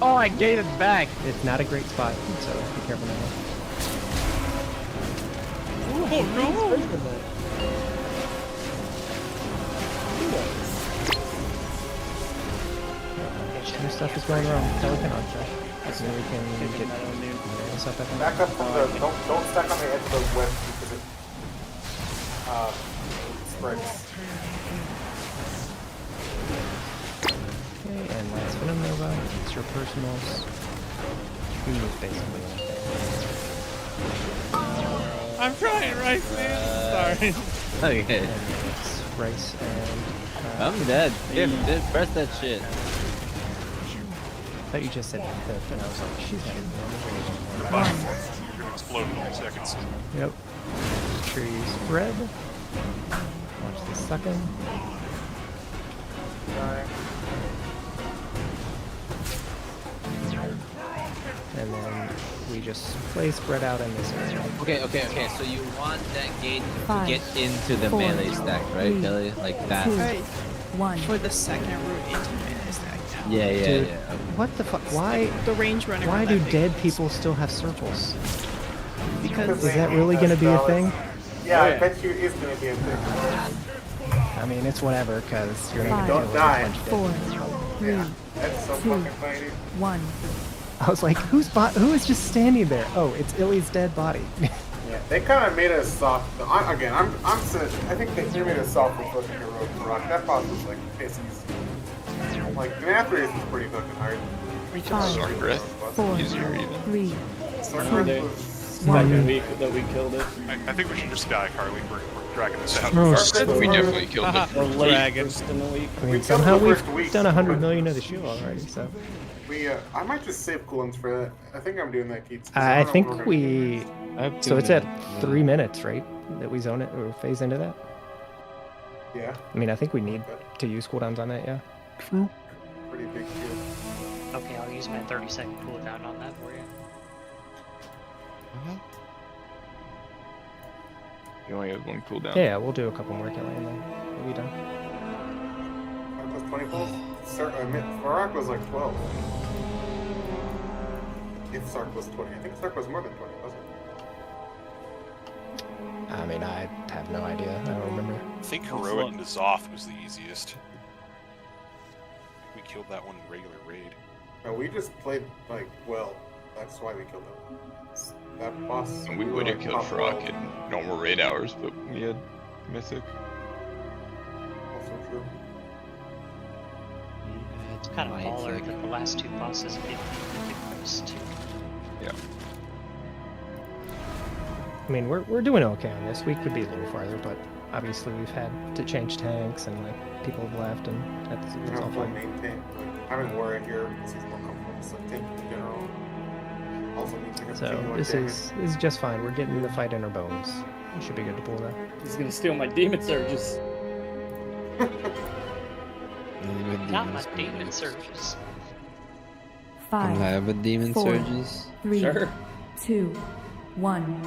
Oh, I gave it back. It's not a great spot, so be careful now. Oh no! Your stuff is going wrong. Pelican on trash. So we can get stuff back on. Back up from the, don't stack on the edge of the web because it spreads. Okay, and last Venom Nova. It's your personals. You move basically anything. I'm trying, right, man? Sorry. Okay. And it's Rice and... I'm dead. Dude, press that shit. I thought you just said fifth, and I was like, she's not even You're fine. You're gonna explode in 2 seconds. Yep. Trees spread. Watch the second. And then we just play spread out in this area. Okay. So you want that gate to 5, get into the 4, melee stack, right, 3, Kelly? Like that. 2, Right. 1. For the second route into the melee stack. Yeah, Dude, yeah. what the fuck? Why? The range running. Why around do that big dead place. people still have circles? Because Is that really going to be a thing? Yeah, I bet you it is going to be a thing. I mean, it's whatever, because you're not 5, going to Don't die. 4, 3, That's so 2, fucking funny, dude. 1. I was like, who is just standing there? Oh, it's Illy's dead body. Yeah, they kind of made us soft. I think they made us soft with fucking heroic rock. That boss was like piss easy. Like Denathrius is pretty fucking hard. 5, Sorry, Breath. 4, Easier even. 3, Sorry, They- was Second week that we killed it. I think we should just die, Carly. We're dragging this out. Oh, We definitely killed it. Or late Dragon. first in the week. I We mean, killed somehow the we've first week, done 100 but- million of the shield already, so. I might just save cooldowns for that. I think I'm doing that, Keats. 'cause I don't know think what we're gonna do. we. I have So 2 it's at minutes. 3 minutes, right? That we zone it or phase into that? Yeah, I mean, I think we need to use cooldowns on that, yeah. pretty big shield. Okay, I'll use my 30-second cooldown on that for you. You only have one cooldown. Yeah, we'll do a couple more, Kelly, and then we'll be done. Sark was 20 pulls? Farak was like 12. If Sark was 20. I think Sark was more than 20, wasn't I mean, I have no idea. I don't remember. I think Heroic into Zoth was the easiest. We killed that one in regular raid. No, we just played like well. That's why we killed him. That boss. And we would have killed Frog in normal raid hours, but we had Mythic. Also true. It's kind of baller that the last two bosses did most. Yeah. I mean, we're doing okay on this. We could be a little farther, but obviously we've had to change tanks and like people have left, and it's all fine. Maintain, like, having war in here is more comfortable. So tank in general. Also means you get So this is just fine. We're getting the fight in our bones. We should be good to pull that. He's gonna steal my demon surges. Not my demon surges. 5, I have a demon 4, surges. 3, Sure. 2, 1.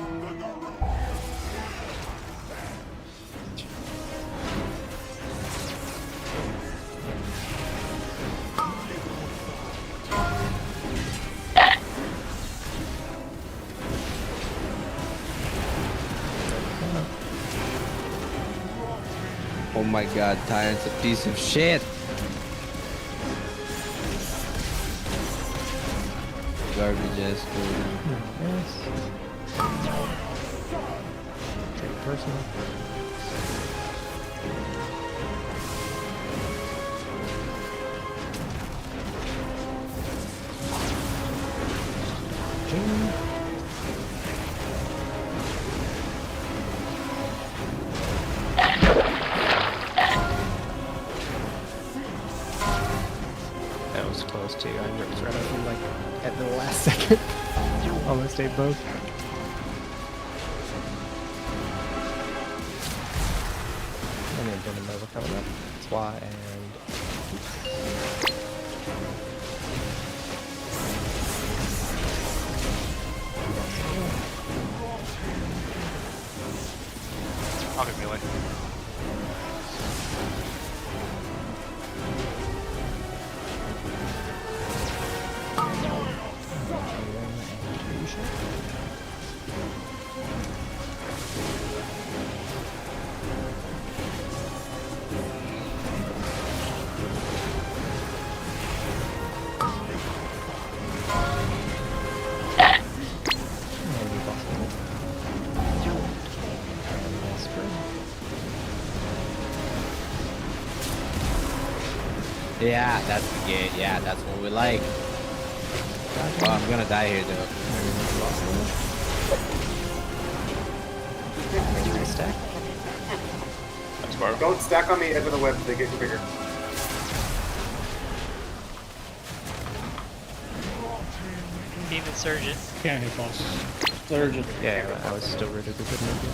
Oh my god, Tyrant's a piece of shit. Garbage ass code. Yes. Take it personal. That was close too. I ripped right up from like at the last second. Almost ate both. And then Venom Nova coming up. Swat and I'll get melee. Yeah, that's the gate. Yeah, that's what we like. Oh, I'm gonna die here though. stack. That's far. Don't stack on the edge of the web, they get bigger. Demon Surgeon. Can't hit boss. Surgeon. Yeah, I was still rooted. We couldn't make it.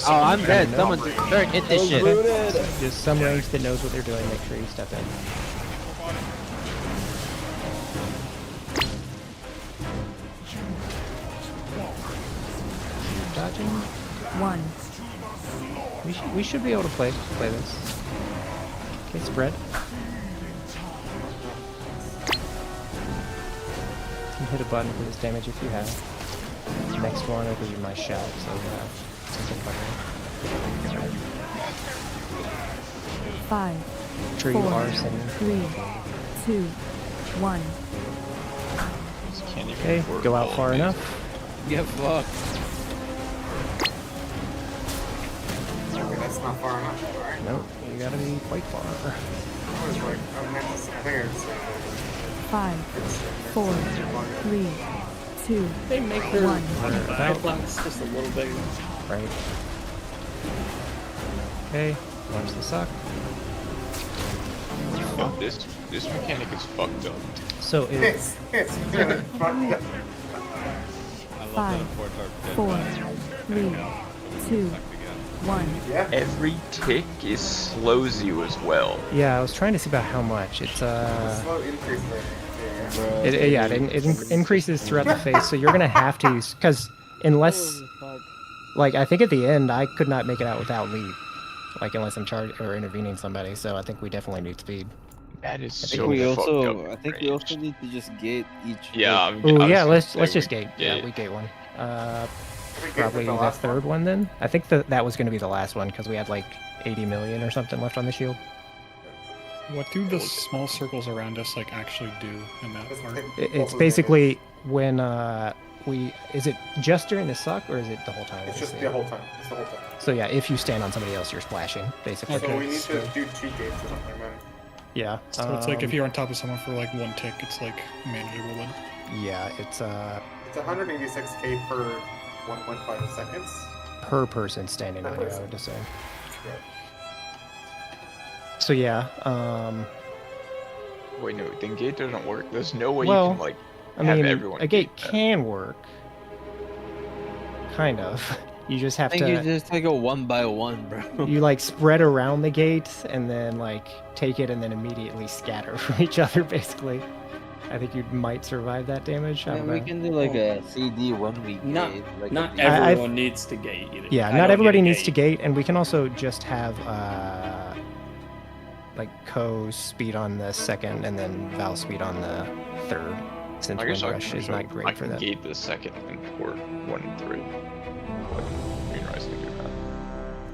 Oh, I'm dead. Someone hit this shit. Just some range that knows what they're doing. Make sure you step in. Dodging. 1. We should be able to play this. Okay, spread. You can hit a button for this damage if you have. Next one will be my shout, so you have something covering. 5, Tree 4, arson. 3, 2, 1. Okay, go out far enough. Get fucked. Okay, that's not far enough, alright? Nope, you gotta be quite far. I was like, I think I was 5, 4, 3, 2, They make their 1. headlines just a little bigger. Right. Okay, launch the suck. Oh, this mechanic is fucked up. So it's really fucked up. 5, 4, 3, 2, 1. Every tick is slows you as well. Yeah, I was trying to see about how much. It's Slow increase rate. it increases throughout the phase, so you're gonna have to use, because unless, like, I think at the end I could not make it out without lead, like unless I'm charged or intervening somebody. So I think we definitely need speed. That is I think so we fucked also up I think we also need to just gate each. Yeah, like- Ooh, I was yeah. gonna Let's say just we gate. gate. Yeah, we gate one. Can we gate Probably the the last third one then. I think that was going to be the last one because we had like 80 million or something left on the shield. What do the small circles around us like actually do in that part? It's basically when we. Is it just during the suck or is it the whole time? It's just the whole time. It's the whole time. So yeah, if you stand on somebody else, you're splashing basically. So we need to do 2 gates or something then. Yeah. So it's like if you're on top of someone for like 1 tick, it's like manageable then. Yeah, it's It's 186k per 1.5 seconds. per person standing Per on you, I person. would just say. Yeah. So yeah, Wait, no, then gate doesn't work. There's no way well, you can like I have mean, everyone a gate that. can work. Kind of. You just have I think to. you just take it 1 by 1, bro. You like spread around the gate and then like take it and then immediately scatter from each other. Basically, I think you might survive that damage. I I don't mean, we know. can do like a CD 1 week Not, gate. Like not a- everyone needs to gate either. Yeah, I not don't need everybody a needs to gate. gate, and we can also just have like Co speed on the second and then Val speed on the third, since I guess Wind I Rush can, is not great I for can that. gate the second and port 1 and 3. But Green Ryzen can do that.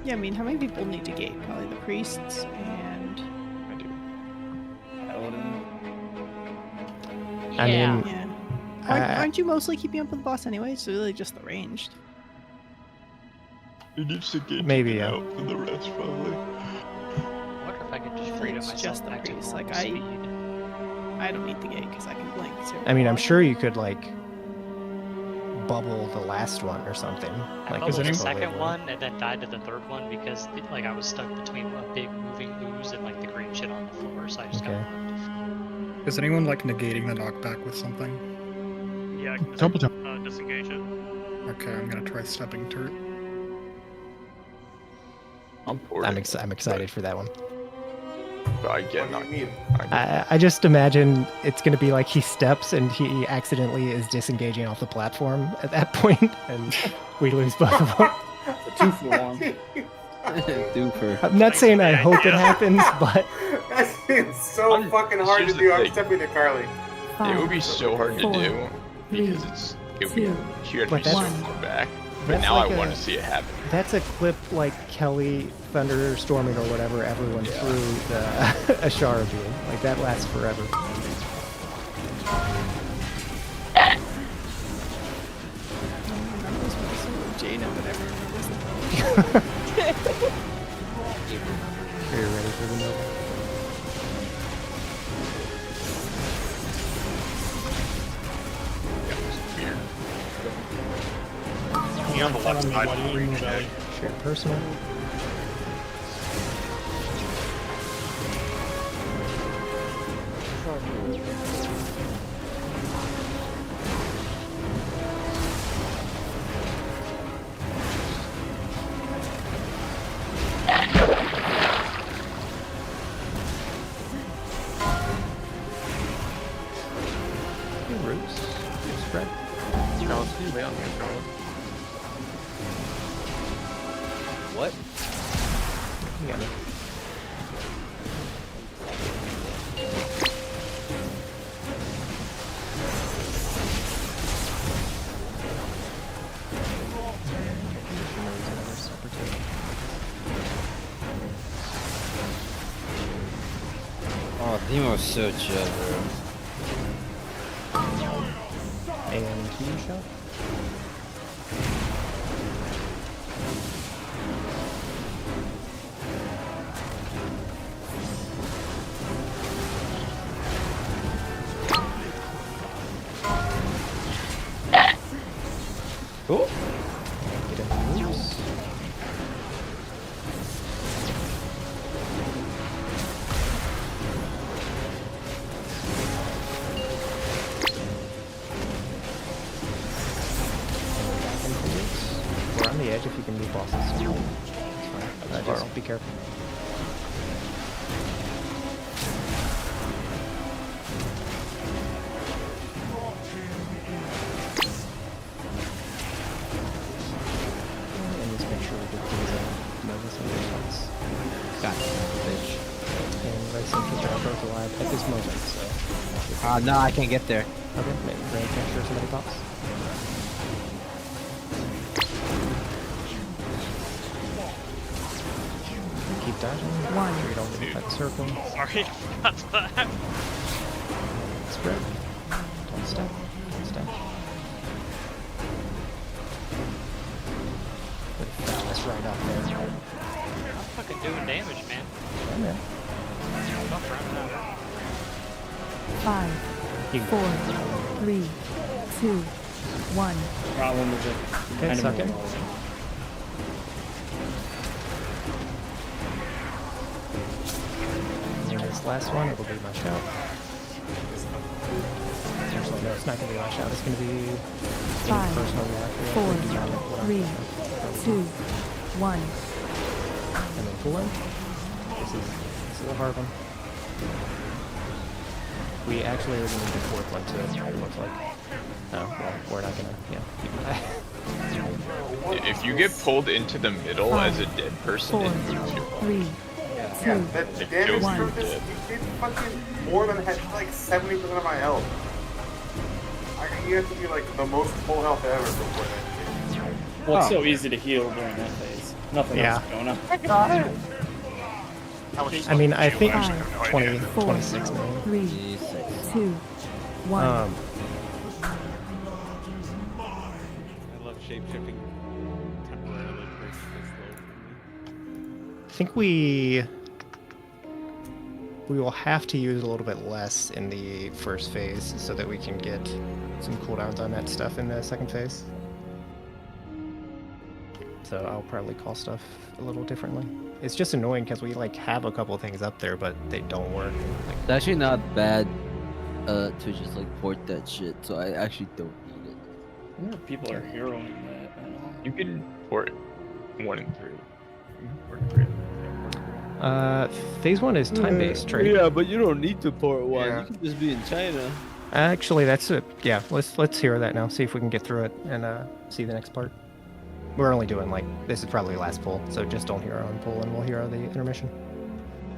Yeah, I mean, how many people need to gate? Probably the priests and. I do. Paladin. I mean, Yeah. Aren't you mostly keeping up with the boss anyway? It's really just the ranged. It needs to gate maybe yeah. out for the rest, probably. I wonder if I could just freedom It's myself just the back to priest. normal Like speed. I don't need the gate because I can blink too. I mean, I'm sure you could like bubble the last one or something. I Like, bubbled the it's second totally- one and then died to the third one because like I was stuck between a big moving ooze and like the green shit on the floor, so I just Okay. got left. Is anyone like negating the knockback with something? Yeah, I can Double jump. disengage it. Okay, I'm gonna try stepping turret. I'm excited for that one. But I get What do you mean? I just imagine it's going to be like he steps and he accidentally is disengaging off the platform at that point, and we lose both of them. A 2 for 1. Doofer. I'm not saying I hope it happens, but That seems so fucking hard to here's the do. I'm thing. stepping to Carly. It would be so hard to do because it would be you had to But be so that's- far back. But that's now like I want a- to see it happen. that's a clip like Kelly thunderstorming or whatever everyone through the Ashara beam. Like that lasts forever. Jaina, but everyone remembers the Are you ready for the Nova? Me on the left side of the range deck. Share personal. Roots. Spread. No, it's too late on the controller. What? You got it. Oh, Demo's so chill, bro. And team shot. Cool. Get in the moves. We're on the edge if you can move bosses. It's fine. Just be careful. And just make sure we get these Novas and response. God, bitch. And Ryzen keep their both alive at this moment, so. No, I can't get there. Okay, make sure somebody pops. Keep dodging. One. Sure you don't get that circle. Sorry, that's that. Spread. Don't step. Don't step. Good phallus right up there. I'm fucking doing damage, man. Yeah, man. Stop running out. 5, 4, 3, 2, 1. Problem is it Okay, kind suck of it. And this last one, it'll be my shout. Actually, no, it's not going to be my shout. It's going to be any 5, personal attack. 4, 3, 2, 1. And then pull in. This is a hard one. We actually are going to need the fourth one too, it looks like. Oh, well, we're not going to, If you get pulled into the middle as a dead person, it moves your ball. 3, 2, that damage 1. from this, you did fucking more than like 70% of my health. You have to be like the most full health ever before that. Well, it's so easy to heal during that phase. Nothing else going on. I mean, I think 5, 20, 4, 26 million. 3, 2, 1. I love shape-shifting temporarily breaks this low for me. I think we will have to use a little bit less in the first phase so that we can get some cooldowns on that stuff in the second phase. So I'll probably call stuff a little differently. It's just annoying because we like have a couple things up there, but they don't work. Like, It's actually not bad to just like port that shit, so I actually don't need it. I wonder if people are heroing that. I don't know. You can port 1 and 3. You can port 3. phase 1 is time-based, right? Yeah, but you don't need to port 1. Yeah. You can just be in China. Actually, that's it. Yeah, let's hear that now. See if we can get through it and see the next part. We're only doing like this is probably last pull, so just don't hero on pull, and we'll hero the intermission.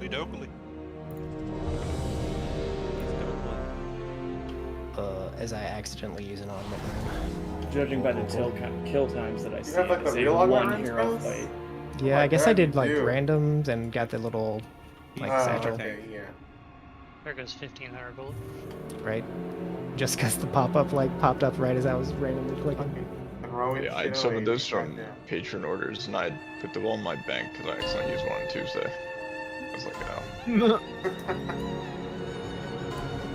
Dokily. As I accidentally use an augment. Judging by the kill times that I see, have, like, it's the a real one augment hero spells? fight. Yeah, I guess I did like do. randoms and got the little like satchel, Okay, yeah. There goes 1500 gold. right? Just because the pop-up like popped up right as I was randomly clicking. Yeah, I had some of those from patron orders, and I put them all in my bank because I accidentally used one on Tuesday. I was like, oh.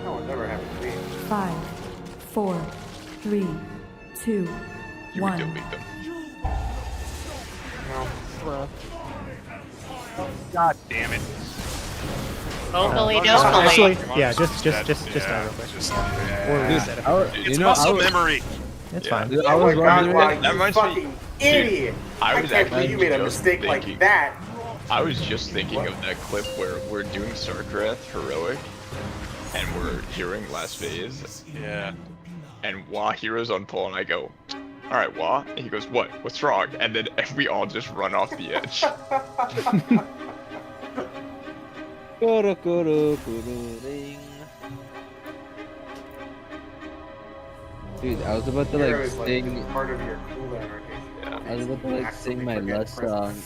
No, it never happened to me. 5, 4, 3, 2, You would 1. delete them. No. God damn it. Hopefully, Actually, yeah, just die real quick. Or Dude, reset it. It's muscle memory. It's Yeah. fine. Dude, I Oh was my god, wondering. why That you reminds me- fucking idiot! I was can't actually believe you made a just mistake thinking- like that. I was just thinking of that clip where we're doing Starcraft Heroic, and we're hearing last phase, Yeah. and Wah heroes on pull, and I go, alright, Wah? And he goes, what? What's wrong? And then we all just run off the edge. Dude, I was about to Hero like is, sing. part of your cooldown rotation. I was about to like sing my Lust song,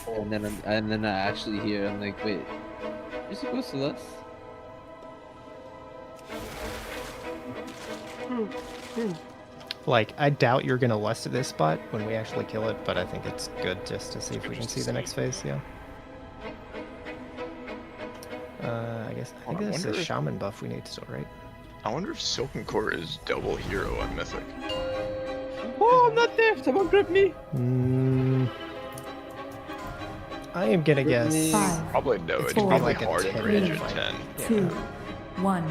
and then I actually hear. I'm like, wait, you're supposed to Lust? Like, I doubt you're gonna lust at this spot when we actually kill it, but I think it's good just to see if we can see the next phase. Yeah. I think that's the wonder if- shaman buff we need still, right? I wonder if Silken Core is double hero on Mythic. Oh, I'm not there. Someone grip me. I am gonna guess. 5, Probably no, it's four, probably like a hard in 10 range minute of fight. 10. 2, 1.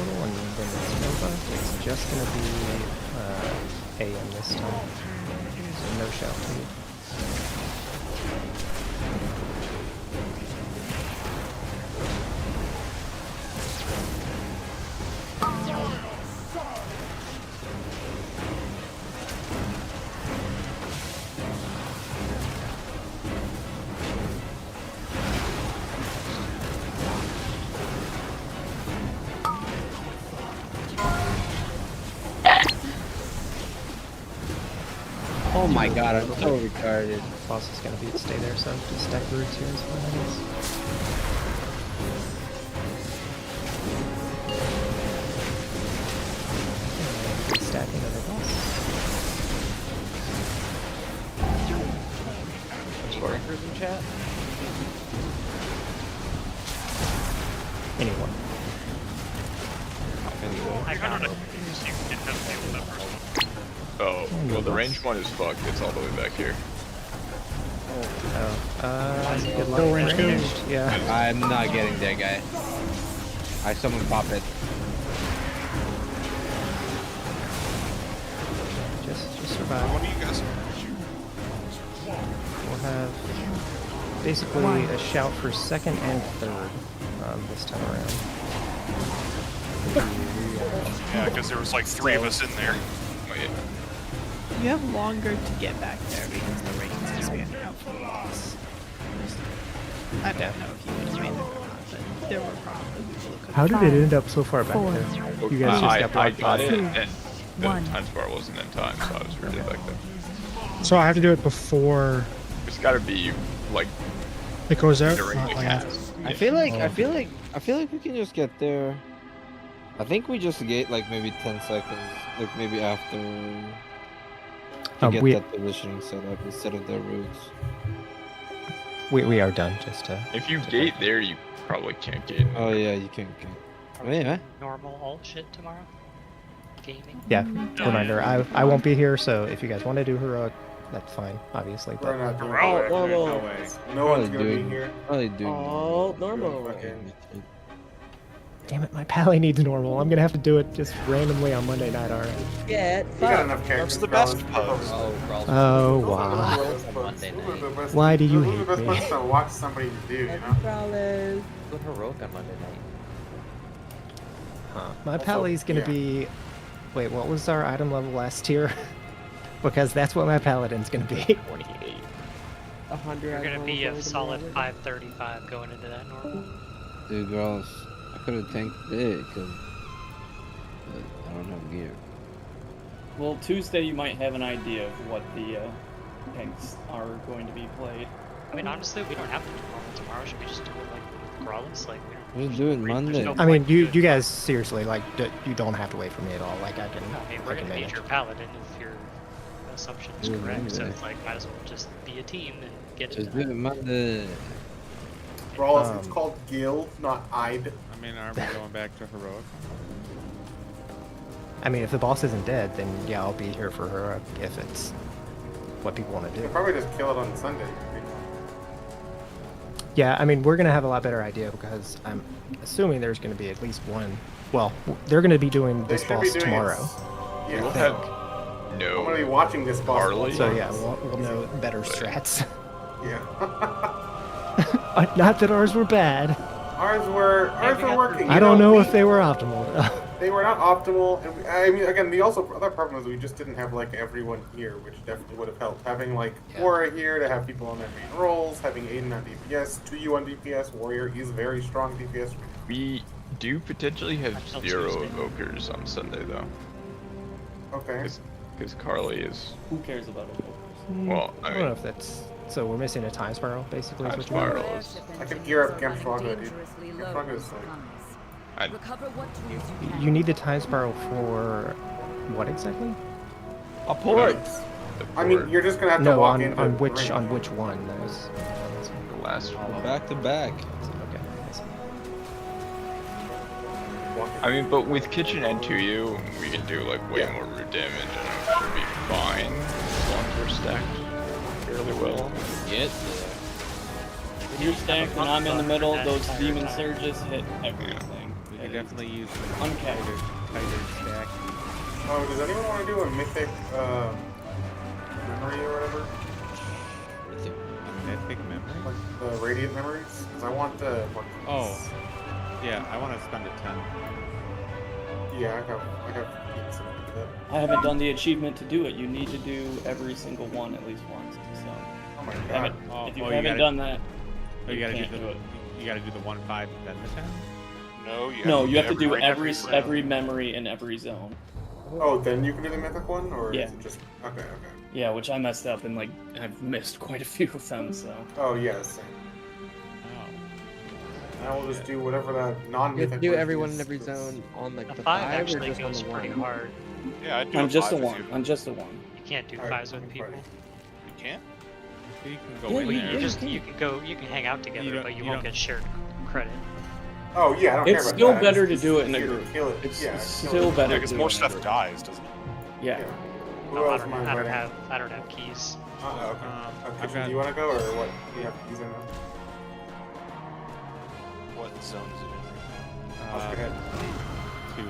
total, and then it's Nova. It's just going to be AM this time. So no shout to me. Oh my god, I'm so retarded. Boss is going to be stay there, so just stack roots here as well, I guess. And stacking another boss. Breakers in chat? Anyone. I got it. You didn't have to deal with that first one. Oh, well, the ranged one is fucked. It's all the way back here. Good luck. Ranged. Yeah. I'm not getting that guy. I someone pop it. Just survive. What do you guys We'll have basically a shout for second and third this time around. Yeah, because there was like 3 of us in there. You have longer to get back there because the range is expanded out for the boss. I don't know if you expanded or not, but there were probably people who could. How did it end up so far back there? You guys just got I blocked got by it, and the time bar wasn't in time, so I was really back there. So I have to do it before It's got to be like it goes out. during the Like cast. I feel like we can just get there. I think we just get like maybe 10 seconds, like maybe after to get that positioning set up instead of their roots. We are done. Just to. If you gate there, you probably can't gate. Oh yeah, you can't gate. Yeah. Normal alt shit tomorrow. Gaming. Yeah. Reminder. I won't be here, so if you guys want to do heroic, that's fine. Obviously. But We're not doing Oh, that. normal. No way. No one's gonna be here. Probably do. Oh, normal. damn it, my pally needs normal. I'm gonna have to do it just randomly on Monday night already. Yeah, We got enough characters. That's the best pose. Oh wow. Why do you Those are the hate best me? ones to watch somebody do, you know? Go heroic on Monday night. My pally's gonna be. Wait, what was our item level last tier? Because that's what my paladin's gonna be. 100. You're gonna be a solid 535 going into that normal. Dude, girls, I could have tanked it because I don't have gear. Well, Tuesday you might have an idea of what the tanks are going to be played. I mean, honestly, we don't have to do normal tomorrow. Should we just do it like with Growlithe? Like, we We'll do it Monday. no I mean, point you doing- guys seriously like you don't have to wait for me at all. Like I can. I mean, I we're can gonna need manage. your paladin if your assumption is Yeah, correct. So Monday. it's like, might as well just be a team and get Just into do it that. Monday. Brawls, it's called guild, not I'd. I mean, are we going back to heroic? I mean, if the boss isn't dead, then yeah, I'll be here for her if it's what people want to do. You'll probably just kill it on Sunday. Yeah, I mean, we're gonna have a lot better idea because I'm assuming there's gonna be at least one. Well, they're gonna be doing They this should be boss doing tomorrow. Yeah. We'll I have think. no. I'm gonna be watching this boss. Harley? So yeah, we'll know better strats. Yeah. Not that ours were bad. Ours were working. I don't know if they were optimal. They were not optimal, and I mean, again, the other problem is we just didn't have like everyone here, which definitely would have helped. Having like Aura here to have people on their main roles, having Aiden on DPS, 2U on DPS, Warrior is very strong DPS. We do potentially have Until 0 Tuesday. evokers on Sunday though, Okay. because Carly is. Who cares about it? Well, I I don't know mean, if that's. So we're missing a time spiral, basically. is Time what you mean? Spiral is. I could gear up Gemfrogga, dude. Gemfrogga is like. You need the time spiral for what exactly? A port. I mean, you're just gonna have to No, walk on into on the which ring. on which one? That was. the last one. Back to back. Okay. I see. I mean, but with Kitchen and 2U, we can do like way more root damage, and it should be fine as long as we're stacked fairly well. Get If you're stacked and I'm in the middle, those demon surges hit everything. You could definitely use the Uncapped. tighter stack. Oh, does anyone want to do a mythic memory or whatever? Mythic memory? Like the radiant memories? Because I want to. Oh, yeah, I want to spend a 10. Yeah, I have some of that. I haven't done the achievement to do it. You need to do every single one at least once. So. Oh my God. If you haven't done that, you gotta can't do it. You gotta do the 1-5 then the 10. No, you have to do rank, every memory in every zone. Oh, then you can do the mythic one, or Yeah. is it just okay? Yeah, which I messed up and like I've missed quite a few of them. So. Oh yeah, same. I will just do whatever that You non-mythic. have to do version everyone is, in every 'cause- zone on like the 5 5 or actually just on goes the pretty 1? hard. Yeah, I'd do I'm a just a 5 with one. you. I'm just a one. You can't do Alright, 5s with people. You can't? You can go Yeah, in you- there. You just you can hang out together, don't- but you you won't don't- get shared credit. Oh yeah, I don't care It's about still that. better It's to do it in a easier to group. Kill it. It's yeah, still kill it. better. Because to more do it in a stuff group. dies, doesn't it? Yeah. Who No, I else don't, am I I don't inviting? have keys. Okay. I've Christian, got- do you want to go or what? Do you have keys in now? What zone is it in? Oscar head. 2 in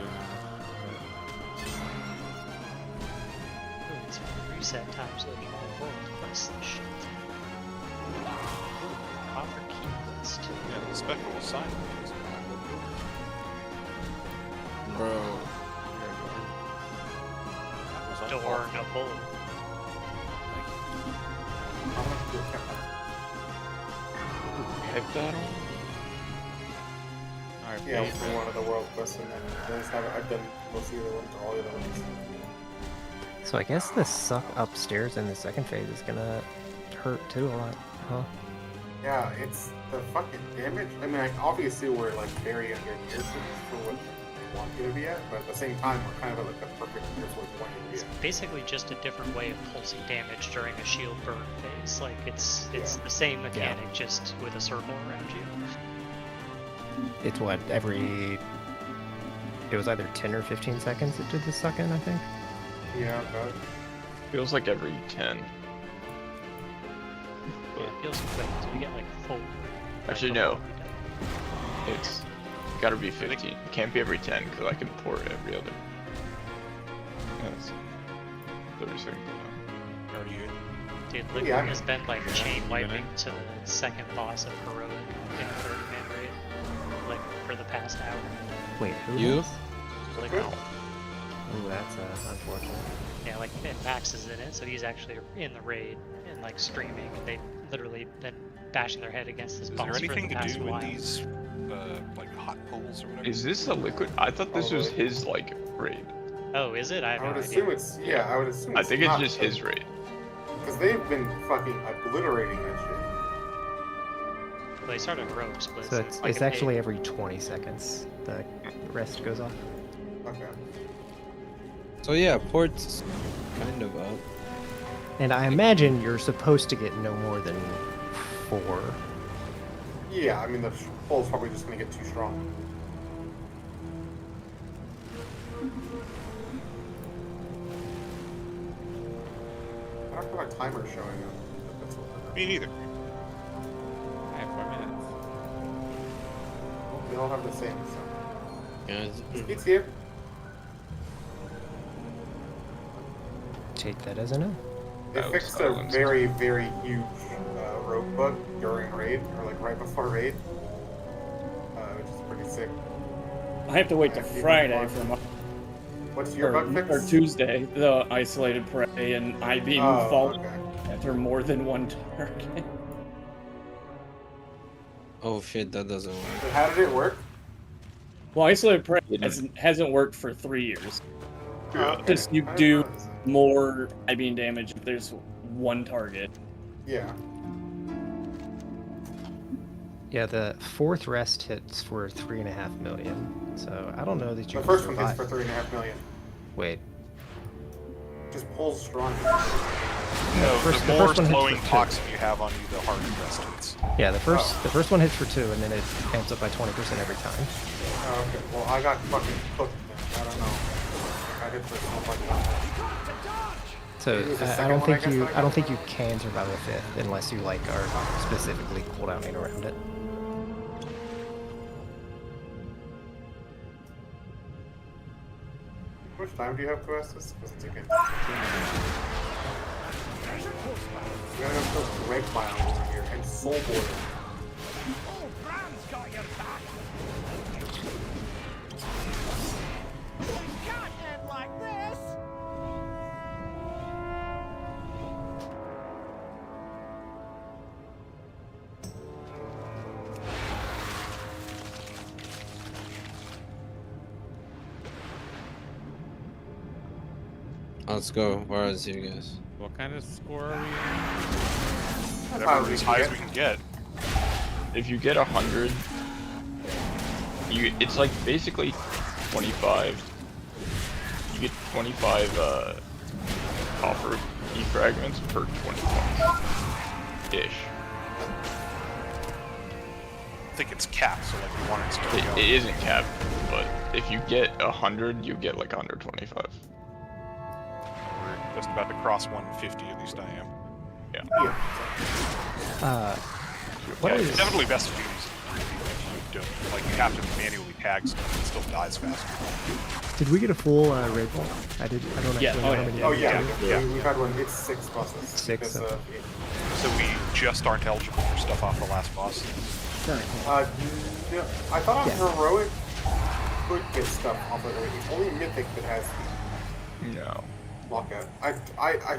Ooh, it's reset times looking all gold. What's this shit? Ooh, offer key list. Yeah, the spectral sign. Bro. Door, no bullet. Alright, Yeah, for one of the world quests, and then I just haven't. I've done most of the other ones, or all the other ones. So I guess the suck upstairs in the second phase is gonna hurt too a lot, huh? Yeah, it's the fucking damage. I mean, obviously we're like very under gear for what we want you to be at, but at the same time we're kind of at like the perfect gear for what we want you to be It's at. basically just a different way of pulsing damage during a shield burn phase. Like it's the same mechanic, just with a circle around you. It's what, every... It was either 10 or 15 seconds it did the suck in, I think. Yeah, but Feels like every 10. Yeah, it feels quick. So we get like full. Actually, no. It's gotta be 15. It can't be every 10 because I can port every other. Yes. 30 seconds. Dude, Liquid has been like chain wiping to the second boss of Heroic in a 30-man raid, like for the past hour. Wait, who? You? Liquid. Ooh, that's unfortunate. Yeah, like and Max is in it, so he's actually in the raid and like streaming, and they've literally been bashing their head against this Is boss there anything for the to past do while. with these, like hot poles or whatever? Is this a liquid? I thought this was his like raid. Oh, is it? I have I no would idea. assume it's I would assume. I think it's not, just his raid. because they've been fucking obliterating that shit. Well, they started ropes, but So it's actually every 20 seconds the rest goes off. Okay. So yeah, port's kind of up. And I imagine you're supposed to get no more than 4. Yeah, I mean the pole's probably just gonna get too strong. I don't have a timer showing up. That's what Me neither. I have 4 minutes. they all have the same. So. Guys, It's here. Take that as a no. They fixed a very, very huge rogue bug during raid, or like right before raid, which is pretty sick. I have to wait till Friday for my. What's your bug fix? Or Tuesday, the isolated prey and I-beam fall after more than one target. oh shit, that doesn't work. So how did it work? Well, isolated prey hasn't worked for 3 years. Just you do more I-beam damage if there's one target. Yeah. Yeah, the 4th rest hits for 3.5 million. So I don't know that you. The can first one hits survive. for 3.5 million. Wait. Just pulls strong. No, first- the the more first one hits flowing for 2. toxin you have on you, the harder the rest hits. Yeah, the first one hits for 2, and then it amps up by 20% every time. Oh, okay. Well, I got fucking cooked. Then. I don't know. I hit for so much. So Maybe it was the I second don't one, think guess, you that I I don't think you can survive a 5th unless you like are specifically cooldowning around it. How much time do you have to ask this? Because it's again. We gotta go kill Greg Mile over here and Soul Border. Oh, Bram's got your back. It can't end like this. Let's go. Where is you guys? What kind of score are we Whatever, as high as we can get. If you get 100, it's like basically 25. You get 25 copper defragments per 20 points ish. I think it's capped, so like we want it to start going. It isn't capped, but if you get 100, you get like 125. We're just about to cross 150, at least I am. Yeah. What is... It's definitely best to do these. You don't, like, you have to manually tag stuff, it still dies faster. Did we get a full raid ball? I don't actually know how many. We've had one. It's 6 bosses. 6. Because, So we just aren't eligible for stuff off the last boss. no, I thought on Heroic could get stuff off of it. It's only Mythic that has No. lockout. I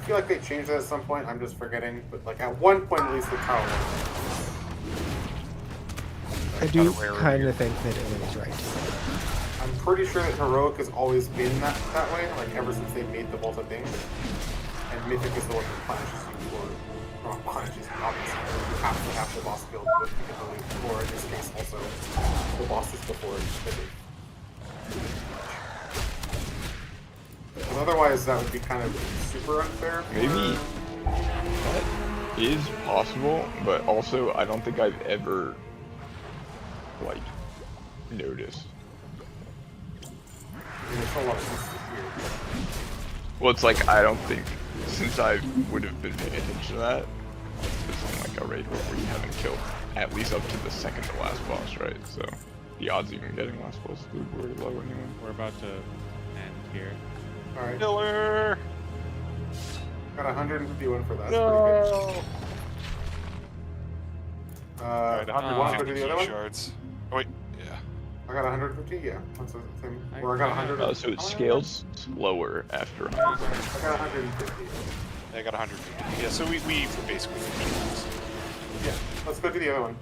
feel like they changed that at some point. I'm just forgetting. But like at one point, at least the tower. I do kind of think that it is right. I'm pretty sure that Heroic has always been that way, like ever since they made the Vault of thing. And Mythic is the one that punishes you for, not punishes, obviously. You have to have the boss build with the ability, or in this case also the bosses before Mythic. Because otherwise that would be kind of super unfair. Maybe that is possible, but also I don't think I've ever like noticed. Well, it's like I don't think since I would have been paying attention to that, it's like a raid where you haven't killed at least up to the second to last boss, right? So the odds of even getting last boss were low anyway. We're about to end here. Alright. Killer! Got 151 for that. No! That's pretty good. Alright, You want to go to the other one? shards. Oh wait, yeah. I got 150, yeah. That's the same. Or I got 100. Oh, so it scales slower after 100. I got 150. Yeah, I got 150. Yeah, so we basically finished. Yeah, let's go to the other one.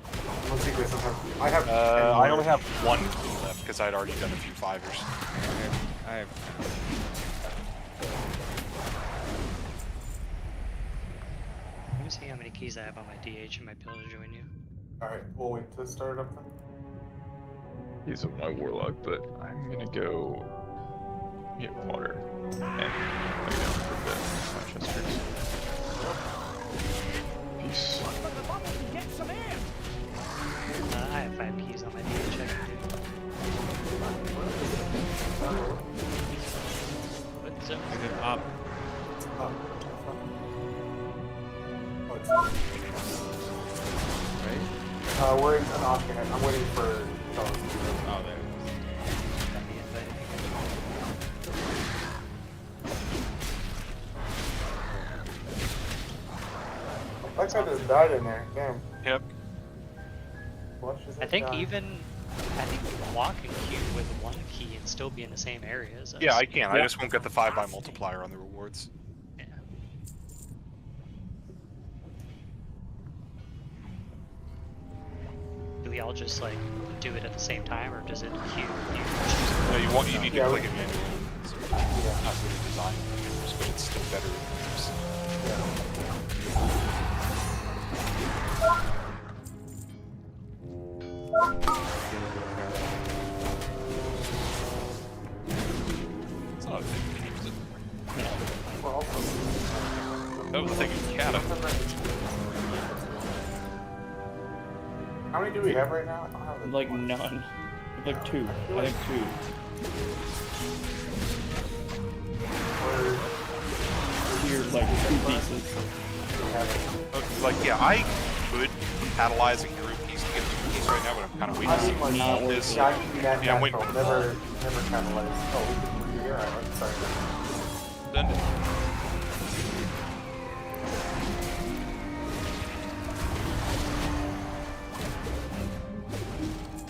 Let's see if there's some. I have. I only have one key left because I'd already done a few fivers. I have. Let me see how many keys I have on my DH and might be able to join you. Alright, we'll wait to start it up then. He's on my warlock, but I'm gonna go get water and lay down for a bit. My chesters. Peace. I have 5 keys on my DH I can do. What zone? Is it up? Right? We're in an option. I'm waiting for. Oh, there. That guy just died in there. Damn. Yep. I think even I think you can walk and queue with 1 key and still be in the same area as us. Yeah, I can. I just won't get the 5x multiplier on the rewards. Yeah. Do we all just like do it at the same time, or does it queue? No, you need to click it manually. So, not really designed for gamers, but it's still better than gamers. It's not a thing in games anymore. That was a thing in Cat. How many do we have right now? I don't have them. Like none. Like 2. I think 2. Here, like 2 pieces. Like, yeah, I could catalyze and group keys to get 2 keys right now, but I'm kind of waiting to see what this. Yeah, I'm waiting. Yeah, I'm waiting. Never catalyze. Oh, here? I'm sorry. Send it.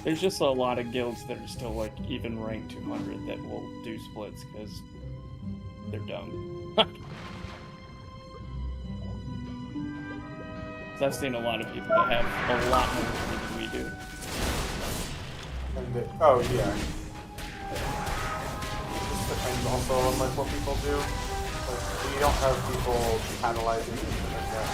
There's just a lot of guilds that are still like even rank 200 that will do splits because they're dumb. So I've seen a lot of people that have a lot more money than we do. And oh yeah. It just depends also on like what people do. Like we don't have people catalyzing anything like that.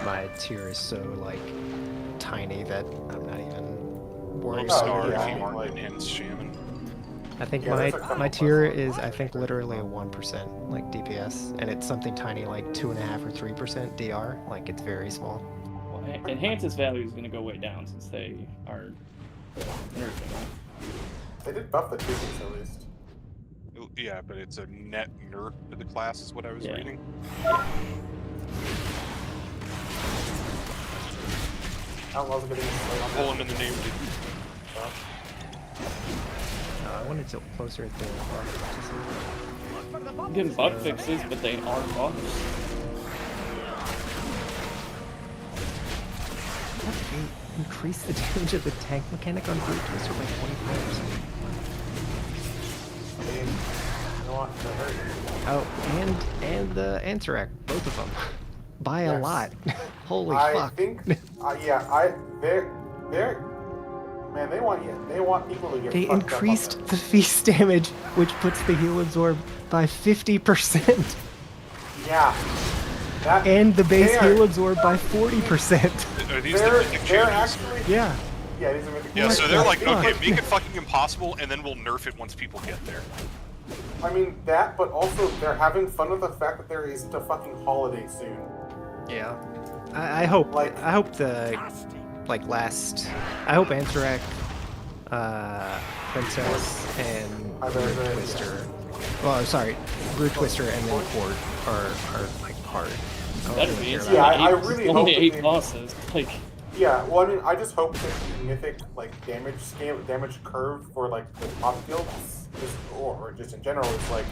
My tier is so like tiny that I'm not even worried Lothar, about if it. you aren't an enhanced shaman. I think Yeah, there's a my couple tier is I think literally a 1% like DPS, and it's something tiny like 2.5 or 3% DR. Like it's very small. Well, Enhance's value is going to go way down since they are nerfing it. They did buff the Tuesdays at least. Yeah, but it's a net nerf to the class, is what I was reading. How was it getting on Pulling in the name, dude. I wanted to closer at the I'm getting bug fixes, but they are bugs. Increase the damage of the tank mechanic on Brute Twister by 25%. Oh, and the Anserac, both of them, by a lot. Holy I fuck! think, they're, man, they want people to get. They fucked up on increased them. the feast damage, which puts the heal absorb by 50%, Yeah. That, and the base they are- heal absorb by 40%. Are these the mythic they're changes? actually. Yeah. Yeah, these are mythic. Yeah, so What they're the like, okay, fuck? make it fucking impossible, and then we'll nerf it once people get there. I mean that, but also they're having fun with the fact that there isn't a fucking holiday soon. Yeah. I hope the I hope Anserac, Princess, and Brute Twister. Well, sorry, Brute Twister and then Court are like hard. Better be. It's Yeah, I only really it's hope only that 8 they- bosses. Like, Yeah, well, I mean, I just hope that the mythic like damage curve for like the top guilds, or just in general, is like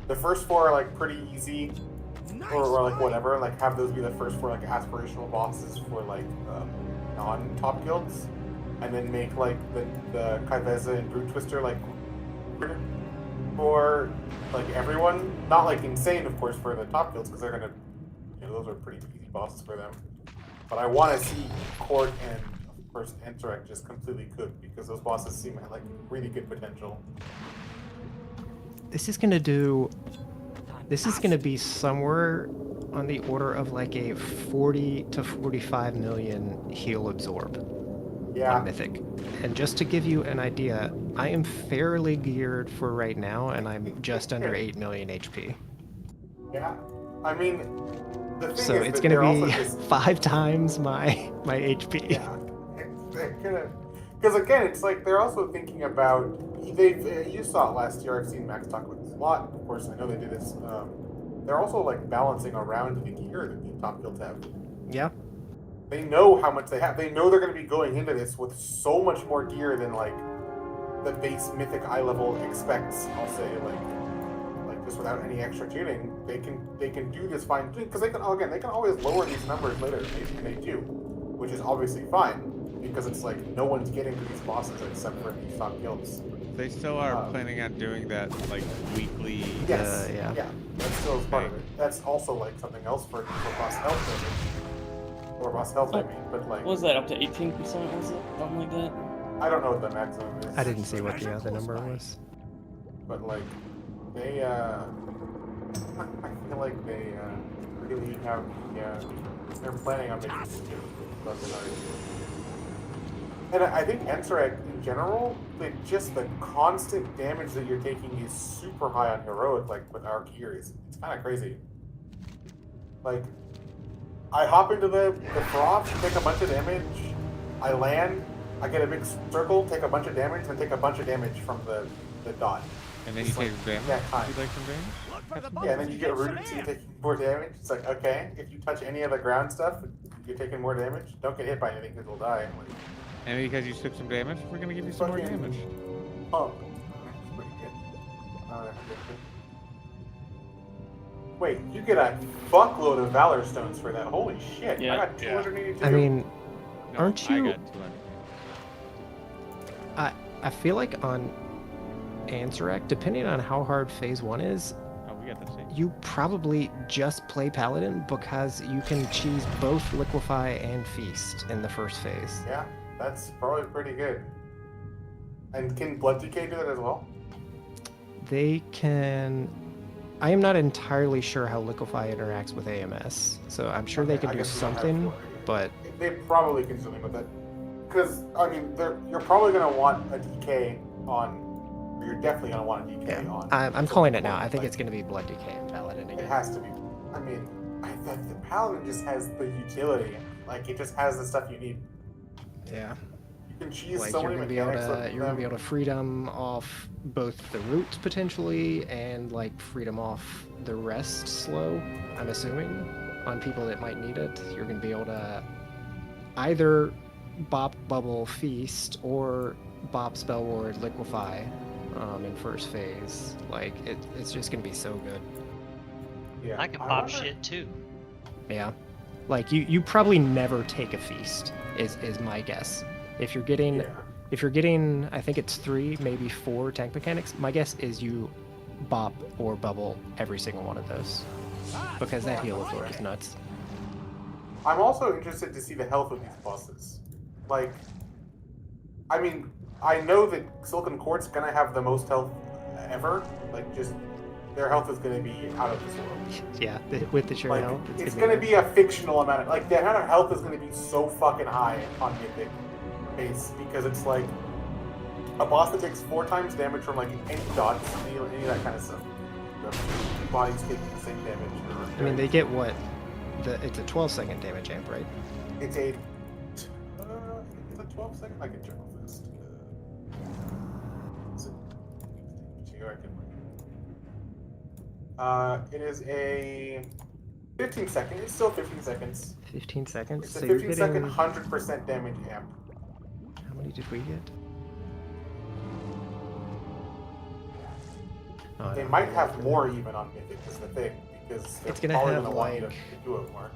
the first 4 are like pretty easy, or like whatever. Like have those be the first 4 like aspirational bosses for like non-top guilds, and then make like the Kaiveza and Brute Twister like for like everyone. Not like insane, of course, for the top guilds because they're gonna, those are pretty easy bosses for them. But I want to see Court and, of course, Anserac just completely cooked because those bosses seem like really good potential. This is gonna be somewhere on the order of like a 40 to 45 million heal absorb. Yeah. On Mythic. And just to give you an idea, I am fairly geared for right now, and I'm just under 8 million HP. Yeah. I mean, the thing So is it's that gonna they're be also just, 5 times my HP. yeah. They're gonna, because again, it's like they're also thinking about. You saw it last year. I've seen Max talk about this a lot. Of course, I know they do this. They're also like balancing around the gear that the top guilds have. Yeah. They know how much they have. They know they're going to be going into this with so much more gear than like the base mythic eye level expects. I'll say like just without any extra tuning, they can do this fine because they can always lower these numbers later. They do, which is obviously fine because it's like no one's getting to these bosses except for these top guilds. They still are planning on doing that like weekly. Yes. Yeah. That still is part of it. That's also like something else for boss health damage. Or boss health, I mean, but like. what was that, up to 18%, was it? Something like that? I don't know what the maximum is. I didn't see what the other number was. But like, they, I feel like they, really have, they're planning on making this too. And I think Anserac in general, just the constant damage that you're taking is super high on heroic, like with our gears. It's kind of crazy. Like, I hop into the froth, take a bunch of damage, I land, I get a big circle, take a bunch of damage, then take a bunch of damage from the dot. And then you take damage? Yeah, time. You like some damage? Yeah, and then you get rooted, so you take more damage. It's like, okay, if you touch any of the ground stuff, you're taking more damage. Don't get hit by anything because we'll die. Like, And because you took some damage, we're gonna give you some more fucking damage. pump. That's pretty good. Wait, you get a fuckload of Valor Stones for that. Holy shit. Yeah. I got 282. I mean, No, aren't I you? got 200. I feel like on Anserac, depending on how hard Phase 1 is, Oh, we got the same. you probably just play Paladin because you can cheese both Liquefy and Feast in the first phase. Yeah, that's probably pretty good. And can Blood Decay do that as well? They can. I am not entirely sure how Liquefy interacts with AMS, so I'm sure they Okay, can I do guess we don't have something, to. but They probably can do something with it. Because, I mean, you're probably going to want a DK on... Or you're definitely going to want a DK on... I'm calling it now. I think like, it's going to be Blood Decay and Paladin It again. has to be. I mean, the Paladin just has the utility. Like, it just has the stuff you need. Yeah. You can cheese Like so you're many gonna be able mechanics to with you're gonna be them. able to freedom off both the roots potentially and like freedom off the rest slow, I'm assuming, on people that might need it. You're gonna be able to either bop bubble feast or bop spell ward liquefy in first phase. Like it's just gonna be so good. Yeah. I can pop shit too. Yeah. Like you probably never take a feast is my guess. If you're getting I think it's 3, maybe 4 tank mechanics, my guess is you bop or bubble every single one of those. Because that heal absorb is nuts. I'm also interested to see the health of these bosses. Like, I mean, I know that Silken Court's gonna have the most health ever. Like, just their health is gonna be out of this world. Yeah, with the share Like, health. it's gonna be a fictional amount of, like, the amount of health is gonna be so fucking high on Mythic base because it's like a boss that takes 4 times damage from like any dots, any of that kind of stuff. The body's taking the same damage. I mean, they get what? It's a 12-second damage amp, right? It's a. Is it 12 second? I can check off this. It is a 15 second. It's still 15 seconds. 15 seconds. It's a So you're 15 second getting... 100% damage amp. How many did we get? Oh, They no. might have more even on Mythic is the thing, because they're It's gonna probably have, gonna want you like- to do it more.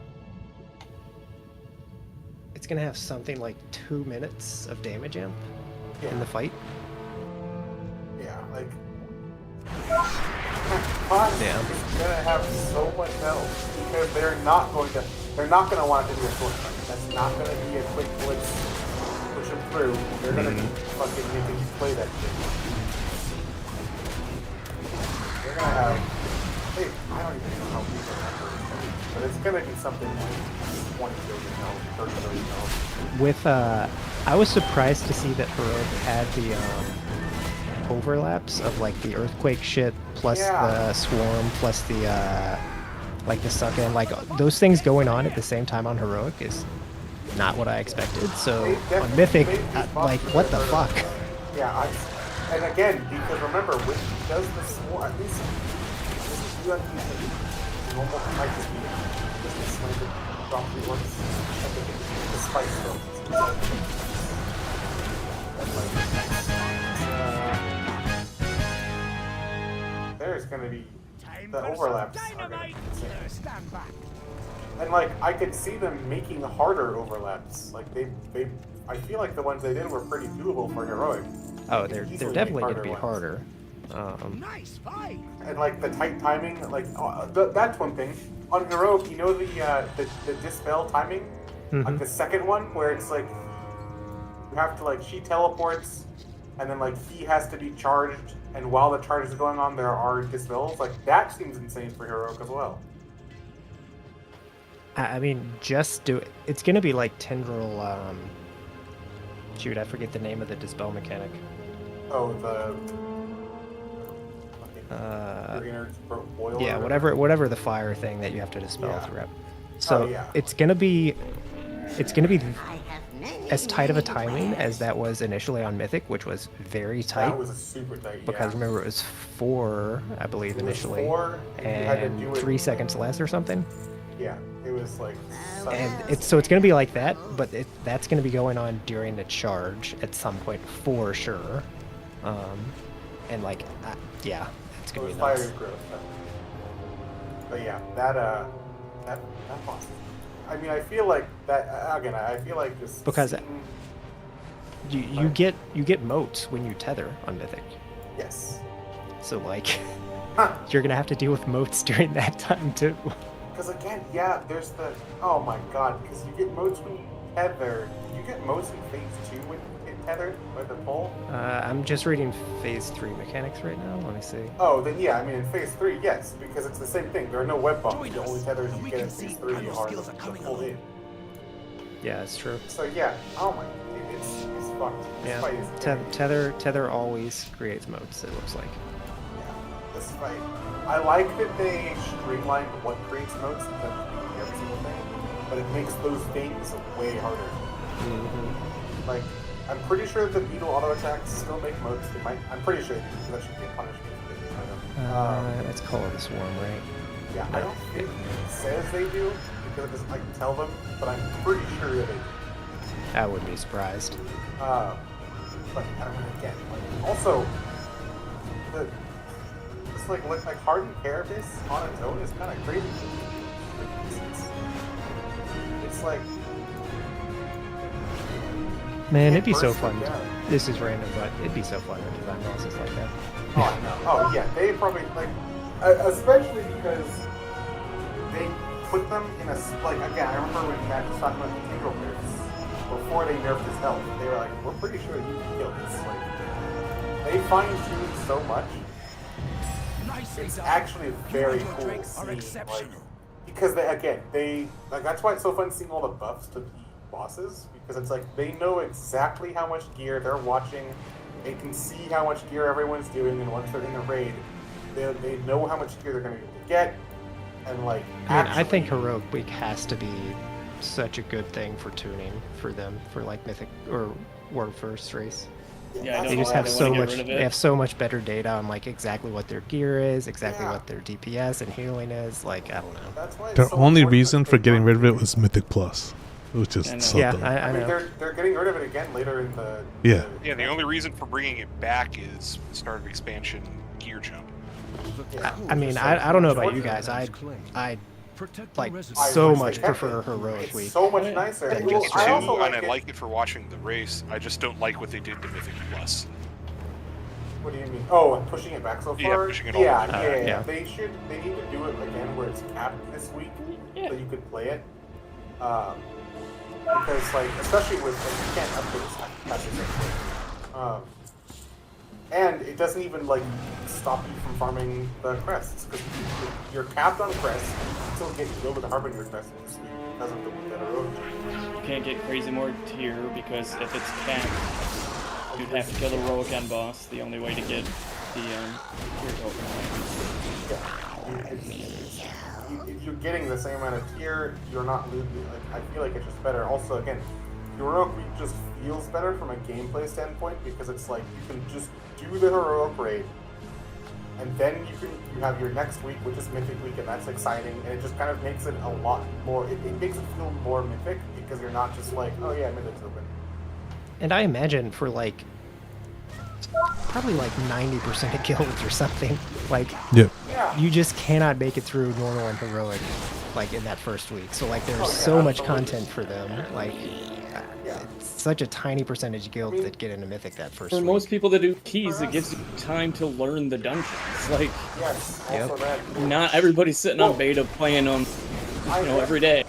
It's gonna have something like 2 minutes of damage amp Yeah. in the fight. Yeah, like Boss Yeah. is gonna have so much health because they're not gonna want it to be a short fight. That's not gonna be a quick blitz push them through. They're gonna be fucking making you play that shit. They're gonna have I don't even know how people have but it's gonna be something like 20 billion health, 30 billion health. With I was surprised to see that Heroic had the overlaps of like the earthquake shit plus the swarm plus the like the suck in, like those things going on at the same time on Heroic is not what I expected. So on Mythic, like what the fuck? Yeah, and again, because remember, when he does the swarm, at least you have to use the normal type of speed. Just the slam it, drop the once, and the spice throw. There's gonna be the overlaps are gonna be insane. And like I could see them making harder overlaps. Like they I feel like the ones they did were pretty doable for Heroic. Oh, They they're could easily definitely make gonna be ones. harder. Nice fight. And like the tight timing, like that's one thing. On Heroic, you know the dispel timing, like the second one where it's like you have to like she teleports, and then like he has to be charged, and while the charge is going on, there are dispels. Like that seems insane for Heroic as well. I mean, just do it. It's gonna be like Tendril. Shoot, I forget the name of the dispel mechanic. Oh, the. Yeah, whatever the fire thing that you have to dispel throughout. So yeah. it's gonna be as tight of a timing as that was initially on Mythic, which was very tight. That was a super tight. Because remember, it was 4, I believe, It was initially, 4, and you had to and do it- 3 seconds less or something. Yeah, It was like. And it's going to be like that, but that's going to be going on during the charge at some point for sure. And like, yeah, it's going to be nuts. Fire growth. But yeah, that boss. I mean, I feel like that again. I feel like just because you get moats when you tether on Mythic. Yes. So like, you're gonna have to deal with moats during that time too. Because again, yeah, there's the oh my god, because you get moats when you tether. You get moats in phase 2 when you get tethered by the pole. I'm just reading phase 3 mechanics right now. Let me see. Oh, then yeah, I mean in phase 3, yes, because it's the same thing. There are no web bumps. The only tethers you get in phase 3 are the pull in. Yeah, that's true. So yeah, oh my, it's fucked. This fight is tether always creates moats. It looks like. Yeah, this fight. I like that they streamlined what creates moats instead of doing every single thing, but it makes those things way harder. Mm-hmm. Like, I'm pretty sure the beetle auto attacks still make moats. They might. I'm pretty sure that should be a punishment. Let's call it a swarm, right? Yeah, I don't think it says they do because it doesn't like tell them, but I'm pretty sure that they do. I wouldn't be surprised. But I don't know, again, like, also it's like hardened carapace on its own is kind of crazy. It's like. Man, it'd be so fun. This is random, but it'd be so fun to design bosses like that. Oh, I know. Oh, yeah. They probably, like, especially because they put them in a, like, again, I remember when Matt was talking about the integral nerfs, before they nerfed his health, they were like, we're pretty sure you can kill this. Like, they fine-tuned so much. It's actually very cool seeing, like, because they, like, that's why it's so fun seeing all the buffs to bosses, because it's like they know exactly how much gear they're watching, they can see how much gear everyone's doing, and once they're in the raid, they know how much gear they're going to be able to get, and like I think Heroic Week has to be such a good thing for tuning for them, for like Mythic or World First Race. Yeah, they just have so much. They have so much better data on like exactly what their gear is, exactly what their DPS and healing is. Like I don't know. That's why The only reason for getting rid of it was Mythic Plus, which is so dumb. I mean, they're getting rid of it again later in the. Yeah. Yeah, the only reason for bringing it back is the start of expansion gear jump. I mean, I don't know about you guys. I like so much prefer Heroic Week. So much nicer. I do too, and I like it for watching the race. I just don't like what they did to Mythic Plus. What do you mean? Oh, and pushing it back so far? Yeah, pushing it all yeah, the way yeah, back. They need to do it again where it's capped this week, so you could play it. Because like, especially with like, you can't update it. And it doesn't even like stop you from farming the crests because you're capped on crests. You still get Gilded Harbinger crests this week because of the heroic. You can't get Crazy More tier because if it's capped, you'd have to kill the heroic end boss. The only way to get the tier token. If you're getting the same amount of tier, you're not losing. Like, I feel like it's just better. Also, again, Heroic Week just feels better from a gameplay standpoint because it's like you can just do the Heroic Raid, and then you have your next week, which is Mythic Week, and that's exciting, and it just kind of makes it a lot more. It makes it feel more Mythic because you're not just like, oh yeah, Mythic's open. And I imagine for like probably like 90% of guilds or something, like you just cannot make it through normal and heroic like in that first week. So like there's so much content for them. Like it's such a tiny percentage of guilds that get into Mythic that first For week. most people that do keys, it gives you time to learn the dungeons. Like, not everybody's sitting on beta playing them, every day.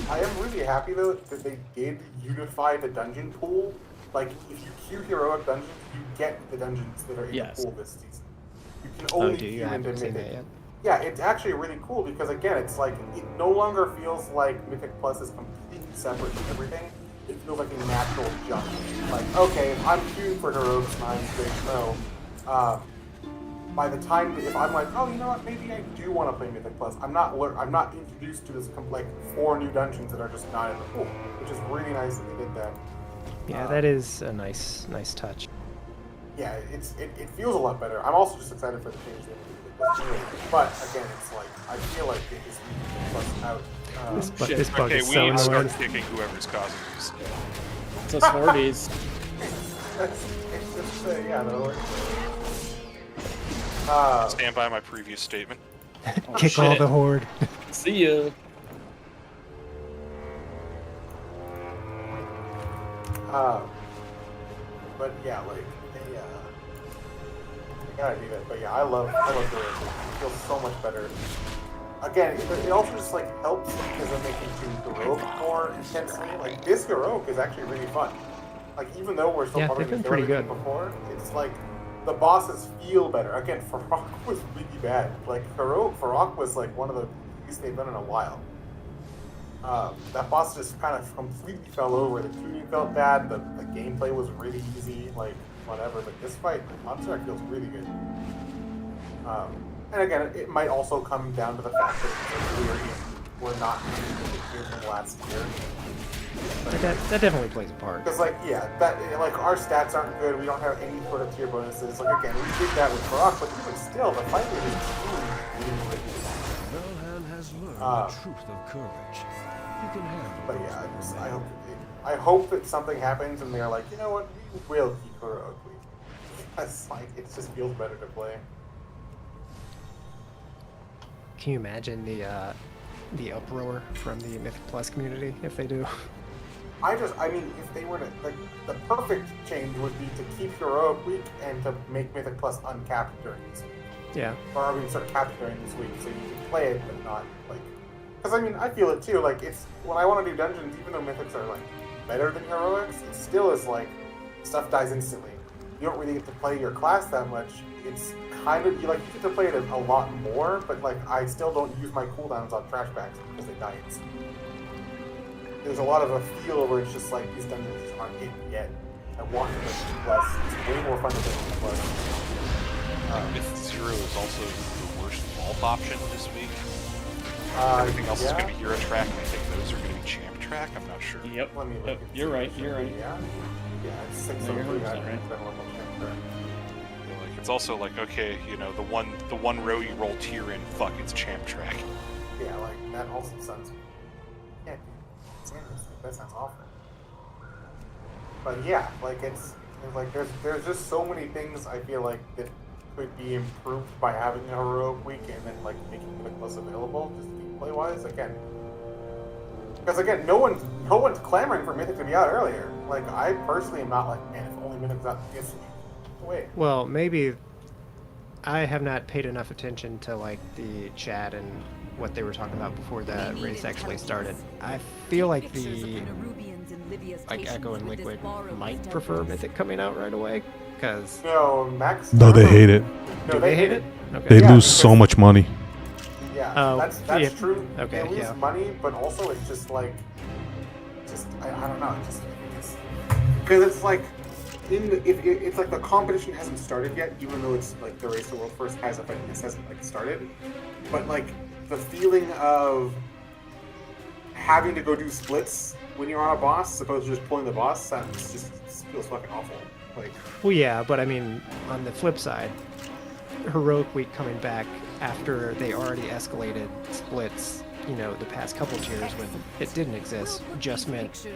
I am really happy though that they did unify the dungeon pool. Like, if you queue heroic dungeons, you get the dungeons that are in the pool this season. You can only queue into Mythic. Yeah, it's actually really cool because again, it's like it no longer feels like Mythic Plus is completely separate from everything. It feels like a natural jump. Like, okay, if I'm queuing for heroics 9 straight snow, by the time if I'm like, oh, you know what, maybe I do want to play Mythic Plus. I'm not introduced to this like 4 new dungeons that are just not in the pool, which is really nice that they did that. Yeah, that is a nice touch. Yeah, it feels a lot better. I'm also just excited for the change they made. But again, it's like I feel like it is plus out. This bug Okay, is we so need to start annoying. kicking whoever's causing this. It's us Hordes. It's just yeah, that'll work. Stand by my previous statement. Kick all shit. the horde. See ya. But yeah, like they gotta do that. But yeah, I love the it feels so much better. Again, it also just like helps because then they can do heroic more intensely. Like this heroic is actually really fun. Like even though we're still Yeah, probably they've been pretty good. before, it's like the bosses feel better. Again, Farok was really bad. Like heroic Farok was like one of the least they've done in a while. That boss just kind of completely fell over. The tuning felt bad. The gameplay was really easy. Like whatever. But this fight, Monster feels really good. And again, it might also come down to the fact that we're not here from last year. That definitely plays a part. Because like like our stats aren't good. We don't have any sort of tier bonuses. Like again, we did that with Farok, but even still, the fight rate is truly really good. Velhan has learned the truth of courage. You can handle But yeah, I hope that something happens and they're like, you know what, we will keep heroic. That's like it just feels better to play. Can you imagine the uproar from the Mythic Plus community if they do? I mean, if they were to, like, the perfect change would be to keep Heroic Week and to make Mythic Plus uncapped during this week. Yeah. Or I mean, start capped during this week, so you can play it, but not, like... Because, I mean, I feel it, too. Like, it's... When I want to do dungeons, even though Mythics are, like, better than Heroics, it still is, like, stuff dies instantly. You don't really get to play your class that much. It's kind of... You get to play it a lot more, but, like, I still don't use my cooldowns on trash bags because they die instantly. There's a lot of a feel where it's just like these dungeons just aren't hidden yet. I want to play Plus. It's way more fun to play Plus. Myth Zero is also the worst vault option this week. Everything else is going to be Hero Track, and I think those are going to be Champ Track. I'm not sure. Yep. You're right. You're right. Yeah, it's 6 No, you're over 100% right. Like, it's also like, okay, you know, the one row you roll tier in, fuck, it's Champ Track. Yeah, like that also sounds. Yeah, that sounds awful. But yeah, like it's like there's just so many things I feel like that could be improved by having a heroic week and then like making Mythic Plus available, just gameplay wise. Again, because again, no one's clamoring for Mythic to be out earlier. Like I personally am not like, man, if only Mythic's out this week. Wait. Well, maybe I have not paid enough attention to like the chat and what they were talking about before the race actually started. I feel like Echo and Liquid might prefer Mythic coming out right away, because no, Max. No, they hate it. Do they hate it? They lose so much money. Yeah, that's true. Okay, they lose money, but also it's just like, I don't know, because it's like it's like the competition hasn't started yet, even though it's like the race to world first hasn't like started, but like the feeling of having to go do splits when you're on a boss, as opposed to just pulling the boss, that just feels fucking awful. Like, well, yeah, but I mean, on the flip side, Heroic Week coming back after they already escalated splits, you know, the past couple tiers when it didn't exist, just meant,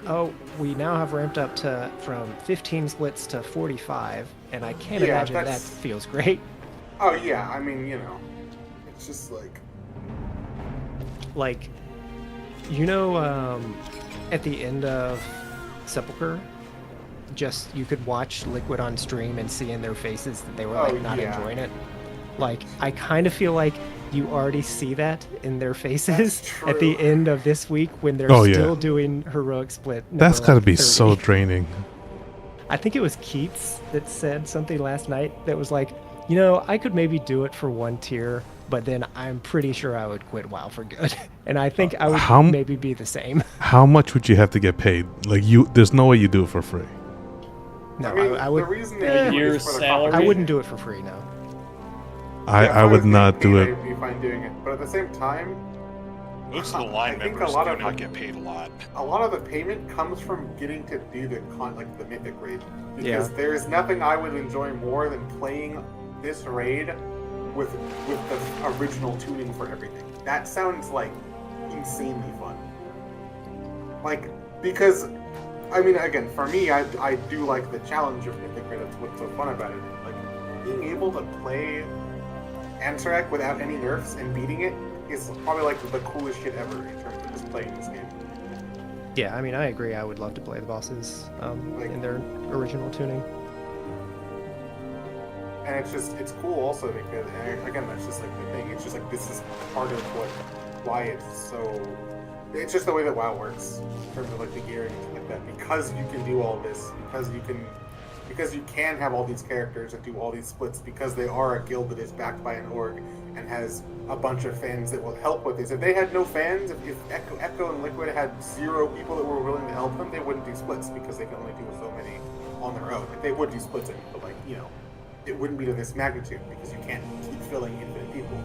oh, we now have ramped up from 15 splits to 45, and I can't imagine that feels great. Oh yeah, I mean, you know, it's just like, you know, at the end of Sepulchre, just you could watch Liquid on stream and see in their faces that they were like not enjoying it. Like, I kind of feel like you already see that in their faces at the end of this week when they're still doing Heroic Split. That's gotta be 30. so draining. I think it was Keats that said something last night that was like, you know, I could maybe do it for one tier, but then I'm pretty sure I would quit WoW for good. And I think I would maybe be the same. How much would you have to get paid? Like, there's no way you do it for free. No, I mean, I would. The reason a year's salary. I wouldn't do it for free, no. I would not do it. I'd be fine doing it, but at the same time, most of the line members do not get paid a lot. A lot of the payment comes from getting to do the Mythic raid, because there is nothing I would enjoy more than playing this raid with the original tuning for everything. That sounds like insanely fun. Like, because, I mean, again, for me, I do like the challenge of Mythic. That's what's so fun about it. Like, being able to play Ansarek without any nerfs and beating it is probably like the coolest shit ever in terms of just playing this game. Yeah, I mean, I agree. I would love to play the bosses in their original tuning. And it's cool also because, and again, that's just like the thing. It's just like this is part of why it's so. It's just the way that WoW works in terms of like the gearing and stuff like that. Because you can do all this, because you can have all these characters and do all these splits, because they are a guild that is backed by an org and has a bunch of fans that will help with this. If they had no fans, if Echo and Liquid had 0 people that were willing to help them, they wouldn't do splits because they can only do so many on their own. If they would do splits, but like, you know, it wouldn't be to this magnitude because you can't keep filling infinite people.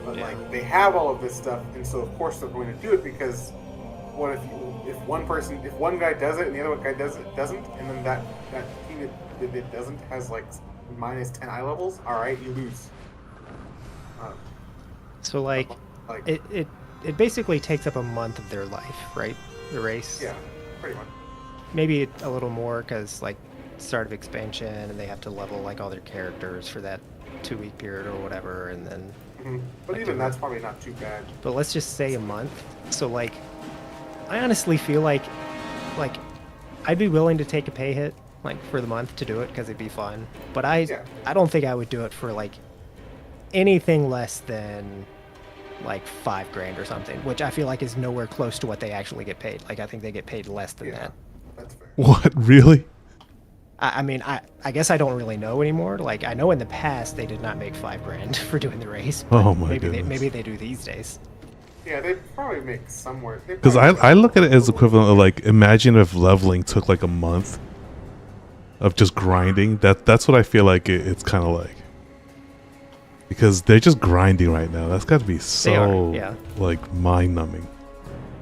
But like, they have all of this stuff, and so of course they're going to do it because what if one guy does it and the other guy doesn't, and then that team that doesn't has like minus 10 eye levels, alright, you lose. So like it basically takes up a month of their life, right? The race. Yeah, pretty much. Maybe a little more because like start of expansion and they have to level like all their characters for that 2-week period or whatever, and then. But even that's probably not too bad. But let's just say a month. So like, I honestly feel like I'd be willing to take a pay hit like for the month to do it because it'd be fun. But I don't think I would do it for like anything less than like $5,000 or something, which I feel like is nowhere close to what they actually get paid. Like I think they get paid less than that. That's fair. What, really? I mean, I guess I don't really know anymore. Like I know in the past they did not make $5,000 for doing the race. But Oh my goodness. Maybe they do these days. Yeah, they probably make somewhere. Because I look at it as equivalent of like, imagine if leveling took like a month of just grinding. That's what I feel like it's kind of like. Because they're just grinding right now. That's got to be so like mind-numbing.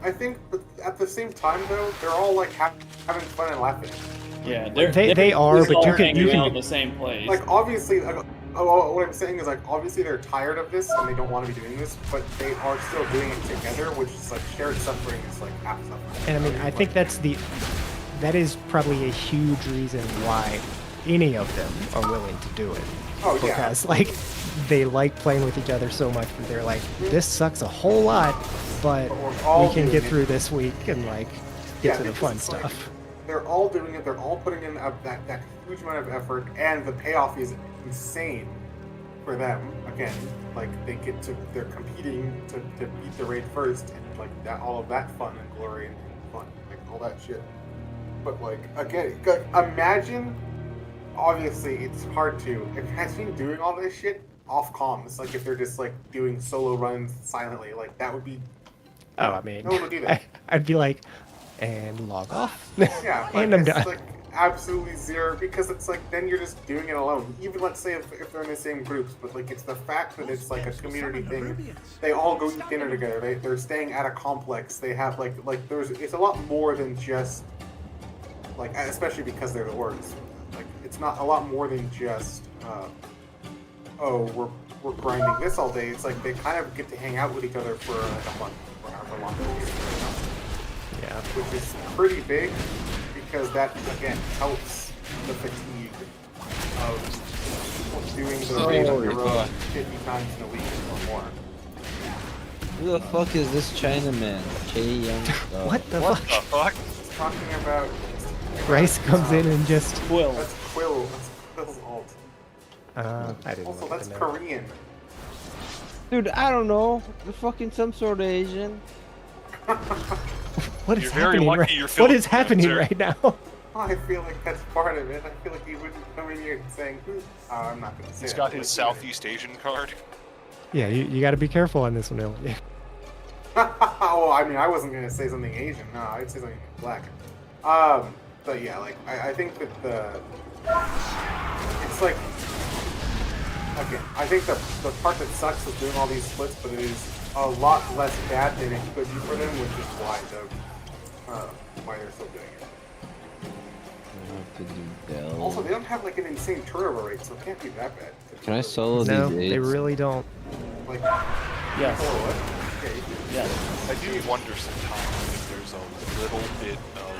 I think, but at the same time though, they're all like having fun and laughing. Yeah, they are, but you can out the same place. Like obviously, what I'm saying is like obviously they're tired of this and they don't want to be doing this, but they are still doing it together, which is like shared suffering is like half suffering. And I mean, I think that is probably a huge reason why any of them are willing to do it. Oh yeah. Because like they like playing with each other so much that they're like, this sucks a whole lot, but we can get through this week and like get to the fun stuff. Like, they're all doing it. They're all putting in that huge amount of effort, and the payoff is insane for them. Again, like they're competing to beat the raid first, and like that, all of that fun and glory and fun, like all that shit. But like again, imagine. Obviously, it's hard to imagine doing all this shit off comms. Like if they're just like doing solo runs silently, like that would be. Oh, I mean, no one would do that. I'd be like, and log off. Yeah, and I'm done. Like absolutely zero, because it's like then you're just doing it alone. Even let's say if they're in the same groups, but like it's the fact that it's like a community thing. They all go eat dinner together. They're staying at a complex. They have like it's a lot more than just like, especially because they're the orgs. Like it's not a lot more than just we're grinding this all day. It's like they kind of get to hang out with each other for like a month or however long it is. Yeah. Which is pretty big, because that again helps the fatigue of doing the raid on your own 50 times in a week or more. Who the fuck is this Chinaman? What the fuck? It's talking about. Rice comes in and just. Quill. That's Quill. That's Quill's alt. I didn't. Also, that's Korean. Dude, I don't know. You're fucking some sort of Asian. What is You're very happening? lucky you're What is Filipino, happening sir. right now? I feel like that's part of it. I feel like he wouldn't come in here and saying, I'm not going to say He's it. got his Southeast Asian card. Yeah, you got to be careful on this one, Il. Oh, I mean, I wasn't going to say something Asian. No, I'd say something black. But yeah, like, I think that it's like, again, I think the part that sucks is doing all these splits, but it is a lot less bad than it could be for them, which is why they're still doing it. could do Dell. Also, they don't have like an insane turnover rate, so it can't be that bad. Can I solo No, these they apes? really don't. Like, Yes. what? Yeah, you can. Yes. I do wonder sometimes if there's a little bit of,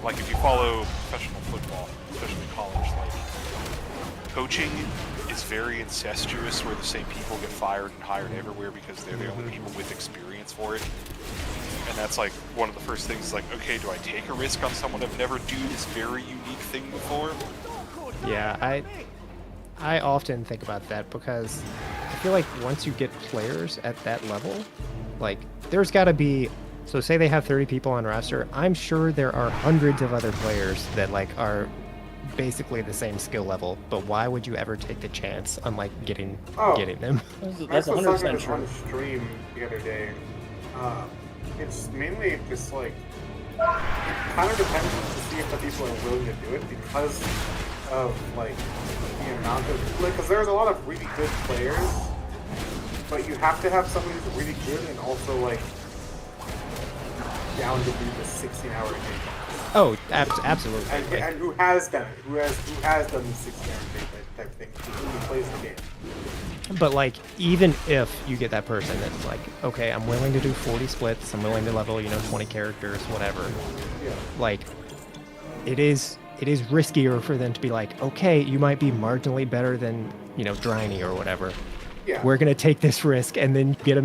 like if you follow professional football, especially college, like coaching is very incestuous where the same people get fired and hired everywhere because they're the only people with experience for it. And that's like one of the first things, like, okay, do I take a risk on someone I've never do this very unique thing before? Yeah, I often think about that because I feel like once you get players at that level, like there's got to be, so say they have 30 people on roster, I'm sure there are hundreds of other players that like are basically the same skill level, but why would you ever take the chance on like getting them? That's 100% true. On stream the other day. It's mainly just like it kind of depends to see if the people are willing to do it because of like the amount of like because there's a lot of really good players, but you have to have someone who's really good and also like down to do the 16-hour game. Oh, absolutely. And who has done it? Who has done the 16-hour game type thing? Who plays the game? But like, even if you get that person that's like, okay, I'm willing to do 40 splits, I'm willing to level, 20 characters, whatever. Yeah. Like, it is riskier for them to be like, okay, you might be marginally better than, Dryny or whatever. Yeah. We're gonna take this risk, and then you get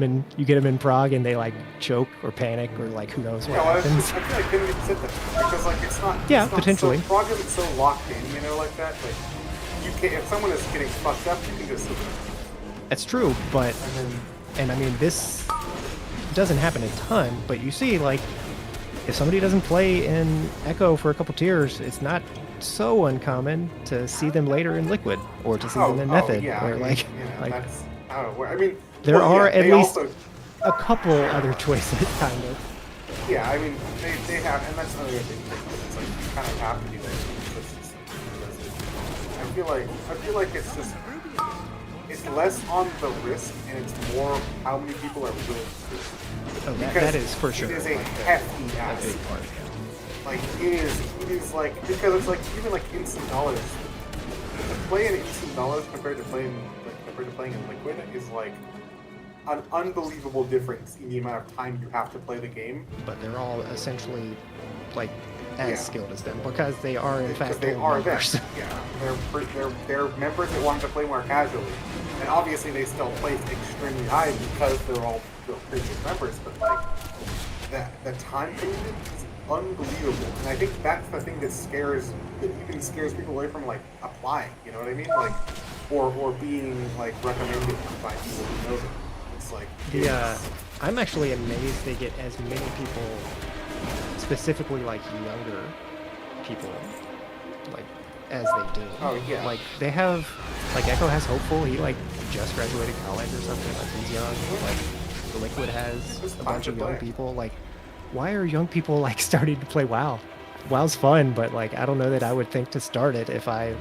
them in Prague, and they like choke or panic or like who knows what happens. I feel like they didn't sit there because like it's not. Yeah, it's not potentially. So, Prague isn't so locked in, like that. Like you can, if someone is getting fucked up, you can just sit there. That's true, but and I mean this doesn't happen a ton, but you see like if somebody doesn't play in Echo for a couple tiers, it's not so uncommon to see them later in Liquid or to see them in Method yeah, or like that's I mean there are at least also, a couple other choices kind of. Yeah, I mean they have, and that's another thing. It's like you kind of have to be there. I feel like it's just. It's less on the risk, and it's more how many people are willing to do it. Oh, that is for sure. It is a hefty ask. A big part. Like it is like because it's like even like instant dollars. To play in instant dollars compared to playing in Liquid is like an unbelievable difference in the amount of time you have to play the game. But they're all essentially like as skilled as them because they are in fact they are members. them. Yeah, they're members that want to play more casually, and obviously they still play extremely high because they're all previous members. But like the time commitment is unbelievable, and I think that's the thing that even scares people away from like applying. You know what I mean? Like or being like recommended by people who know them. It's like I'm actually amazed they get as many people. Specifically, like younger people, like as they do. Oh yeah. Like they have, like Echo has Hopeful. He like just graduated college or something. Like he's young. Like the Liquid has a bunch of young people. Like, why are young people like starting to play WoW? WoW's fun, but like I don't know that I would think to start it if I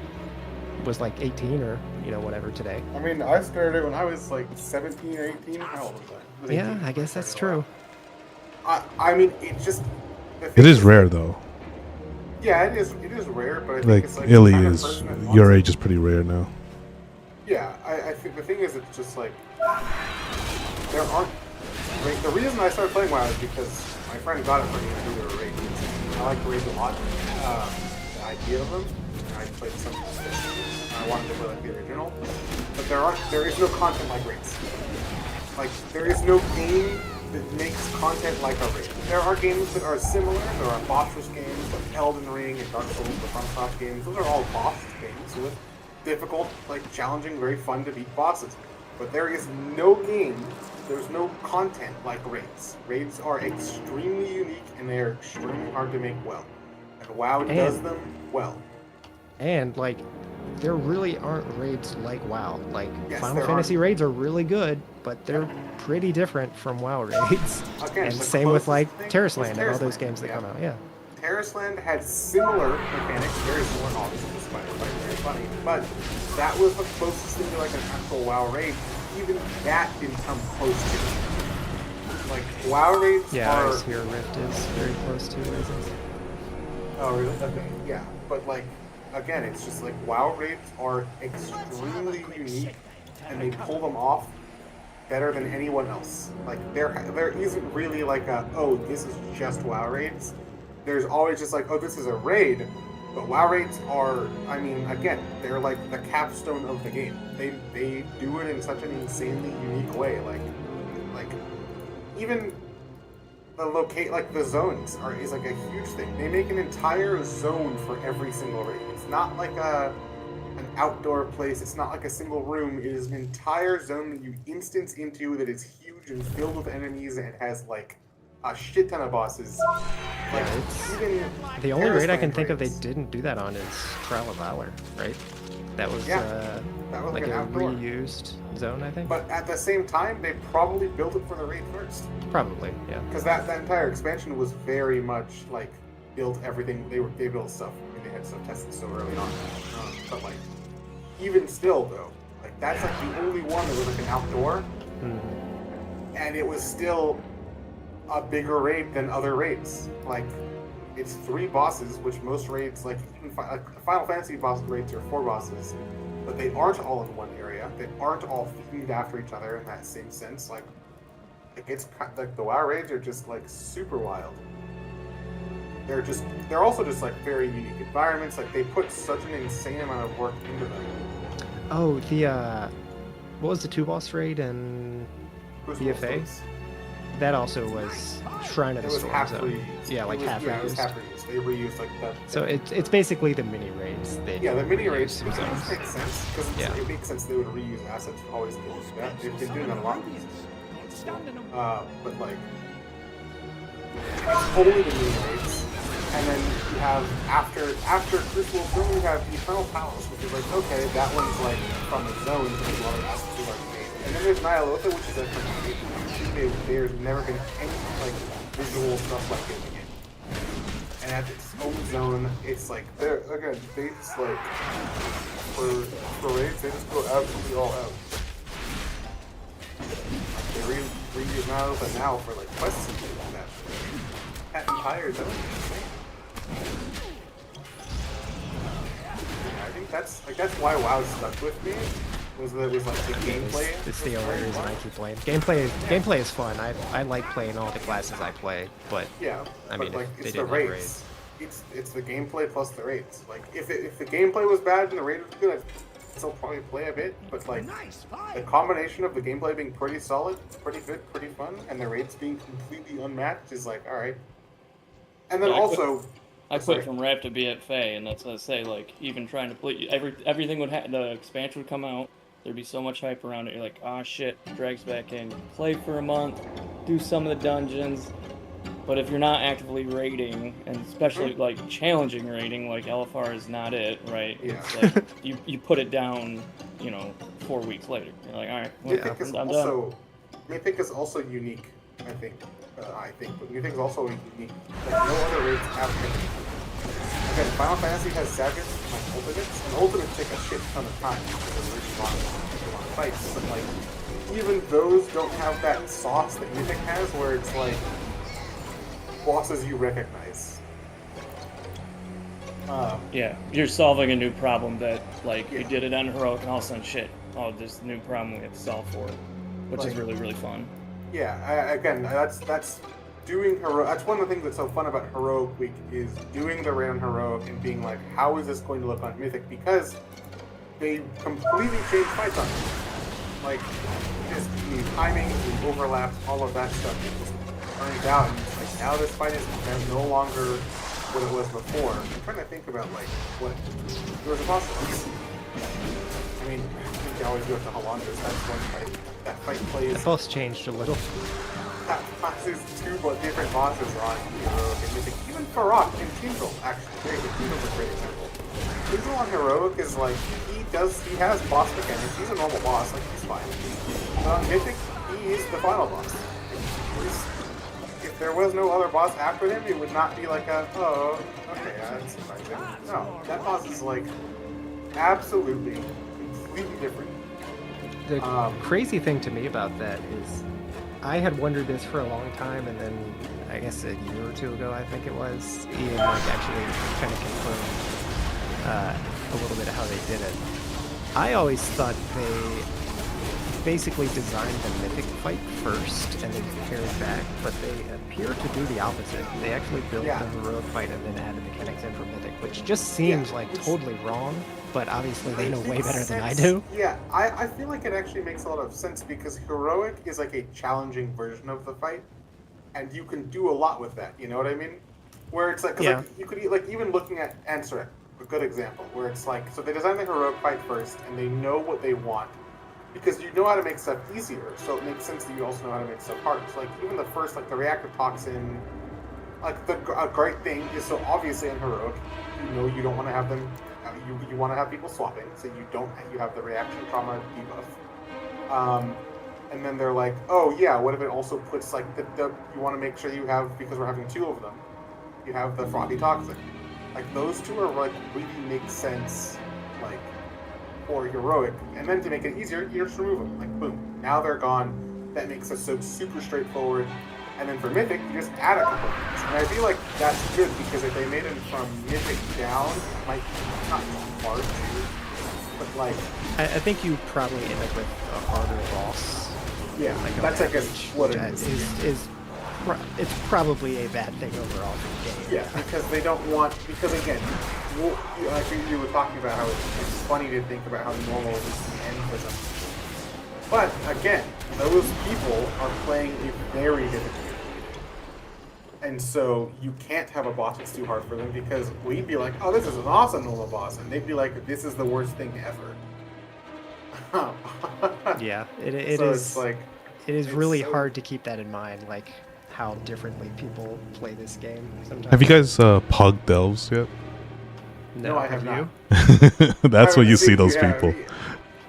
was like 18 or whatever today. I mean, I started when I was like 17 or 18. How old was I? Yeah, I guess that's true. I mean, it just. It is rare though. Yeah, it is rare, but I think Like it's like Illy the kind of is person that your wants age is pretty rare now. Yeah, I think the thing is, it's just like there aren't. Like, the reason I started playing WoW is because my friend got it for me to do the raids. I like raids a lot. The idea of them. I played some of the I wanted to play like the original, but there is no content like raids. Like there is no game that makes content like a raid. There are games that are similar. There are boss games like Elden Ring and Dark Souls, the FromSoft games. Those are all boss games with difficult, like challenging, very fun to beat bosses. But there is no game, there's no content like raids. Raids are extremely unique and they are extremely hard to make well. And WoW does them well. And like, there really aren't raids like WoW. Like Final there Fantasy aren't. raids are really good, but they're pretty different from WoW raids. Again, and the same with closest like thing Terrace was Land and all Terrace those Land, games that come out. Yeah. Terrace Land had similar mechanics, very similar, obviously, despite it being very funny, but that was the closest thing to like an actual WoW raid. Even that didn't come close to it. Like WoW raids Yeah, are. Ice Hero Rift is very close to Ryzen. Oh, really? Okay, yeah. But, like, again, it's just like WoW raids are extremely unique, and they pull them off better than anyone else. Like, there isn't really like a, oh, this is just WoW raids. There's always just like, oh, this is a raid. But WoW raids are, I mean, again, they're like the capstone of the game. They do it in such an insanely unique way. Like even the zones is like a huge thing. They make an entire zone for every single raid. It's not like an outdoor place. It's not like a single room. It is an entire zone that you instance into that is huge and filled with enemies, and it has like a shit ton of bosses. Like, even The only raid I can Parisland think of they raids. didn't do that on is Trial of Valor, right? That was, that was like an a outdoor. reused zone, I think. But at the same time, they probably built it for the raid first. Probably, yeah. Because that entire expansion was very much like built everything. They built stuff. I mean, they had stuff tested so early on. But like, even still though, like that's like the only one that was like an outdoor, and it was still a bigger raid than other raids. Like, it's 3 bosses, which most raids, like even Final Fantasy boss raids are 4 bosses, but they aren't all in one area. They aren't all themed after each other in that same sense. Like it's like the WoW raids are just like super wild. They're also just like very unique environments. Like they put such an insane amount of work into them. Oh, what was the 2-boss raid in BFA? That also was Shrine of the It was Storm half Zone. reused. Yeah, like half reused. It was half reused. They reused like that. So it's basically the mini raids. They Yeah, the mini reused raids some zones. makes sense because it makes sense they would reuse assets. Always do that. They've been doing that a lot. But like, it's only the mini raids, and then you have after Crucible Zone, you have Eternal Palace, which is like okay, that one's like from the zone, there's a lot of assets you like made, and then there's Nyalotha, which is like there's never been any like visual stuff like it in the game. And at its own zone, it's like they're again they just like for raids they just go absolutely all out. They reuse Nyalotha now for like quests and things like that. That entire zone is insane. I think that's why WoW stuck with me. Was that it was like the gameplay? It's the only reason I keep playing. Gameplay is fun. I like playing all the classes I play, but yeah, I mean, but like if they it's the didn't have raids. It's the gameplay plus the raids. Like if the gameplay was bad and the raid was good, I'd still probably play a bit. But like the combination of the gameplay being pretty solid, pretty good, pretty fun, and the raids being completely unmatched is like all right. And then I quit from Rap to be at Fae, and that's what I say. Like even trying to play, everything would the expansion would come out. There'd be so much hype around it. You're like, ah, shit, drags back in. Play for a month, do some of the dungeons. But if you're not actively raiding, and especially like challenging raiding, like LFR is not it, right? Yeah. It's like you put it down, 4 weeks later. You're like, all right, I'm done. Mythic is also unique. I think, but Mythic is also unique. Like no other raids have Mythic. Again, Final Fantasy has Sagas and like Ultimates, and Ultimates take a shit ton of time because there's really a lot of fights. But like, even those don't have that sauce that Mythic has, where it's like bosses you recognize. Yeah, you're solving a new problem that you did it on Heroic, and all of a sudden, shit, there's a new problem we have to solve for, which is really, really fun. Yeah, again, that's doing Heroic. That's one of the things that's so fun about Heroic Week is doing the raid on Heroic and being like, how is this going to look on Mythic? Because they completely changed fights on it. Like, just the timing, the overlaps, all of that stuff. It just turns out, and it's like, now this fight is no longer what it was before. I'm trying to think about, like, what... There was a boss I mean, I think they always go to Hollanders. That's one fight. That fight plays... The boss changed a little. That classes 2 different bosses on Heroic and Mythic. Even Farok and Tindral, actually. Tindral's a great example. Tindral on Heroic is like, he has boss mechanics. He's a normal boss, like, he's fine. But on Mythic, he is the final boss. If there was no other boss after him, it would not be like okay, that's surprising. No, that boss is like, absolutely, completely different. The crazy thing to me about that is I had wondered this for a long time, and then I guess a year or two ago, I think it was, Ian like actually kind of confirmed a little bit of how they did it. I always thought they basically designed the mythic fight first and then paired back, but they appear to do the opposite. They actually built the heroic fight and then added mechanics in for mythic, which just seems like totally wrong, but obviously they know way better than I do. Yeah, I feel like it actually makes a lot of sense because heroic is like a challenging version of the fight, and you can do a lot with that. You know what I mean? Where it's like, cause like you could like even looking at Ansarek, a good example, where it's like, so they design the heroic fight first, and they know what they want, because you know how to make stuff easier, so it makes sense that you also know how to make stuff harder. So like even the first, like the reactor toxin, like a great thing is so obviously in heroic, you know you don't want to have them. You want to have people swapping, so you have the reaction trauma debuff. And then they're like, oh yeah, what if it also puts like the you want to make sure you have, because we're having two of them, you have the frothy toxin. Like those two are like really make sense, like for heroic, and then to make it easier, you just remove them. Like boom, now they're gone. That makes it so super straightforward. And then for Mythic, you just add a component. And I feel like that's good because if they made it from Mythic down, it might be not too hard to, but like... I think you probably end up with a harder boss. Yeah, like that's I guess what it is. It's probably a bad thing overall for the game. Yeah, because they don't want... Because again, I think you were talking about how it's funny to think about how normal is the end for them. But again, those people are playing a very difficult game. And so you can't have a boss that's too hard for them because we'd be like, oh, this is an awesome normal boss. And they'd be like, this is the worst thing ever. Yeah, it so is. It's like, it is really hard to keep that in mind, like how differently people play this game sometimes. Have you guys Pog Delves yet? No, I have not. That's when you see those people.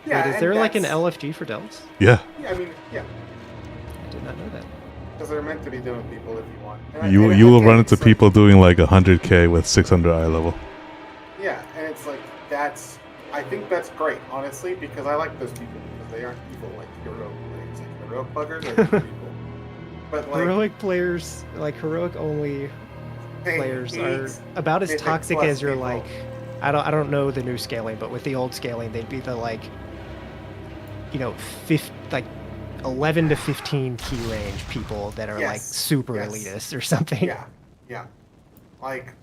Yeah, wait, is there like an LFG for Delves? Yeah. Yeah, I mean, yeah. I did not know that. Because they're meant to be doing people if you want. You will run into people doing like 100k with 600 eye level. Yeah, and it's like, I think that's great, honestly, because I like those people because they aren't evil like heroic players. Like heroic buggers are good people. But like, heroic players, like heroic only players are about as toxic as your like, I don't know the new scaling, but with the old scaling, they'd be the like, you know, 11 to 15 key range people that are like super elitist or something. Yeah. Like,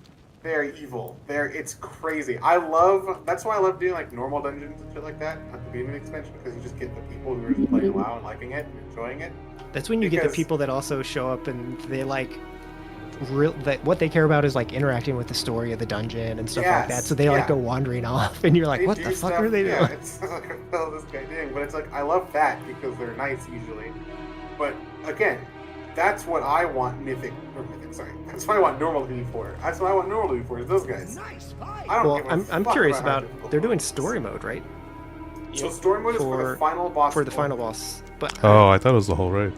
they're evil. It's crazy. That's why I love doing like normal dungeons and shit like that at the beginning of the expansion, because you just get the people who are just playing WoW and liking it and enjoying it. That's when you get the people that also show up and they like, what they care about is like interacting with the story of the dungeon and stuff like that. So they like go wandering off, and you're like, what the fuck are they doing? Yeah, it's like, what the hell is this guy doing? But it's like, I love that because they're nice usually. But again, that's what I want that's what I want normal to be for. That's what I want normal to be for, is those guys. I don't give a I'm fuck curious about about they're doing story mode, right? So story mode is for the final boss. For the final boss. But oh, I thought it was the whole raid.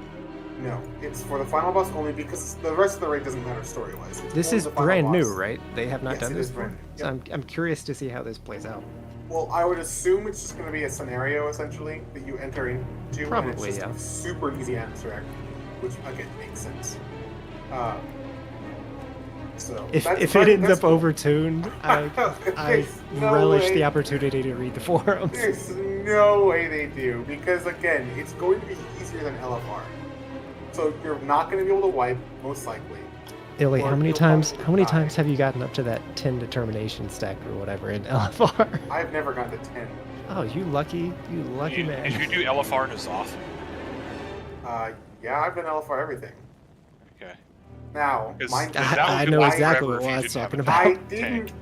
No, it's for the final boss only because the rest of the raid doesn't matter story-wise. This is brand new, right? They have not done this before. So I'm curious to see how this plays out. Well, I would assume it's just going to be a scenario, essentially, that you enter into. Probably, and it's just super easy answer, which, again, makes sense. So if it ends up overtuned, I relish the opportunity to read the forums. There's no way they do, because, again, it's going to be easier than LFR. So you're not going to be able to wipe, most likely. Illy, how many times have you gotten up to that 10 determination stack or whatever in LFR? I've never gotten to 10. Oh, you lucky man. Did you do LFR and Azoth? Yeah, I've done LFR everything. Okay. Now, I know exactly what I was talking about. I didn't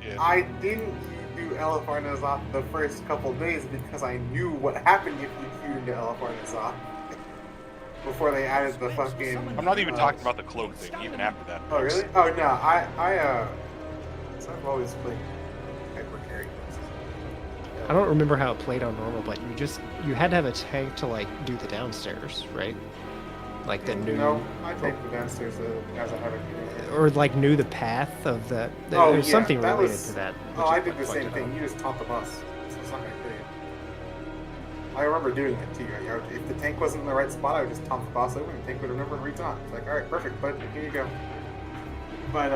do LFR and Azoth the first couple days because I knew what happened if you queued into LFR and Azoth. Before they added the fucking... I'm not even talking about the cloak thing, even after that. Oh, really? Oh, no, so I've always played hyper carry. I don't remember how it played on normal, but you had to have a tank to, like, do the downstairs, right? Like the new... No, I take the downstairs as I have it. Or, like, knew the path of the... There's something related to that. Oh, I did the same thing. You just taught the bus. So it's not going to kill I remember doing it too. You know, if the tank wasn't in the right spot, I would just taunt the boss over, and the tank would remember and retaunt. It's like, all right, perfect, bud, here you go. But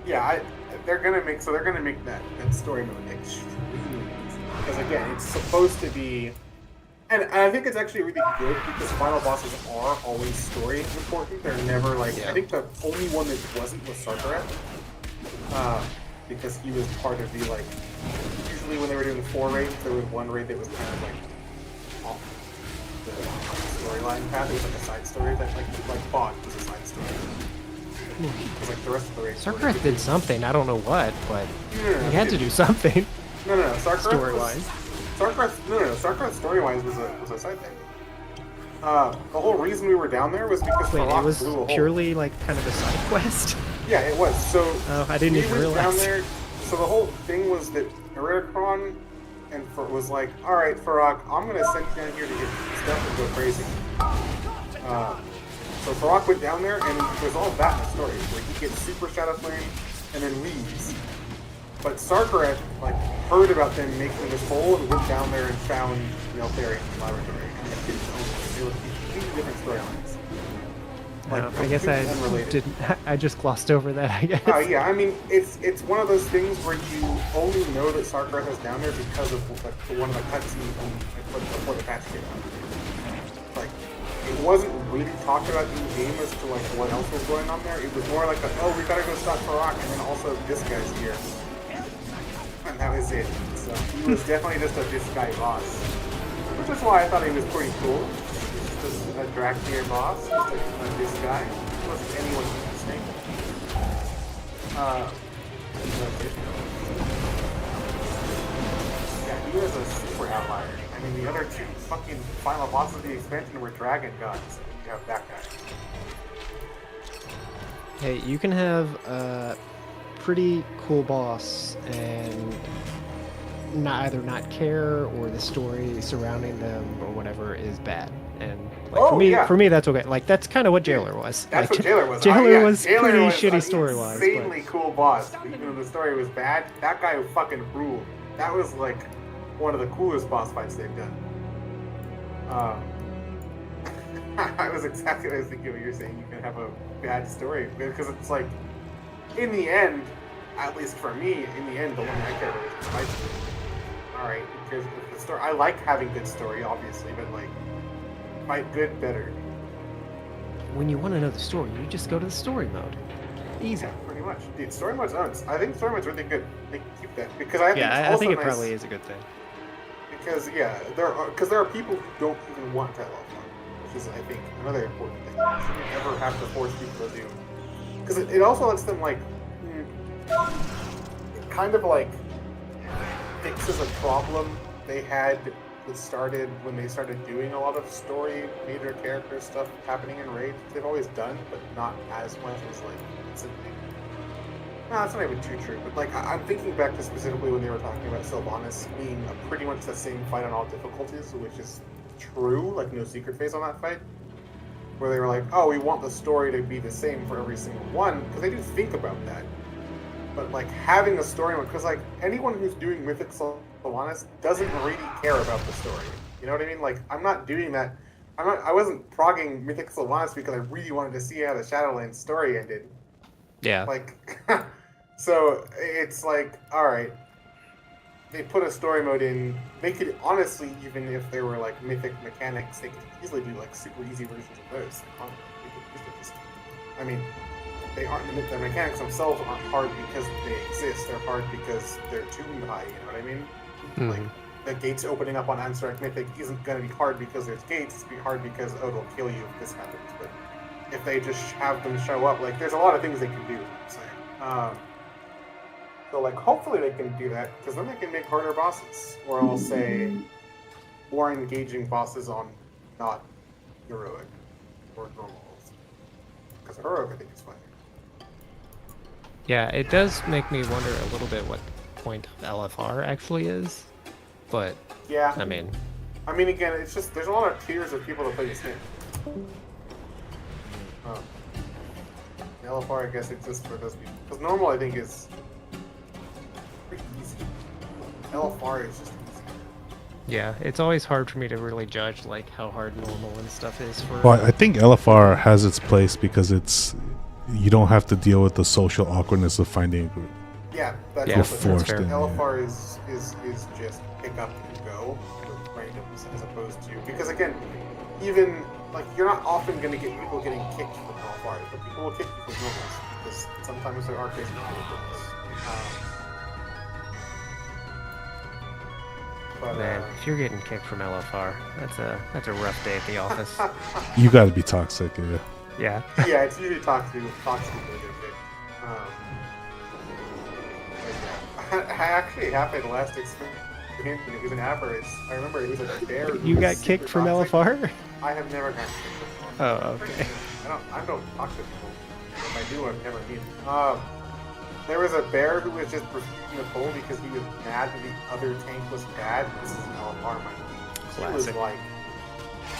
yeah, they're gonna make that story mode extremely easy because again, it's supposed to be, and I think it's actually really good because final bosses are always story important. They're never like I think the only one that wasn't was Sarkarat, because he was part of the like. Usually when they were doing the 4 raids, there was one raid that was kind of like off the storyline path. It was like a side story that like Bog was a side story. Because like the rest of the raids. Sarkarat did something. I don't know what, but he had to do something. No. Sarkarat story-wise. Sarkarat story-wise was a side thing. The whole reason we were down there was because Farok it was blew a hole. purely like kind of a side quest. Yeah, it was. So I didn't even realize. Down there. So the whole thing was that Ericron was like, all right, Farok, I'm gonna send you down here to get stuff and go crazy. So Farok went down there, and there's all that in the story, where he gets super Shadow Flame and then leaves. But Sarkarat like heard about them making this hole and went down there and found Lothar in the laboratory, and it was completely different storylines. Like, I guess I didn't. I just glossed over that. I guess. Yeah, I mean, it's one of those things where you only know that Sarkarat was down there because of like one of the cutscenes before the patch came out. Like, it wasn't really talked about in game as to like what else was going on there. It was more like we gotta go stop Farok, and then also this guy's here, and that was it. So he was definitely just a this guy boss, which is why I thought he was pretty cool. Just a Draknir boss, just like this guy. It wasn't anyone interesting. Yeah, he was a super outlier. I mean, the other two fucking final bosses of the expansion were dragon gods. You have that guy. Hey, you can have a pretty cool boss and either not care or the story surrounding them or whatever is bad. And like, for me, that's okay. Like that's kind of what Jailer was. That's like, what Jailer was. Jailer was Jailer pretty was shitty story-wise. Insanely cool boss. Even though the story was bad, that guy fucking ruled. That was like one of the coolest boss fights they've done. I was exactly what I was thinking what you're saying. You can have a bad story because it's like, in the end, at least for me, in the end, the one I care about is the fight story. All right, because the story, I like having good story, obviously, but like. Fight good better. When you want to know the story, you just go to the story mode. Easy. Yeah, pretty much. Dude, story mode's I think story mode's really good. They keep that because I think it probably is a good thing. Because there are people who don't even want to love fun, which is I think another important thing. You shouldn't ever have to force people to do. Because it also lets them like it kind of like fixes a problem they had. That started when they started doing a lot of story, major character stuff happening in raids. They've always done, but not as much as like simply. No, that's not even too true. But like I'm thinking back to specifically when they were talking about Sylvanas being pretty much the same fight on all difficulties, which is true. Like no secret phase on that fight, where they were like, "Oh, we want the story to be the same for every single one," because they do think about that. But like having a story, because like anyone who's doing Mythic Sylvanas doesn't really care about the story. You know what I mean? Like I'm not doing that. I wasn't progging Mythic Sylvanas because I really wanted to see how the Shadowlands story ended. Yeah. Like, so it's like, all right. They put a story mode in. They could honestly, even if there were like Mythic mechanics, they could easily do like super easy versions of those. I mean. They aren't the mechanics themselves aren't hard because they exist. They're hard because they're tuned high. You know what I mean? Mm-hmm. Like the gates opening up on Ansarek Mythic isn't going to be hard because there's gates. It's be hard because it'll kill you if this happens. But if they just have them show up, like there's a lot of things they can do. So like hopefully they can do that because then they can make harder bosses, or I'll say more engaging bosses on not heroic or normal. Because heroic I think is fine. Yeah, it does make me wonder a little bit what the point of LFR actually is, but yeah, I mean again, it's just there's a lot of tiers of people that play this game. LFR I guess exists for those people because normal I think is pretty easy. LFR is just easy. Yeah, it's always hard for me to really judge like how hard normal and stuff is for. Well, I think LFR has its place because you don't have to deal with the social awkwardness of finding a group. Yeah, that's You're also forced true. in, yeah. LFR is just pick up and go with randoms as opposed to, because again, even like you're not often going to get people getting kicked from LFR, but people will kick you from normals because sometimes there are crazy people with this. But, Man, if you're getting kicked from LFR, that's a rough day at the office. You got to be toxic, yeah. Yeah. Yeah, it's usually toxic people that get kicked. I actually happened last experience. It was an average. I remember it was a bear. who You was got super kicked from toxic. LFR? I have never gotten kicked from LFR. Oh, okay. I don't talk to people. If I do, I've never meet. There was a bear who was just refusing to pull because he was mad that the other tank was bad. This is an LFR mine. He was Classic. like,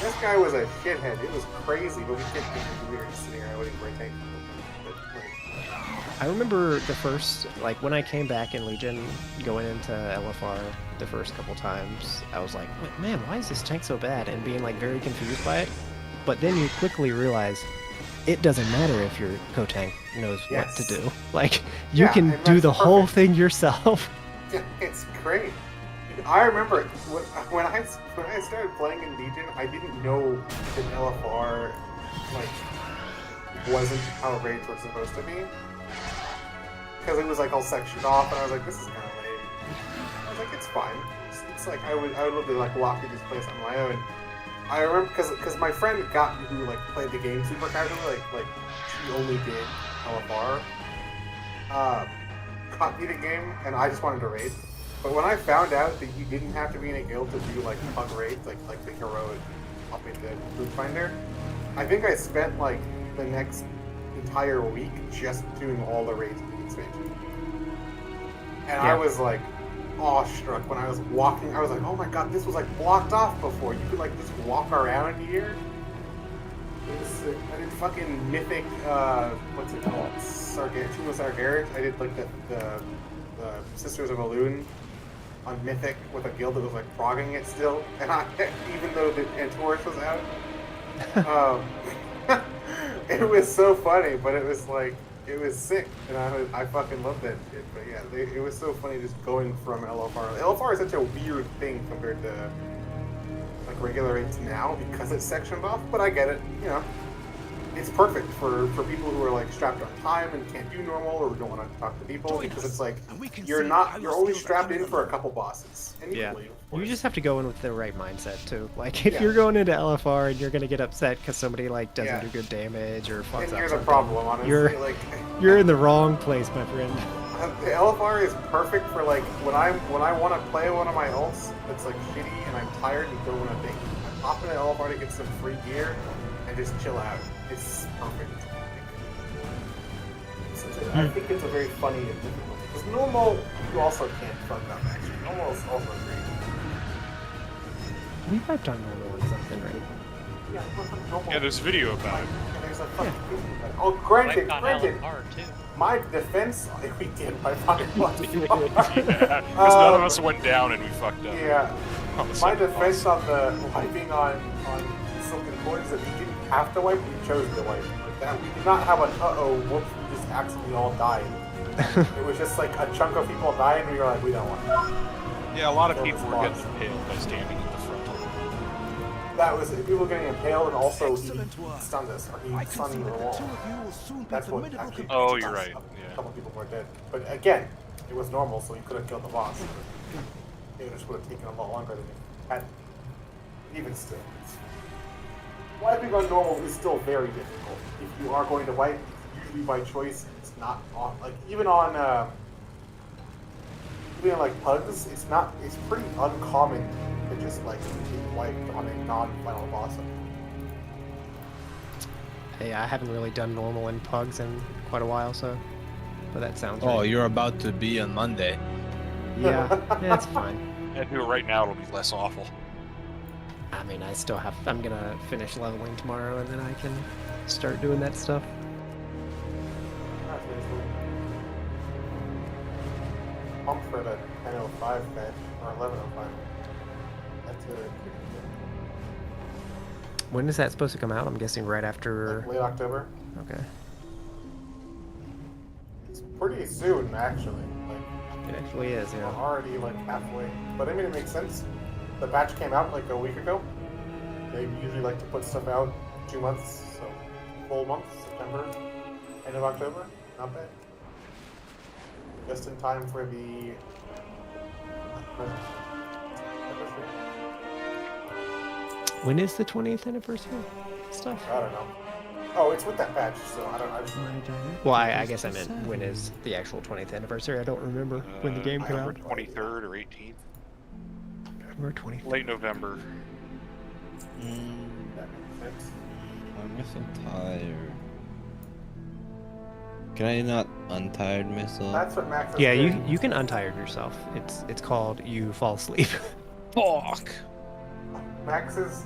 this guy was a shithead. It was crazy, but we kept thinking we were just sitting there waiting for a tank. I remember the first, like when I came back in Legion, going into LFR the first couple times, I was like, man, why is this tank so bad? And being like very confused by it. But then you quickly realize it doesn't matter if your co-tank knows what to do. Like, you can and do that's the whole perfect. thing yourself. Yeah, it's great. I remember when I started playing in Legion, I didn't know that LFR like wasn't how raids were supposed to be, because it was like all sectioned off, and I was like, this is kind of lame. I was like, it's fine. It's like I would love to like walk through this place on my own. I remember because my friend got me who like played the game super casually, like she only did LFR. Got me the game, and I just wanted to raid. But when I found out that you didn't have to be in a guild to do like pug raids, like the heroic up into Group Finder, I think I spent like the next entire week just doing all the raids in the expansion. And I was like awestruck when I was walking. I was like, oh my god, this was like blocked off before. You could like just walk around here. It was sick. I did fucking mythic, what's it called? Tomb of Sargeras. I did like the Sisters of Elune on Mythic with a guild that was like progging it still, and even though the Antorus was out, it was so funny, but it was like, it was sick, and I fucking loved that shit. But yeah, it was so funny just going from LFR. LFR is such a weird thing compared to like regular raids now because it's sectioned off, but I get it, you know. It's perfect for people who are like strapped on time and can't do normal or don't want to talk to people, because it's like you're only strapped in for a couple bosses. And you can leave. You just have to go in with the right mindset too. Like if you're going into LFR and you're gonna get upset because somebody like doesn't do good damage or fucks And up here's something, a problem, honestly. you're in the wrong place, my friend. The LFR is perfect for like when I want to play one of my ults that's like shitty and I'm tired and don't want to think. I pop into LFR to get some free gear and just chill out. It's perfect. I think it's a very funny and difficult, because normal you also can't fuck up actually. Normal is also great. We piped on normal or something, right? Yeah, normal. Yeah, there's video about it. And there's a fucking Oh, granted, Wiped on granted. LFR too. My defense, we did by fucking Yeah, because none of us went down and we fucked up. Yeah. On the My second defense boss. on the wiping on Silken Coins is that we didn't have to wipe, we chose to wipe. Like that, we did not have an uh-oh, whoops, we just accidentally all died. It was just like a chunk of people died and we were like, we don't want it. Yeah, a lot of Kill people this were getting boss. impaled by standing at the front. That was people getting impaled, and also he stunned us, or he stunned the wall. That's what actually. Oh, you're right. A couple people were dead, but again, it was normal, so he could have killed the boss. It just would have taken a lot longer than it had. Even still, wiping on normal is still very difficult. If you are going to wipe, usually by choice. It's not on like even on like pugs. It's pretty uncommon to just like get wiped on a non-final boss. Hey, I haven't really done normal in pugs in quite a while, so. But that sounds. Oh, right. you're about to be on Monday. Yeah, that's fine. And do it right now, it'll be less awful. I mean, I'm gonna finish leveling tomorrow, and then I can start doing that stuff. Pump for the 10:05 match or 11:05. When is that supposed to come out? I'm guessing right after. Like late October. Okay. It's pretty soon, actually. Like It actually is, we're yeah. already like halfway. But I mean, it makes sense. The patch came out like a week ago. They usually like to put stuff out 2 months, so full months, September, end of October. Not bad. Just in time for the When is the 20th anniversary stuff? I don't know. Oh, it's with that patch, so I don't know. Well, I guess I meant when is the actual 20th anniversary? I don't remember when the game came out. November 23rd or 18th. November 23rd. Late November. I'm so tired. Can I not untired myself? That's what Max is Yeah, doing. you can untire yourself. It's called you fall asleep. Fuck. Max's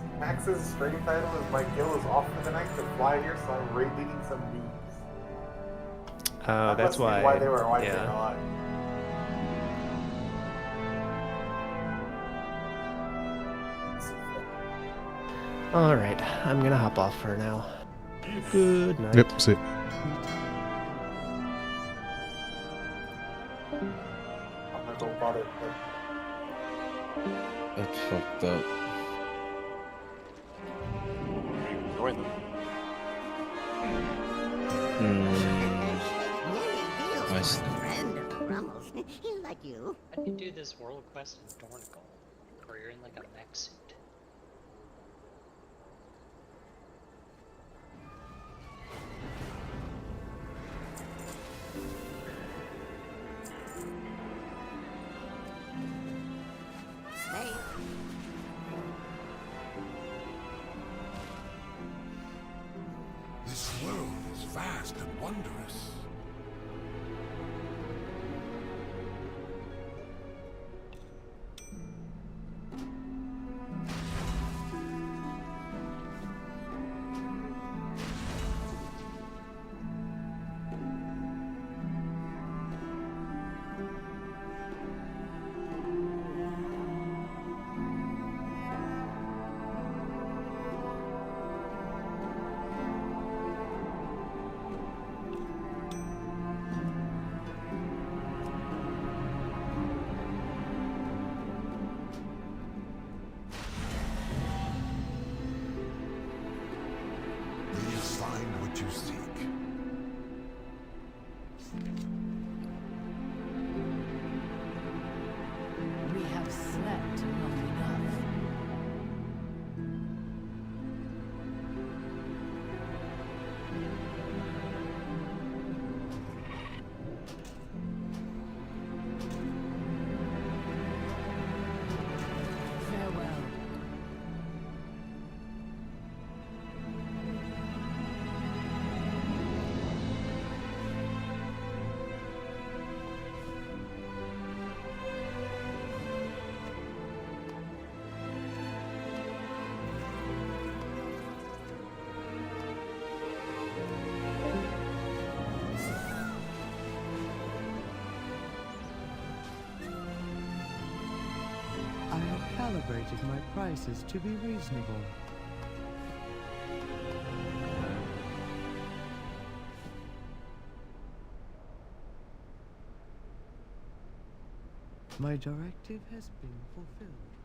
stream title is "My Gill is off for the night to fly here, so I'm raid leading some noobs." Oh, that's must be why. they were watching Yeah. a lot. All right, I'm gonna hop off for now. Good night. Yep, see. I'm gonna go bother. That's fucked up. Join them. My friend of Rummels. Like you. How do you do this world quest in Dornical, where you're in like a mech suit? This world is vast and wondrous. Please find what you seek. We have slept long enough. Farewell. I have calibrated my prices to be reasonable. My directive has been fulfilled.